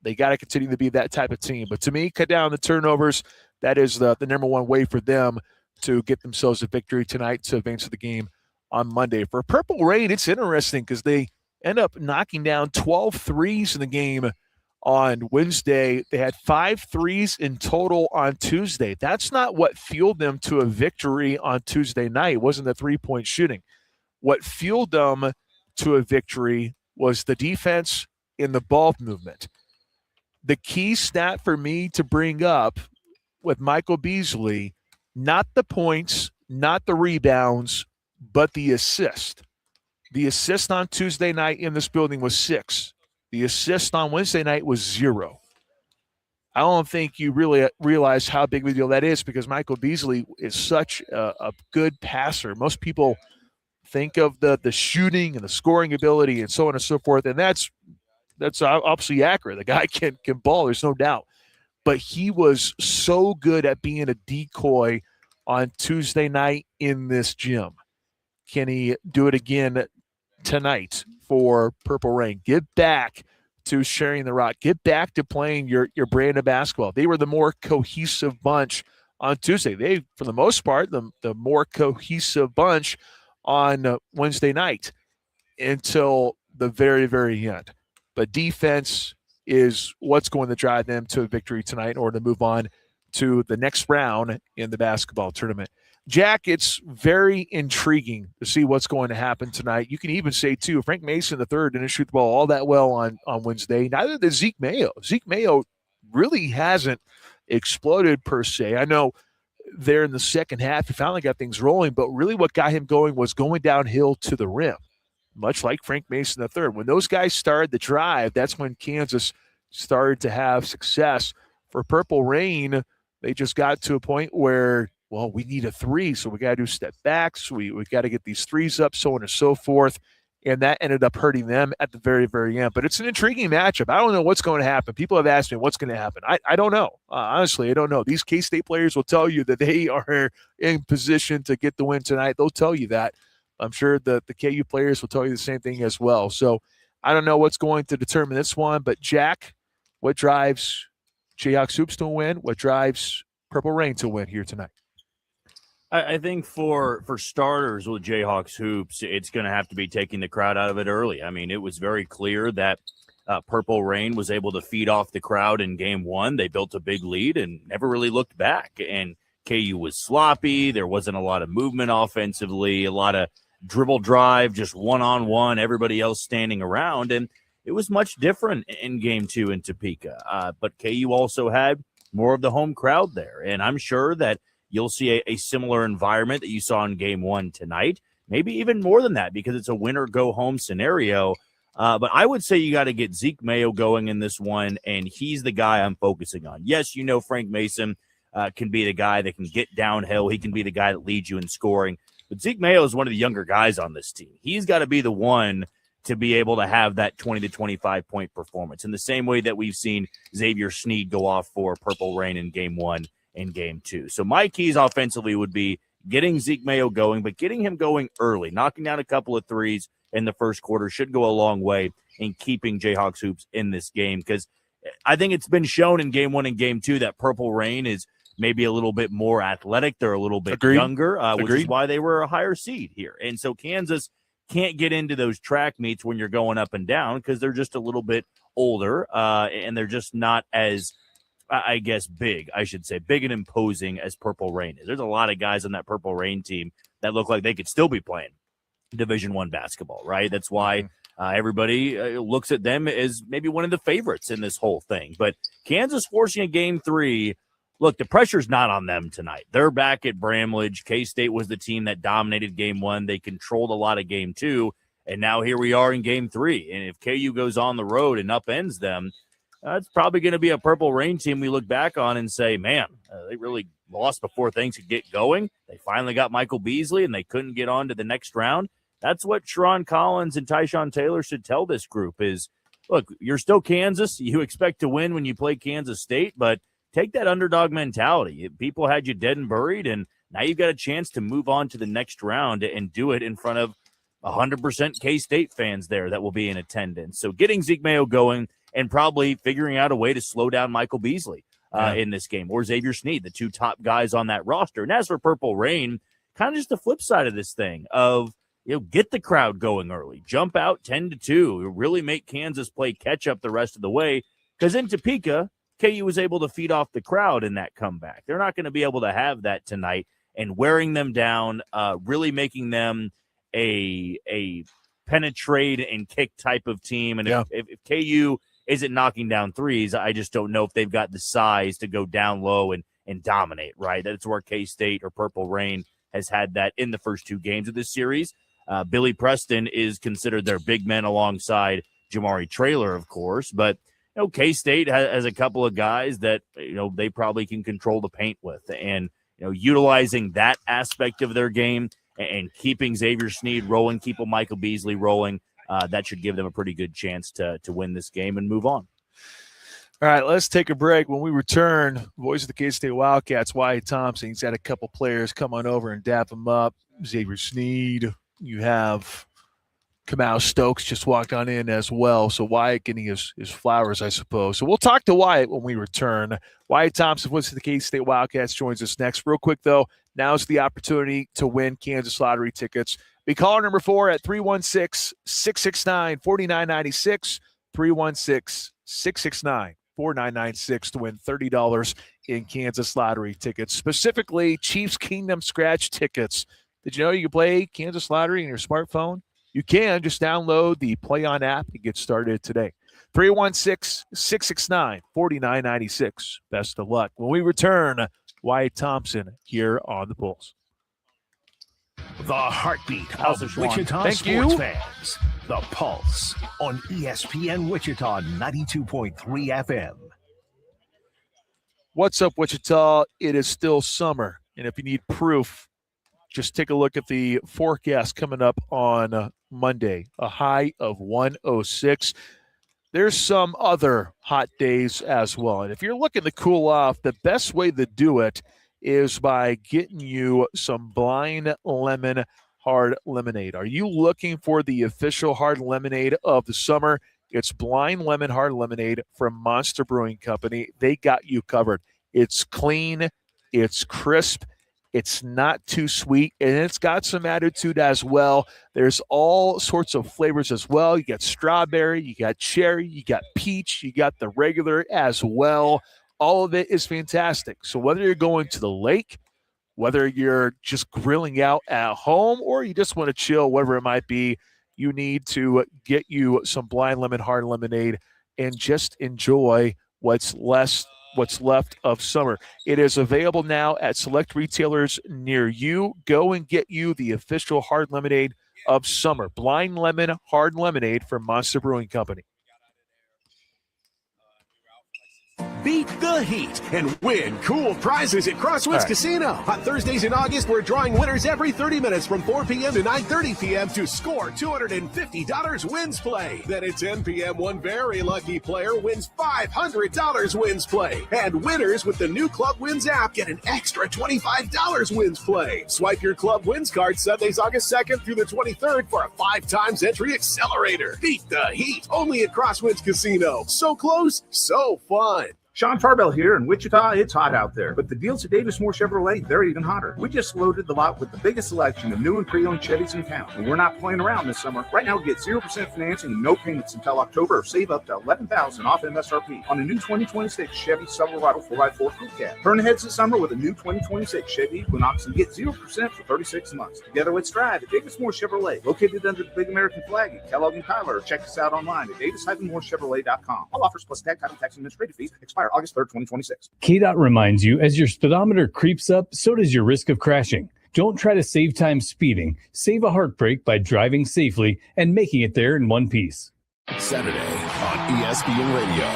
They got to continue to be that type of team. But to me, cut down the turnovers. That is the number one way for them to get themselves a victory tonight to advance to the game on Monday. For Purple Rain, it's interesting because they end up knocking down 12 threes in the game on Wednesday. They had 5 threes in total on Tuesday. That's not what fueled them to a victory on Tuesday night. It wasn't the three-point shooting. What fueled them to a victory was the defense and the ball movement. The key stat for me to bring up with Michael Beasley, not the points, not the rebounds, but the assist. The assist on Tuesday night in this building was 6. The assist on Wednesday night was 0. I don't think you really realize how big of a deal that is because Michael Beasley is such a good passer. Most people think of the shooting and the scoring ability and so on and so forth, and that's That's obviously accurate. The guy can ball. There's no doubt. But he was so good at being a decoy on Tuesday night in this gym. Can he do it again tonight for Purple Rain? Get back to sharing the rock. Get back to playing your brand of basketball. They were the more cohesive bunch on Tuesday. They, for the most part, the more cohesive bunch on Wednesday night until the very, very end. But defense is what's going to drive them to a victory tonight in order to move on to the next round in the basketball tournament. Jack, it's very intriguing to see what's going to happen tonight. You can even say, too, Frank Mason III didn't shoot the ball all that well on Wednesday. Neither did Zeke Mayo. Zeke Mayo really hasn't exploded per se. I know there in the second half, he finally got things rolling, but really what got him going was going downhill to the rim, much like Frank Mason III. When those guys started the drive, that's when Kansas started to have success. For Purple Rain, they just got to a point where, well, we need a three, so we got to do step backs. We got to get these threes up, so on and so forth. And that ended up hurting them at the very, very end. But it's an intriguing matchup. I don't know what's going to happen. People have asked me what's going to happen. I don't know. Honestly, I don't know. These K-State players will tell you that they are in position to get the win tonight. They'll tell you that. I'm sure the KU players will tell you the same thing as well. So I don't know what's going to determine this one. But, Jack, what drives Jayhawks Hoops to win? What drives Purple Rain to win here tonight? I think for starters with Jayhawks Hoops, it's going to have to be taking the crowd out of it early. I mean, it was very clear that Purple Rain was able to feed off the crowd in game one. They built a big lead and never really looked back. And KU was sloppy. There wasn't a lot of movement offensively, a lot of dribble drive, just one-on-one, everybody else standing around. And it was much different in game two in Topeka. But KU also had more of the home crowd there. And I'm sure that you'll see a similar environment that you saw in game one tonight, maybe even more than that because it's a win-or-go-home scenario. But I would say you got to get Zeke Mayo going in this one, and he's the guy I'm focusing on. Yes, you know Frank Mason can be the guy that can get downhill. He can be the guy that leads you in scoring. But Zeke Mayo is one of the younger guys on this team. He's got to be the one to be able to have that 20 to 25-point performance in the same way that we've seen Xavier Sneed go off for Purple Rain in game one and game two. So my keys offensively would be getting Zeke Mayo going, but getting him going early, knocking down a couple of threes in the first quarter should go a long way in keeping Jayhawks Hoops in this game because I think it's been shown in game one and game two that Purple Rain is maybe a little bit more athletic. They're a little bit younger, which is why they were a higher seed here. And so Kansas can't get into those track meets when you're going up and down because they're just a little bit older and they're just not as – I guess big and imposing as Purple Rain is. There's a lot of guys on that Purple Rain team that look like they could still be playing Division I basketball, right? That's why everybody looks at them as maybe one of the favorites in this whole thing. But Kansas forcing a game three, look, the pressure's not on them tonight. They're back at Bramlage. K-State was the team that dominated game one. They controlled a lot of game two, and now here we are in game three. And if KU goes on the road and upends them, it's probably going to be a Purple Rain team we look back on and say, man, they really lost before things could get going. They finally got Michael Beasley, and they couldn't get on to the next round. That's what Sharon Collins and Tyshawn Taylor should tell this group is, look, you're still Kansas. You expect to win when you play Kansas State, but take that underdog mentality. People had you dead and buried, and now you've got a chance to move on to the next round and do it in front of 100% K-State fans there that will be in attendance. So getting Zeke Mayo going and probably figuring out a way to slow down Michael Beasley in this game, or Xavier Sneed, the two top guys on that roster. And as for Purple Rain, kind of just the flip side of this thing of, get the crowd going early, jump out 10-2, really make Kansas play catch up the rest of the way. Because in Topeka, KU was able to feed off the crowd in that comeback. They're not going to be able to have that tonight, and wearing them down, really making them a penetrate and kick type of team. And if KU isn't knocking down threes, I just don't know if they've got the size to go down low and dominate, right? That's where K-State or Purple Rain has had that in the first two games of this series. Billy Preston is considered their big man alongside Jamari Traylor, of course. But, K-State has a couple of guys that, they probably can control the paint with. And, utilizing that aspect of their game and keeping Xavier Sneed rolling, keeping Michael Beasley rolling, that should give them a pretty good chance to win this game and move on. All right, let's take a break. When we return, voice of the K-State Wildcats, Wyatt Thompson. He's had a couple players come on over and dap him up. Xavier Sneed. You have Kamau Stokes just walked on in as well. So Wyatt getting his flowers, I suppose. So we'll talk to Wyatt when we return. Wyatt Thompson, voice of the K-State Wildcats, joins us next. Real quick, though, now's the opportunity to win Kansas Lottery tickets. Be caller number 4 at 316-669-4996, 316-669-4996 to win $30 in Kansas Lottery tickets, specifically Chiefs Kingdom Scratch tickets. Did you know you can play Kansas Lottery on your smartphone? You can. Just download the Play On app and get started today. 316-669-4996. Best of luck. When we return, Wyatt Thompson here on The Pulse. The heartbeat of Wichita sports fans. The Pulse on ESPN Wichita 92.3 FM. What's up, Wichita? It is still summer, and if you need proof, just take a look at the forecast coming up on Monday. A high of 106. There's some other hot days as well, and if you're looking to cool off, the best way to do it is by getting you some Blind Lemon Hard Lemonade. Are you looking for the official hard lemonade of the summer? It's Blind Lemon Hard Lemonade from Monster Brewing Company. They got you covered. It's clean, it's crisp, it's not too sweet, and it's got some attitude as well. There's all sorts of flavors as well. You got strawberry, you got cherry, you got peach, you got the regular as well. All of it is fantastic. So whether you're going to the lake, whether you're just grilling out at home, or you just want to chill, whatever it might be, you need to get you some Blind Lemon Hard Lemonade and just enjoy what's left of summer. It is available now at select retailers near you. Go and get you the official hard lemonade of summer. Blind Lemon Hard Lemonade from Monster Brewing Company. Beat the heat and win cool prizes at Crosswinds Casino. On Thursdays in August, we're drawing winners every 30 minutes from 4 p.m. to 9:30 p.m. to score $250 wins play. Then at 10 p.m., one very lucky player wins $500 wins play. And winners with the new Club Wins app get an extra $25 wins play. Swipe your Club Wins card Sundays, August 2nd through the 23rd for a 5 times entry accelerator. Beat the heat only at Crosswinds Casino. So close, so fun. Sean Tarbell here. In Wichita, it's hot out there, but the deals at Davis Moore Chevrolet, they're even hotter. We just loaded the lot with the biggest selection of new and pre-owned Chevys in town, and we're not playing around this summer. Right now, get 0% financing and no payments until October, or save up to $11,000 off MSRP on a new 2026 Chevy Silverado 4x4 Crew Cab. Turn ahead to summer with a new 2026 Chevy Equinox and get 0% for 36 months. Together, let's drive at Davis Moore Chevrolet, located under the big American flag at Kellogg and Tyler. Check us out online at davis-moorechevrolet.com. All offers plus tag, title, tax, and administrative fees expire August 3rd, 2026. KDOT reminds you, as your speedometer creeps up, so does your risk of crashing. Don't try to save time speeding. Save a heartbreak by driving safely and making it there in one piece. Saturday on ESPN Radio.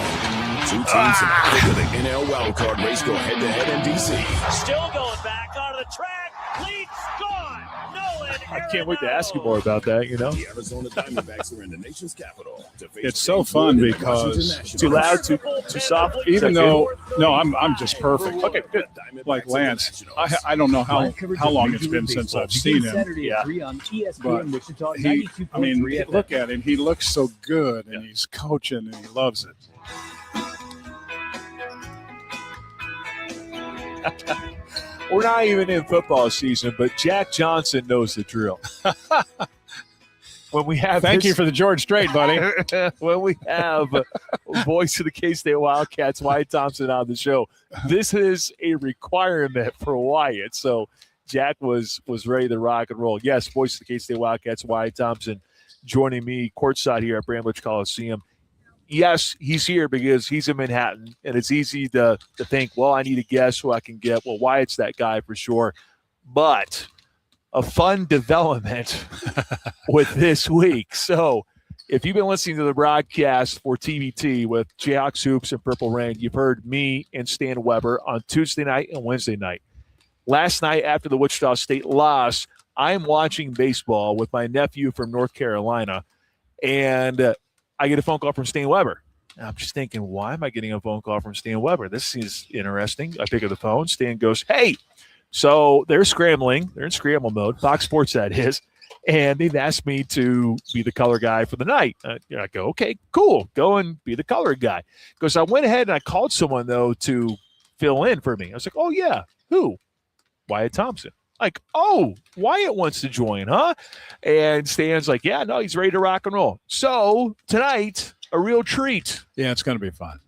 2 teams for the NL wildcard race go head-to-head in D.C. Still going back out of the track. Lead's gone. Nolan. I can't wait to ask you more about that, you know. The Arizona Diamondbacks are in the nation's capital. It's so fun because too loud, too soft. Even though, no, I'm just perfect. Okay, good. Like Lance, I don't know how long it's been since I've seen him. Yeah. But I mean, look at him. He looks so good, and he's coaching, and he loves it. We're not even in football season, but Jack Johnson knows the drill. When we have Thank you for the George Strait, buddy. When we have voice of the K-State Wildcats, Wyatt Thompson, on the show, this is a requirement for Wyatt. So Jack was ready to rock and roll. Yes, voice of the K-State Wildcats, Wyatt Thompson, joining me courtside here at Bramlage Coliseum. Yes, he's here because he's in Manhattan, and it's easy to think, well, I need to guess who I can get. Well, Wyatt's that guy for sure. But a fun development with this week. So if you've been listening to the broadcast for TBT with Jayhawks Hoops and Purple Rain, you've heard me and Stan Weber on Tuesday night and Wednesday night. Last night after the Wichita State loss, I'm watching baseball with my nephew from North Carolina. And I get a phone call from Stan Weber. And I'm just thinking, why am I getting a phone call from Stan Weber? This is interesting. I pick up the phone. Stan goes, hey, so they're scrambling. They're in scramble mode. Fox Sports, that is. And they've asked me to be the color guy for the night. I go, okay, cool. Go and be the color guy. Because I went ahead and I called someone, though, to fill in for me. I was like, oh, yeah. Who? Wyatt Thompson. Like, oh, Wyatt wants to join, huh? And Stan's like, yeah, no, he's ready to rock and roll. So tonight, a real treat. Yeah, it's going to be fun.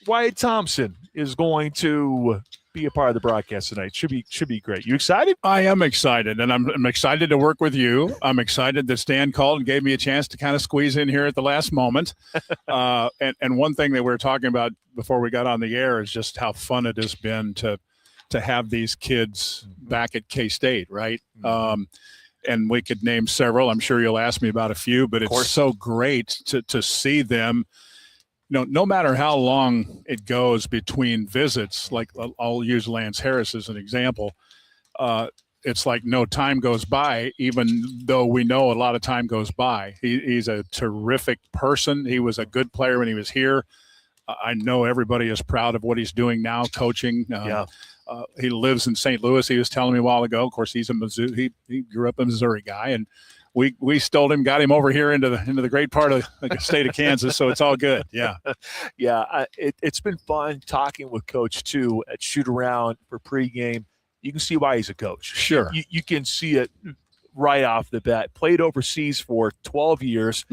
Wyatt Thompson is going to be a part of the broadcast tonight. Should be great. You excited? I am excited, and I'm excited to work with you. I'm excited that Stan called and gave me a chance to kind of squeeze in here at the last moment. And one thing that we were talking about before we got on the air is just how fun it has been to have these kids back at K-State, right? And we could name several. I'm sure you'll ask me about a few, but it's so great to see them. No matter how long it goes between visits, like I'll use Lance Harris as an example, it's like no time goes by, even though we know a lot of time goes by. He's a terrific person. He was a good player when he was here. I know everybody is proud of what he's doing now, coaching. He lives in St. Louis. He was telling me a while ago. Of course, he's a Missouri. He grew up a Missouri guy, and we stole him, got him over here into the great part of the state of Kansas. So it's all good. Yeah, It's been fun talking with Coach too at shoot around for pregame. You can see why he's a coach. Sure, you can see it right off the bat. Played overseas for 12 years,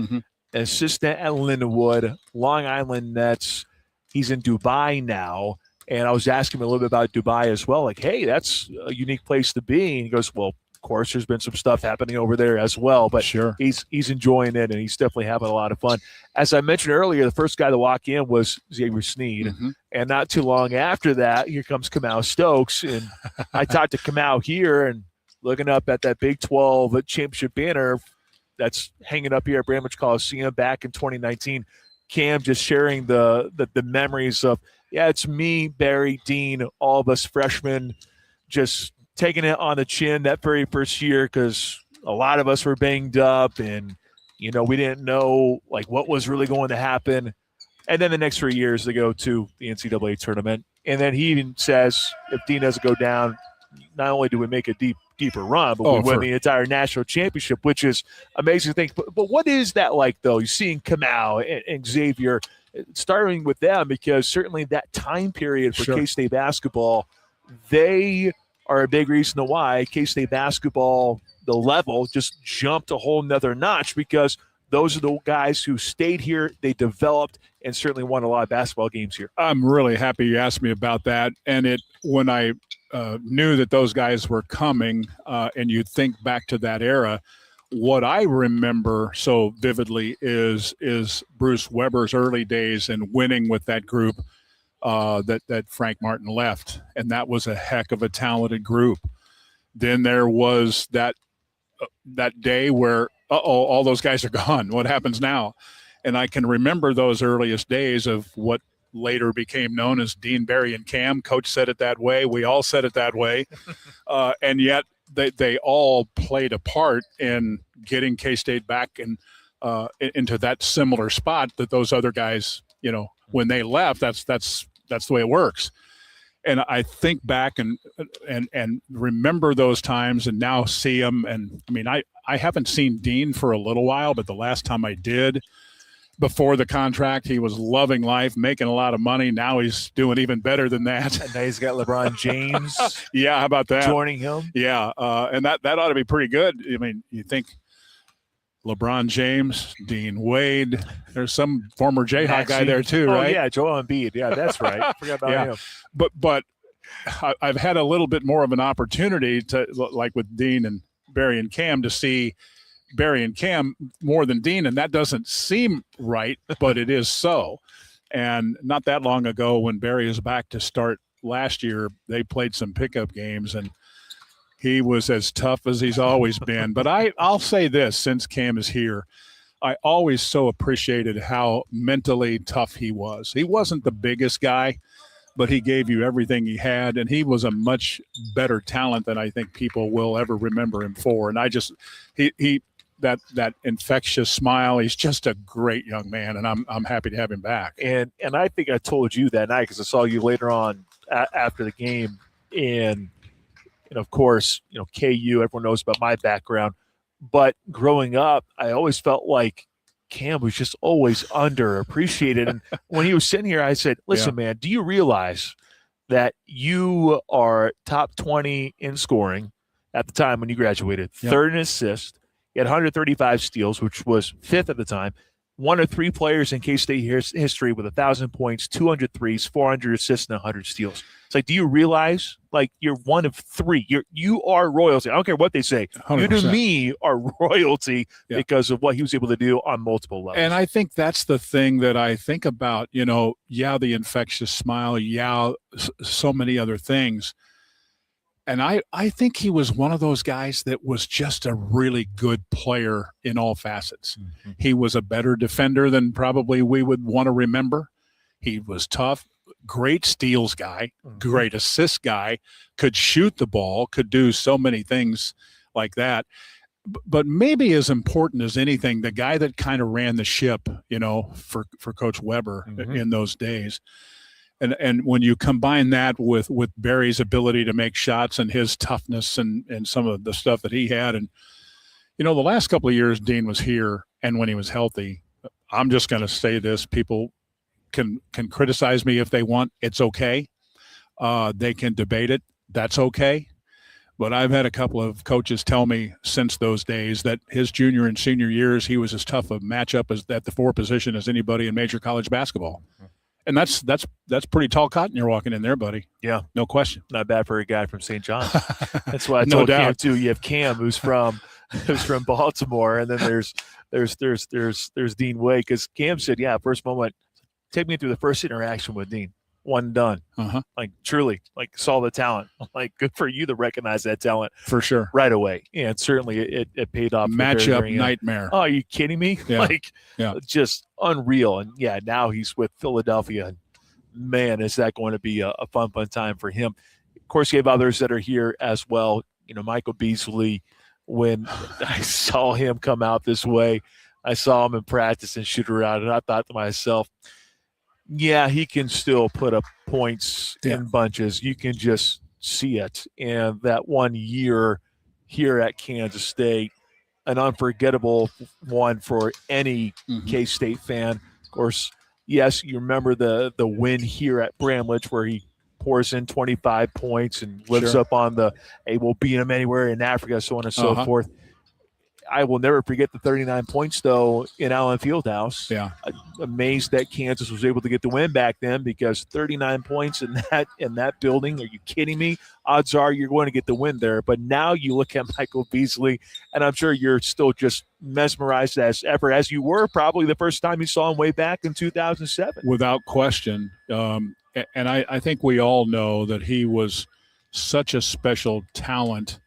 assistant at Lindenwood, Long Island Nets. He's in Dubai now. And I was asking him a little bit about Dubai as well. Like, hey, that's a unique place to be. And he goes, well, of course, there's been some stuff happening over there as well. But sure, he's enjoying it, and he's definitely having a lot of fun. As I mentioned earlier, the first guy to walk in was Xavier Sneed. And not too long after that, here comes Kamau Stokes. And I talked to Kamau here, and looking up at that Big 12 championship banner that's hanging up here at Bramlage Coliseum back in 2019. Cam just sharing the memories of, yeah, it's me, Barry, Dean, all of us freshmen just taking it on the chin that very first year because a lot of us were banged up and, we didn't know, like, what was really going to happen. And then the next 3 years they go to the NCAA tournament. And then he even says if Dean doesn't go down, not only do we make a deeper run, but we win the entire national championship, which is amazing thing. But what is that like, though? You're seeing Kamau and Xavier – starting with them, because certainly that time period for K-State basketball, they are a big reason why K-State basketball, the level just jumped a whole nother notch, because those are the guys who stayed here, they developed, and certainly won a lot of basketball games here. I'm really happy you asked me about that. And when I knew that those guys were coming, and you think back to that era, what I remember so vividly is Bruce Weber's early days and winning with that group that Frank Martin left. And that was a heck of a talented group. Then there was that day where, all those guys are gone. What happens now? And I can remember those earliest days of what later became known as Dean, Barry, and Cam. Coach said it that way. We all said it that way. And yet, they all played a part in getting K-State back into that similar spot that those other guys, when they left, that's the way it works. And I think back and remember those times and now see them. And I mean, I haven't seen Dean for a little while, but the last time I did, before the contract, he was loving life, making a lot of money. Now he's doing even better than that. And now he's got LeBron James. Yeah, how about that? Joining him. Yeah, and that ought to be pretty good. I mean, you think LeBron James, Dean Wade. There's some former Jayhawk guy there too, right? Oh yeah, Joel Embiid. Yeah, that's right. Forgot about him. But I've had a little bit more of an opportunity to, like with Dean and Barry and Cam, to see Barry and Cam more than Dean, and that doesn't seem right, but it is so. And not that long ago, when Barry was back to start last year, they played some pickup games, and he was as tough as he's always been. But I'll say this, since Cam is here, I always so appreciated how mentally tough he was. He wasn't the biggest guy, but he gave you everything he had, and he was a much better talent than I think people will ever remember him for. And that infectious smile. He's just a great young man, and I'm happy to have him back. And I think I told you that night because I saw you later on after the game, and of course, KU. Everyone knows about my background, but growing up, I always felt like Cam was just always underappreciated. And when he was sitting here, I said, "Listen, man, do you realize that you are top 20 in scoring at the time when you graduated, third in assists, you had 135 steals, which was fifth at the time, one of three players in K-State history with 1,000 points, 200 threes, 400 assists, and 100 steals." It's like, do you realize, like, you're one of three? You are royalty. I don't care what they say. 100%. You, to me, are royalty because of what he was able to do on multiple levels. And I think that's the thing that I think about, the infectious smile, so many other things. And I think he was one of those guys that was just a really good player in all facets. Mm-hmm. He was a better defender than probably we would want to remember. He was tough, great steals guy, great assist guy, could shoot the ball, could do so many things like that. But maybe as important as anything, the guy that kind of ran the ship, for Coach Weber in those days. And when you combine that with Barry's ability to make shots and his toughness and some of the stuff that he had, and the last couple of years Dean was here, and when he was healthy, I'm just going to say this: people can criticize me if they want. It's okay. They can debate it. That's okay. But I've had a couple of coaches tell me since those days that his junior and senior years, he was as tough a matchup at the 4 position as anybody in major college basketball. And that's pretty tall cotton you're walking in there, buddy. Yeah, no question. Not bad for a guy from St. John. That's why I told Cam too. You have Cam, who's from Baltimore, and then there's Dean Way, because Cam said, first moment, take me through the first interaction with Dean. One and done. Like, truly, like, saw the talent. Like, good for you to recognize that talent for sure right away. And certainly it paid off. Matchup nightmare. Oh, are you kidding me? Just unreal. And now he's with Philadelphia. And man, is that going to be a fun time for him. Of course, you have others that are here as well. Michael Beasley, when I saw him come out this way, I saw him in practice and shoot around, and I thought to myself, he can still put up points in bunches. You can just see it. And that 1 year here at Kansas State, an unforgettable one for any K-State fan. Of course, yes, you remember the win here at Bramlage where he pours in 25 points and lives up on the, hey, we'll beat him anywhere in Africa, so on and so forth. I will never forget the 39 points, though, in Allen Fieldhouse. I'm amazed that Kansas was able to get the win back then, because 39 points in that building, are you kidding me? Odds are you're going to get the win there. But now you look at Michael Beasley, and I'm sure you're still just mesmerized as ever, as you were probably the first time you saw him way back in 2007. Without question. And I think we all know that he was such a special talent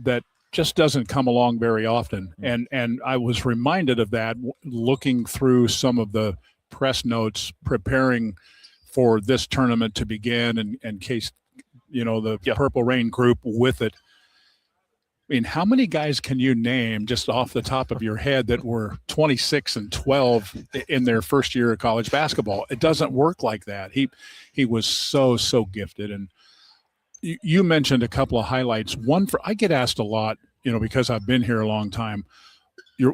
that just doesn't come along very often. And I was reminded of that looking through some of the press notes preparing for this tournament to begin, and case, the Purple Rain group with it. I mean, how many guys can you name just off the top of your head that were 26 and 12 in their first year of college basketball? It doesn't work like that. He was so gifted. And you mentioned a couple of highlights. I get asked a lot, because I've been here a long time,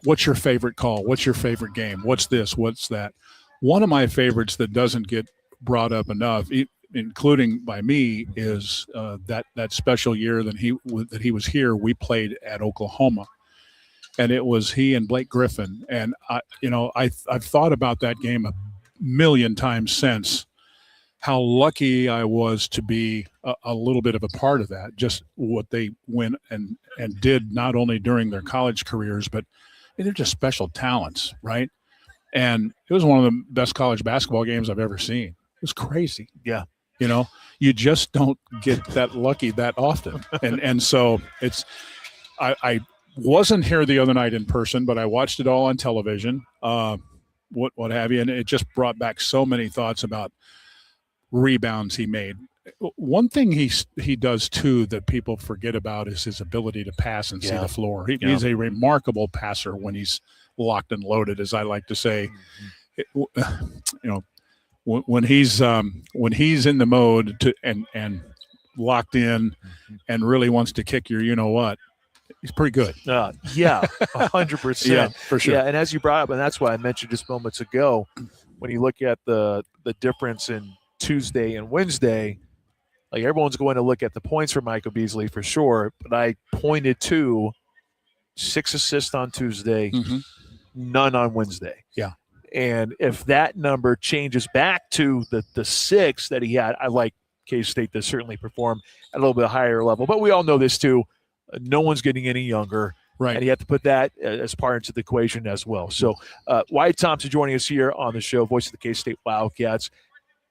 what's your favorite call? What's your favorite game? What's this? What's that? One of my favorites that doesn't get brought up enough, including by me, is that special year that he was here. We played at Oklahoma, and it was he and Blake Griffin. And I've thought about that game a million times since. How lucky I was to be a little bit of a part of that, just what they went and did, not only during their college careers, but they're just special talents, right? And it was one of the best college basketball games I've ever seen. It was crazy. Yeah. You just don't get that lucky that often. And so I wasn't here the other night in person, but I watched it all on television, what have you. And it just brought back so many thoughts about rebounds he made, one thing he does too that people forget about is his ability to pass and see the floor. He's a remarkable passer when he's locked and loaded, as I like to say. When he's in the mode and locked in and really wants to kick your he's pretty good. 100%. Yeah, for sure. Yeah, and as you brought up, and that's why I mentioned just moments ago, when you look at the difference in Tuesday and Wednesday, like everyone's going to look at the points for Michael Beasley for sure, but I pointed to 6 assists on Tuesday, none on Wednesday. Yeah. And if that number changes back to the 6 that he had, I like K-State to certainly perform at a little bit higher level. But we all know this too. No one's getting any younger. Right. And you have to put that as part into the equation as well. So Wyatt Thompson joining us here on the show, voice of the K-State Wildcats.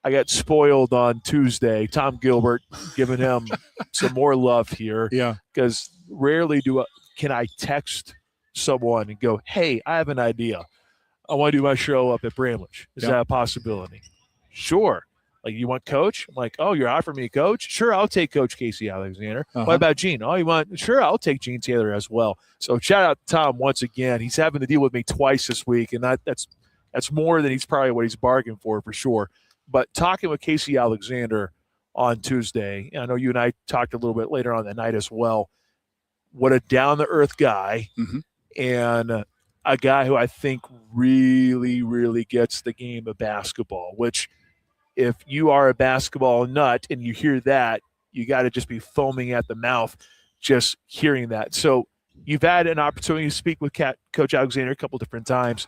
I got spoiled on Tuesday. Tom Gilbert giving him some more love here. Yeah. Because rarely can I text someone and go, hey, I have an idea. I want to do my show up at Bramlage. Is that a possibility? Sure. Like, you want coach? I'm like, oh, you're offering me a coach? Sure, I'll take Coach Casey Alexander. What about Gene? Oh, you want? Sure, I'll take Gene Taylor as well. So shout out to Tom once again. He's having to deal with me twice this week, and that's more than what he's bargained for sure. But talking with Casey Alexander on Tuesday, and I know you and I talked a little bit later on that night as well. What a down-to-earth guy, and a guy who I think really, really gets the game of basketball, which if you are a basketball nut and you hear that, you got to just be foaming at the mouth just hearing that. So you've had an opportunity to speak with Coach Alexander a couple different times.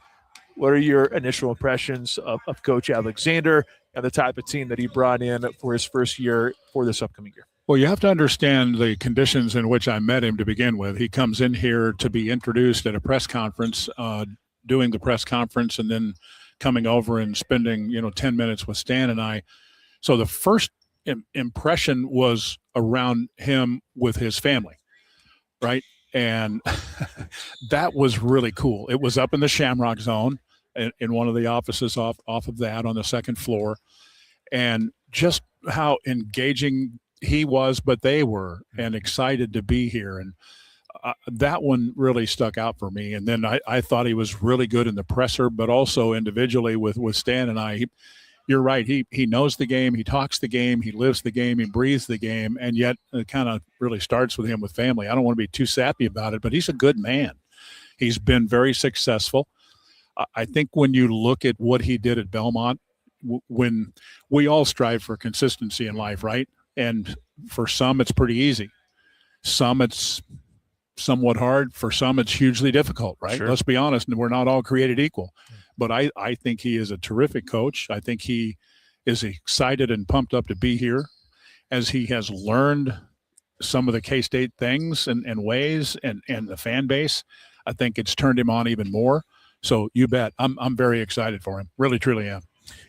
What are your initial impressions of Coach Alexander and the type of team that he brought in for his first year for this upcoming year? Well, you have to understand the conditions in which I met him to begin with. He comes in here to be introduced at a press conference, doing the press conference, and then coming over and spending 10 minutes with Stan and I. So the first impression was around him with his family, right? And that was really cool. It was up in the Shamrock Zone in one of the offices off of that on the second floor, and just how engaging he was, but they were, and excited to be here. And that one really stuck out for me. And then I thought he was really good in the presser, but also individually with Stan and I. You're right. He knows the game. He talks the game. He lives the game. He breathes the game. And yet it kind of really starts with him with family. I don't want to be too sappy about it, but he's a good man. He's been very successful. I think when you look at what he did at Belmont, when we all strive for consistency in life, right? And for some, it's pretty easy. Some, it's somewhat hard. For some, it's hugely difficult, right? Sure. Let's be honest, and we're not all created equal. But I think he is a terrific coach. I think he is excited and pumped up to be here, as he has learned some of the K-State things and ways and the fan base. I think it's turned him on even more. So you bet. I'm very excited for him. Really, truly am.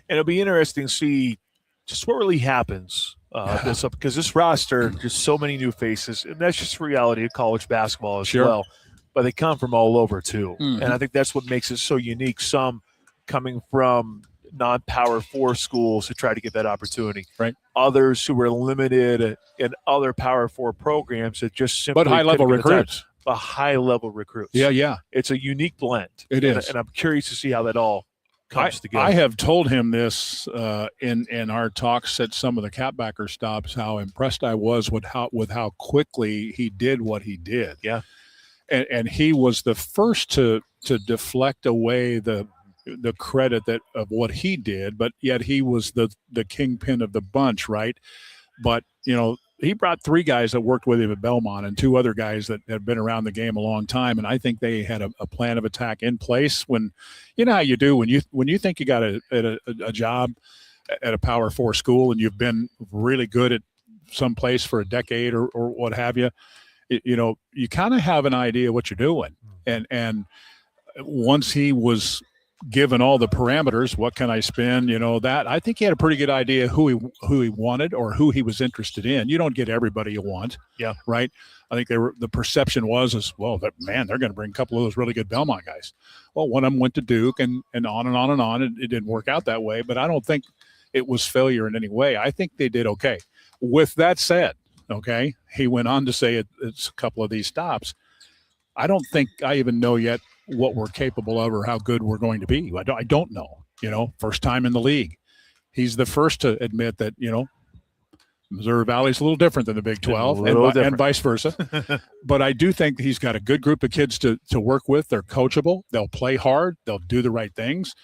And it'll be interesting to see just what really happens because this roster, just so many new faces, and that's just the reality of college basketball as well. But they come from all over too. And I think that's what makes it so unique. Some coming from non-Power 4 schools to try to get that opportunity. Right. Others who were limited in other Power 4 programs that just simply but high-level recruits. A high-level recruits. Yeah. It's a unique blend. It is. And I'm curious to see how that all comes together. I have told him this in our talks at some of the Catbacker stops, how impressed I was with how quickly he did what he did. Yeah. And he was the first to deflect away the credit of what he did, but yet he was the kingpin of the bunch, right? But he brought 3 guys that worked with him at Belmont and 2 other guys that have been around the game a long time, and I think they had a plan of attack in place. When you know how you do when you think you got a job at a Power 4 school and you've been really good at some place for a decade or what have you. You kind of have an idea what you're doing. And once he was given all the parameters, what can I spend, that I think he had a pretty good idea who he wanted or who he was interested in. You don't get everybody you want. Yeah. Right. I think the perception was well, that man, they're going to bring a couple of those really good Belmont guys. Well, one of them went to Duke and on and on and on. It didn't work out that way, but I don't think it was failure in any way. I think they did okay. with that said, okay, he went on to say it's a couple of these stops. I don't think I even know yet what we're capable of or how good we're going to be. I don't know. First time in the league. He's the first to admit that, Missouri Valley's a little different than the Big 12 and vice versa. But I do think he's got a good group of kids to work with. They're coachable. They'll play hard. They'll do the right things.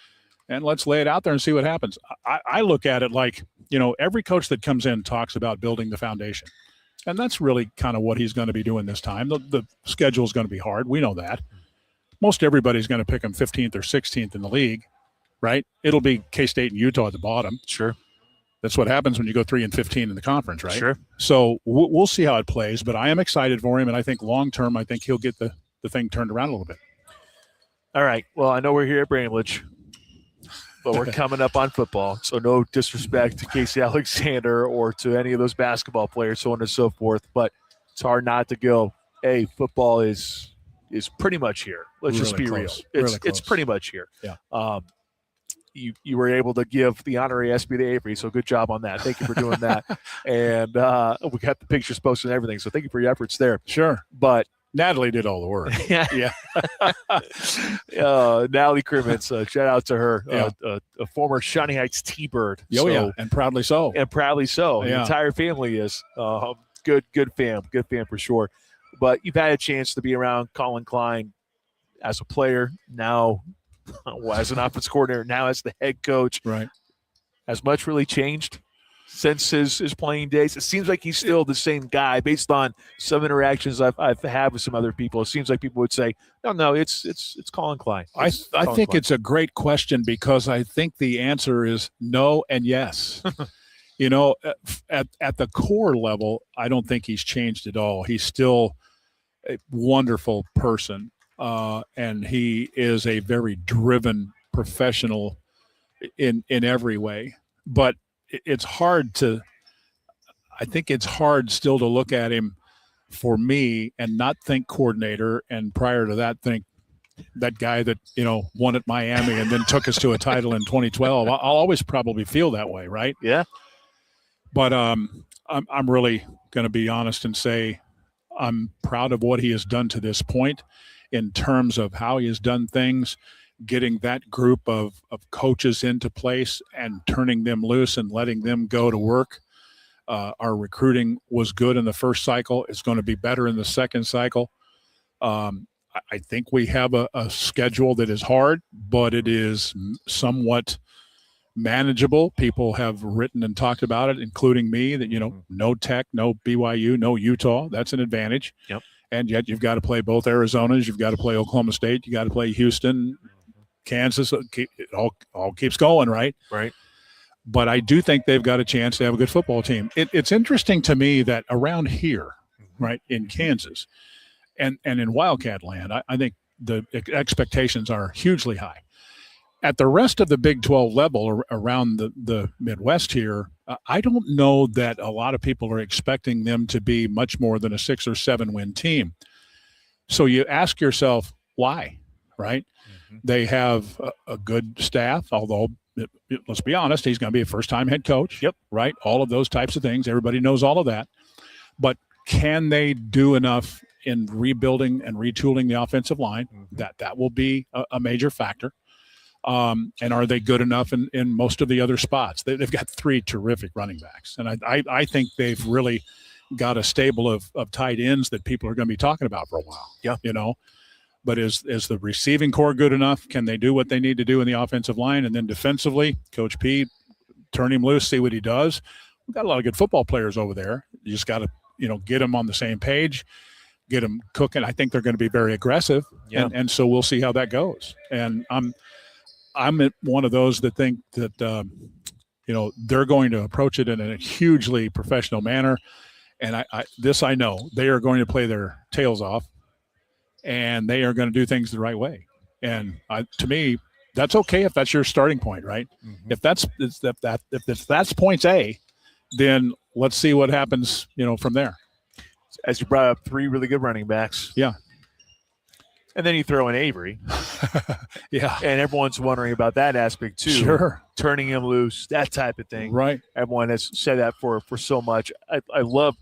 And let's lay it out there and see what happens. I look at it like, every coach that comes in talks about building the foundation. And that's really kind of what he's going to be doing this time. The schedule is going to be hard. We know that. Most everybody's going to pick him 15th or 16th in the league, right? It'll be K-State and Utah at the bottom. Sure. That's what happens when you go 3-15 in the conference, right? Sure. So we'll see how it plays, but I am excited for him, and I think long-term, I think he'll get the thing turned around a little bit. All right. Well, I know we're here at Bramlage, but we're coming up on football, so no disrespect to Casey Alexander or to any of those basketball players, so on and so forth, but it's hard not to go, hey, football is pretty much here. Let's really just be close. real. Really It's pretty much here. Yeah. You were able to give the honorary SB to Avery, so good job on that. Thank you for doing that. And we got the pictures posted and everything, so thank you for your efforts there. Sure. But Natalie did all the work. Yeah. Natalie Crimmins, shout out to her, a former Shawnee Heights T-Bird. Yeah, and proudly so. And proudly so. Yeah. The entire family is good fam for sure. But you've had a chance to be around Colin Klein as a player, now as an offense coordinator, now as the head coach. Right. Has much really changed since his playing days? It seems like he's still the same guy based on some interactions I've had with some other people. It seems like people would say, no, it's Colin Klein. I think it's a great question because I think the answer is no and yes. At the core level, I don't think he's changed at all. He's still a wonderful person, and he is a very driven professional in every way. But it's hard I think it's hard still to look at him for me and not think coordinator, and prior to that think that guy that, won at Miami and then took us to a title in 2012. I'll always probably feel that way, right? Yeah. But I'm really going to be honest and say I'm proud of what he has done to this point in terms of how he has done things, getting that group of coaches into place and turning them loose and letting them go to work. Our recruiting was good in the first cycle. It's going to be better in the second cycle. I think we have a schedule that is hard, but it is somewhat manageable. People have written and talked about it, including me, that, no Tech, no BYU, no Utah. That's an advantage. Yep. And yet you've got to play both Arizonas. You've got to play Oklahoma State. You got to play Houston, Kansas. It all keeps going, right? Right. But I do think they've got a chance to have a good football team. It's interesting to me that around here, right, in Kansas and in Wildcat land, I think the expectations are hugely high. At the rest of the Big 12 level around the Midwest here, I don't know that a lot of people are expecting them to be much more than a 6 or 7 win team. So you ask yourself, why, right? Mm-hmm. They have a good staff, although let's be honest, he's going to be a first-time head coach. Yep. Right? All of those types of things. Everybody knows all of that. But can they do enough in rebuilding and retooling the offensive line? Mm-hmm. That will be a major factor. And are they good enough in most of the other spots? They've got 3 terrific running backs. And I think they've really got a stable of tight ends that people are going to be talking about for a while. Yeah. But is the receiving core good enough? Can they do what they need to do in the offensive line? And then defensively, Coach P, turn him loose, see what he does. We've got a lot of good football players over there. You just got to, get them on the same page, get them cooking. I think they're going to be very aggressive. Yeah. And so we'll see how that goes. And I'm one of those that think that, they're going to approach it in a hugely professional manner. And I know they are going to play their tails off, and they are going to do things the right way. And to me, that's okay if that's your starting point, right? Mm-hmm. If that's points A, then let's see what happens, from there. As you brought up, 3 really good running backs. Yeah. And then you throw in Avery. Yeah. And everyone's wondering about that aspect too. Sure. Turning him loose, that type of thing. Right. Everyone has said that for so much. I love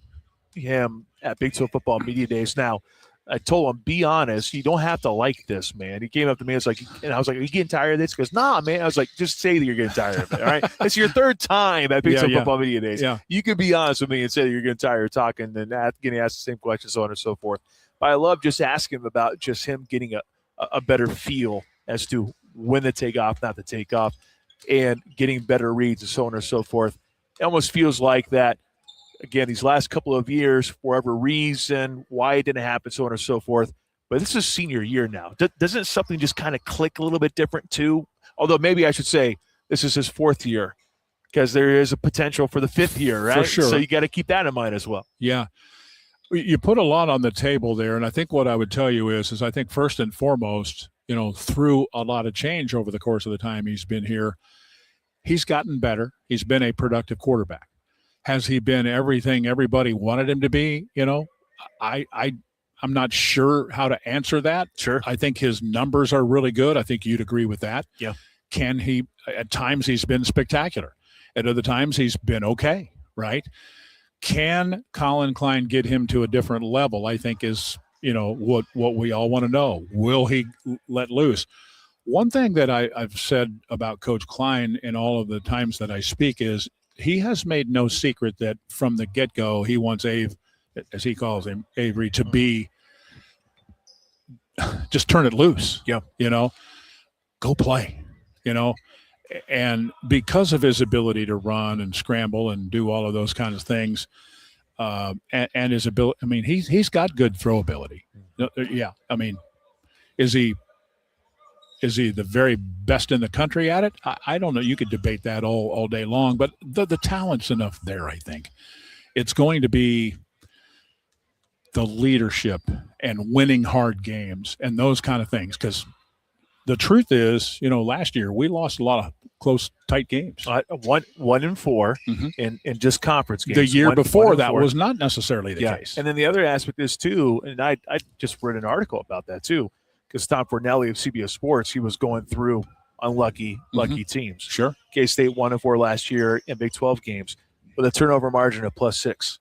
him at Big 12 Football Media Days. Now, I told him, be honest, you don't have to like this, man. He came up to me, and I was like, are you getting tired of this? He goes, nah, man. I was like, just say that you're getting tired of it, all right? It's your third time at Big 12 Football Media Days. Yeah. You could be honest with me and say that you're getting tired of talking and getting asked the same questions, so on and so forth. But I love just asking him about just him getting a better feel as to when to take off, not to take off, and getting better reads and so on and so forth. It almost feels like that, again, these last couple of years, for whatever reason, why it didn't happen, so on and so forth. But this is senior year now. Doesn't something just kind of click a little bit different too? Although maybe I should say this is his fourth year, because there is a potential for the fifth year, right? For sure. So you got to keep that in mind as well. Yeah. You put a lot on the table there, and I think what I would tell you is I think first and foremost, through a lot of change over the course of the time he's been here, he's gotten better. He's been a productive quarterback. Has he been everything everybody wanted him to be? I'm not sure how to answer that. Sure. I think his numbers are really good. I think you'd agree with that. Yeah. Can he, at times he's been spectacular. At other times he's been okay, right? Can Colin Klein get him to a different level, I think is, what we all want to know. Will he let loose? One thing that I've said about Coach Klein in all of the times that I speak is he has made no secret that from the get-go he wants as he calls him, Avery, to be just turn it loose. Yeah. Go play, and because of his ability to run and scramble and do all of those kinds of things, and his ability, I mean, he's got good throw ability. Yeah. I mean, is he the very best in the country at it? I don't know. You could debate that all day long, but the talent's enough there, I think. It's going to be the leadership and winning hard games and those kind of things. Because the truth is, last year we lost a lot of close, tight games. 1-4 in just conference games. The year before that was not necessarily the case. And then the other aspect is too, and I just read an article about that too, because Tom Fornelli of CBS Sports, he was going through unlucky teams. Sure. K-State 1-4 last year in Big 12 games with a turnover margin of +6.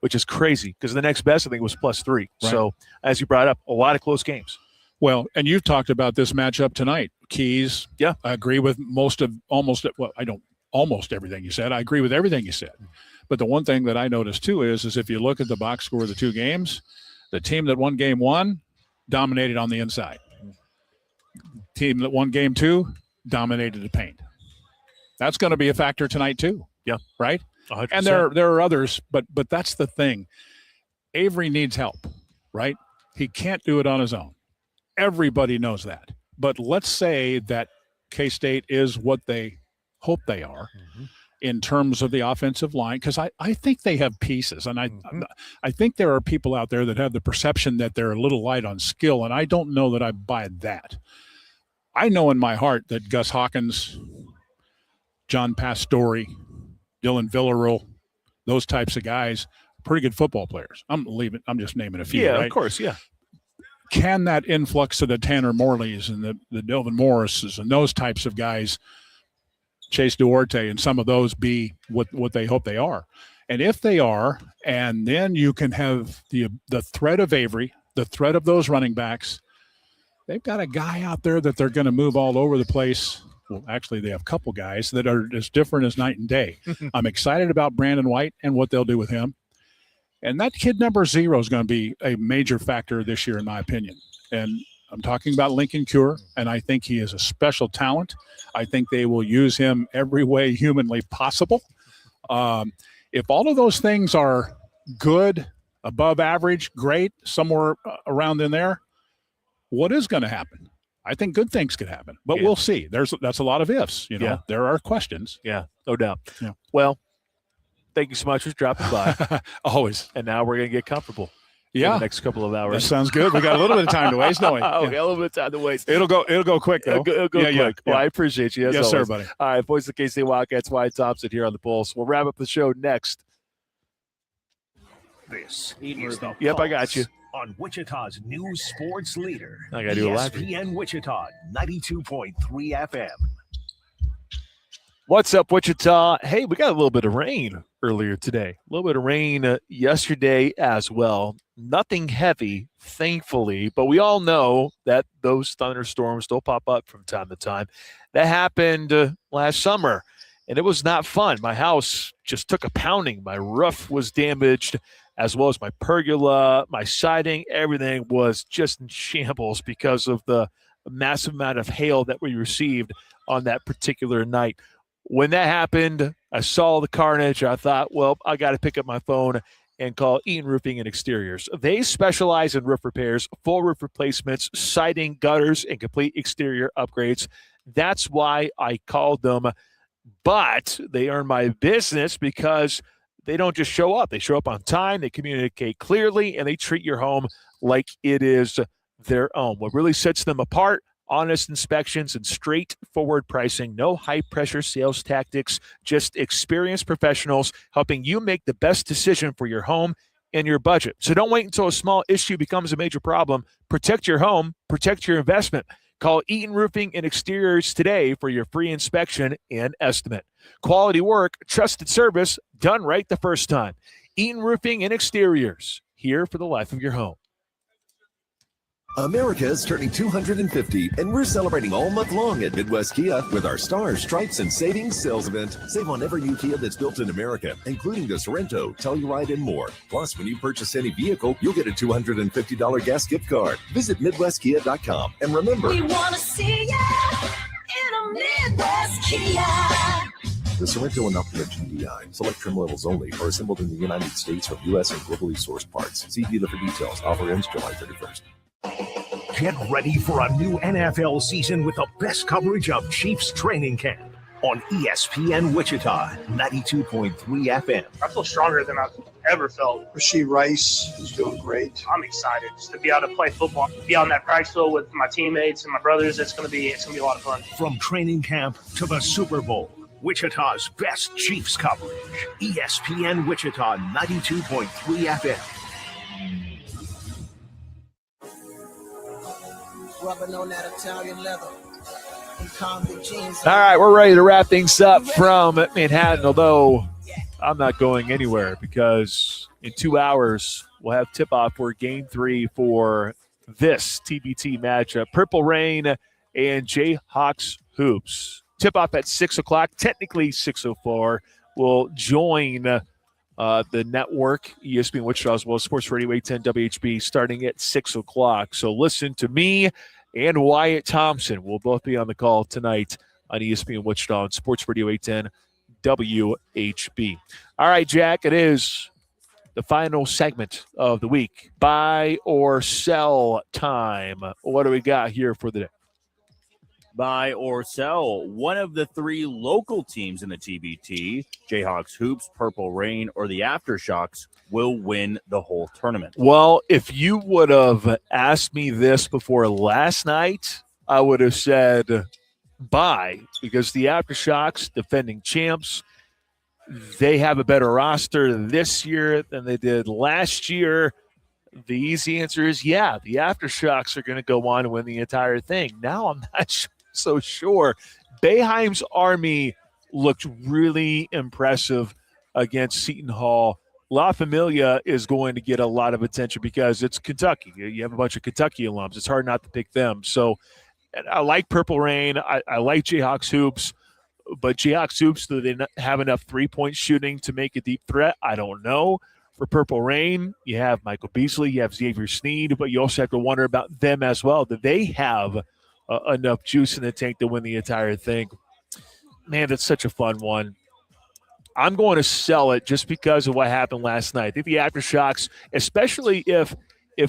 Which is crazy because the next best, I think, was +3. Right. So, as you brought up, a lot of close games. Well, and you've talked about this matchup tonight. Keys. Yeah. I agree with almost everything you said. I agree with everything you said. But the one thing that I noticed, too, is if you look at the box score of the two games, the team that won game one dominated on the inside. Team that won game two dominated the paint. That's going to be a factor tonight, too. Yeah. Right? 100%. And there are others, but that's the thing. Avery needs help, right? He can't do it on his own. Everybody knows that. But let's say that K-State is what they hope they are in terms of the offensive line, because I think they have pieces. And I think there are people out there that have the perception that they're a little light on skill, and I don't know that I buy that. I know in my heart that Gus Hawkins, John Pastore, Dylan Villarreal, those types of guys, pretty good football players. I'm just naming a few. Yeah, right? Of course, yeah. Can that influx of the Tanner Morleys and the Delvin Morrises and those types of guys, Chase Duarte and some of those, be what they hope they are? And if they are, and then you can have the threat of Avery, the threat of those running backs, they've got a guy out there that they're going to move all over the place. Well, actually, they have a couple guys that are as different as night and day. I'm excited about Brandon White and what they'll do with him. And that kid number 0 is going to be a major factor this year, in my opinion. And I'm talking about Lincoln Cure, and I think he is a special talent. I think they will use him every way humanly possible. If all of those things are good, above average, great, somewhere around in there, what is going to happen? I think good things could happen, but we'll see. That's a lot of ifs. There are questions. Yeah, no doubt. Yeah. Well, thank you so much for dropping by. Always. And now we're going to get comfortable. Yeah. For the next couple of hours. That sounds good. We got a little bit of time to waste, don't we? A little bit of time to waste. It'll go quick, though. It'll go quick. Yeah. Well, I appreciate you. Yes, always. sir, buddy. All right, voice of the KC Wildcats, Wyatt Thompson here on the Pulse. We'll wrap up the show next. This is the Yep, I got you. on Wichita's new sports leader. I gotta do a live ESPN Wichita, 92.3 FM. What's up, Wichita? Hey, we got a little bit of rain earlier today. A little bit of rain yesterday as well. Nothing heavy, thankfully, but we all know that those thunderstorms still pop up from time to time. That happened last summer, and it was not fun. My house just took a pounding. My roof was damaged, as well as my pergola, my siding, everything was just in shambles because of the massive amount of hail that we received on that particular night. When that happened, I saw the carnage. I thought, well, I got to pick up my phone and call Eaton Roofing and Exteriors. They specialize in roof repairs, full roof replacements, siding, gutters, and complete exterior upgrades. That's why I called them. But they earn my business because they don't just show up. They show up on time, they communicate clearly, and they treat your home like it is their own. What really sets them apart, honest inspections and straightforward pricing, no high-pressure sales tactics, just experienced professionals helping you make the best decision for your home and your budget. So don't wait until a small issue becomes a major problem. Protect your home, protect your investment. Call Eaton Roofing and Exteriors today for your free inspection and estimate. Quality work, trusted service, done right the first time. Eaton Roofing and Exteriors, here for the life of your home. America is turning 250, and we're celebrating all month long at Midwest Kia with our Stars, Stripes, and Savings sales event. Save on every new Kia that's built in America, including the Sorrento, Telluride, and more. Plus, when you purchase any vehicle, you'll get a $250 gas gift card. Visit MidwestKia.com. And remember, We want to see you in a Midwest Kia. the Sorrento and Optima GDI, select trim levels only, are assembled in the United States from U.S. and globally sourced parts. See dealer for details. Offer ends July 31st. Get ready for a new NFL season with the best coverage of Chiefs training camp on ESPN Wichita, 92.3 FM. I feel stronger than I've ever felt. Rasheed Rice is doing great. I'm excited just to be able to play football, be on that practice field with my teammates and my brothers. It's gonna be a lot of fun. From training camp to the Super Bowl, Wichita's best Chiefs coverage. ESPN Wichita, 92.3 FM. Rubbing on that Italian leather and convict jeans. All right, we're ready to wrap things up from Manhattan, although I'm not going anywhere because in 2 hours we'll have tip-off for Game 3 for this TBT matchup, Purple Rain and Jayhawks Hoops. Tip-off at 6 o'clock, technically 6:04. We'll join the network, ESPN Wichita, as well as Sports Radio 810 WHB, starting at 6 o'clock. So listen to me and Wyatt Thompson. We'll both be on the call tonight on ESPN Wichita and Sports Radio 810 WHB. All right, Jack, it is the final segment of the week. Buy or sell time. What do we got here for the day? Buy or sell one of the three local teams in the TBT, Jayhawks Hoops, Purple Rain, or the Aftershocks, will win the whole tournament. Well, if you would have asked me this before last night, I would have said buy, because the Aftershocks, defending champs, they have a better roster this year than they did last year. The easy answer is yeah, the Aftershocks are going to go on and win the entire thing. Now I'm not so sure. Boeheim's Army looked really impressive against Seton Hall. La Familia is going to get a lot of attention because it's Kentucky. You have a bunch of Kentucky alums. It's hard not to pick them. So I like Purple Rain. I like Jayhawks Hoops. But Jayhawks Hoops, do they not have enough three-point shooting to make a deep threat? I don't know. For Purple Rain, you have Michael Beasley, you have Xavier Sneed, but you also have to wonder about them as well. Do they have enough juice in the tank to win the entire thing? Man, that's such a fun one. I'm going to sell it just because of what happened last night. I think the Aftershocks, especially if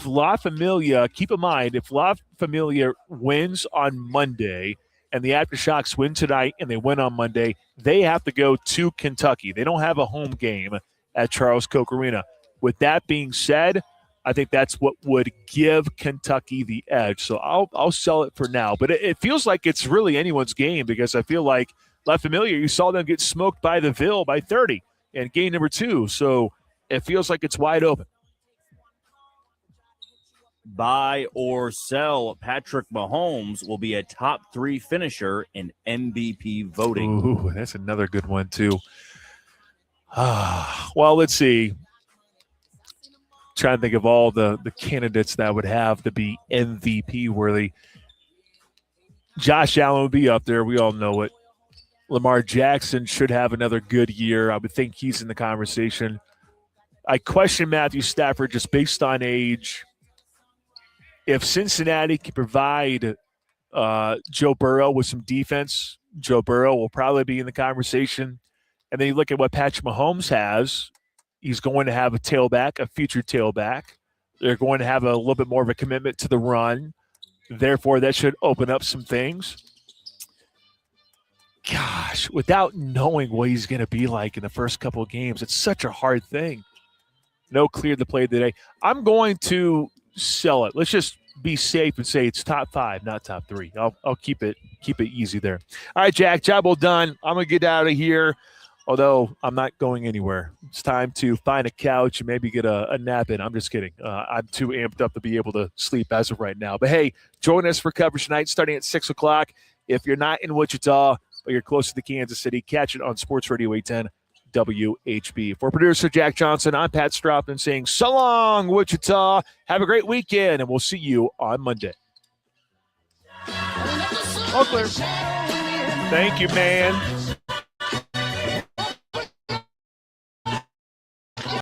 La Familia, keep in mind, if La Familia wins on Monday and the Aftershocks win tonight and they win on Monday, they have to go to Kentucky. They don't have a home game at Charles Koch Arena. With that being said, I think that's what would give Kentucky the edge. So I'll sell it for now. But it feels like it's really anyone's game because I feel like La Familia, you saw them get smoked by the Ville by 30 in game number 2. So it feels like it's wide open. buy or sell, Patrick Mahomes will be a top 3 finisher in MVP voting. Ooh, that's another good one, too. Well, let's see. Trying to think of all the candidates that would have to be MVP worthy. Josh Allen would be up there. We all know it. Lamar Jackson should have another good year. I would think he's in the conversation. I question Matthew Stafford just based on age. If Cincinnati can provide Joe Burrow with some defense, Joe Burrow will probably be in the conversation. And then you look at what Patrick Mahomes has. He's going to have a tailback, a future tailback. They're going to have a little bit more of a commitment to the run. Therefore, that should open up some things. Gosh, without knowing what he's going to be like in the first couple of games, it's such a hard thing. No clear to play today. I'm going to sell it. Let's just be safe and say it's top 5, not top 3. I'll keep it easy there. All right, Jack, job well done. I'm going to get out of here, although I'm not going anywhere. It's time to find a couch and maybe get a nap in. I'm just kidding. I'm too amped up to be able to sleep as of right now. But, hey, join us for coverage tonight starting at 6 o'clock. If you're not in Wichita but you're close to the Kansas City, catch it on Sports Radio 810 WHB. For producer Jack Johnson, I'm Pat Strathman saying so long, Wichita. Have a great weekend, and we'll see you on Monday. All clear. Thank you, man.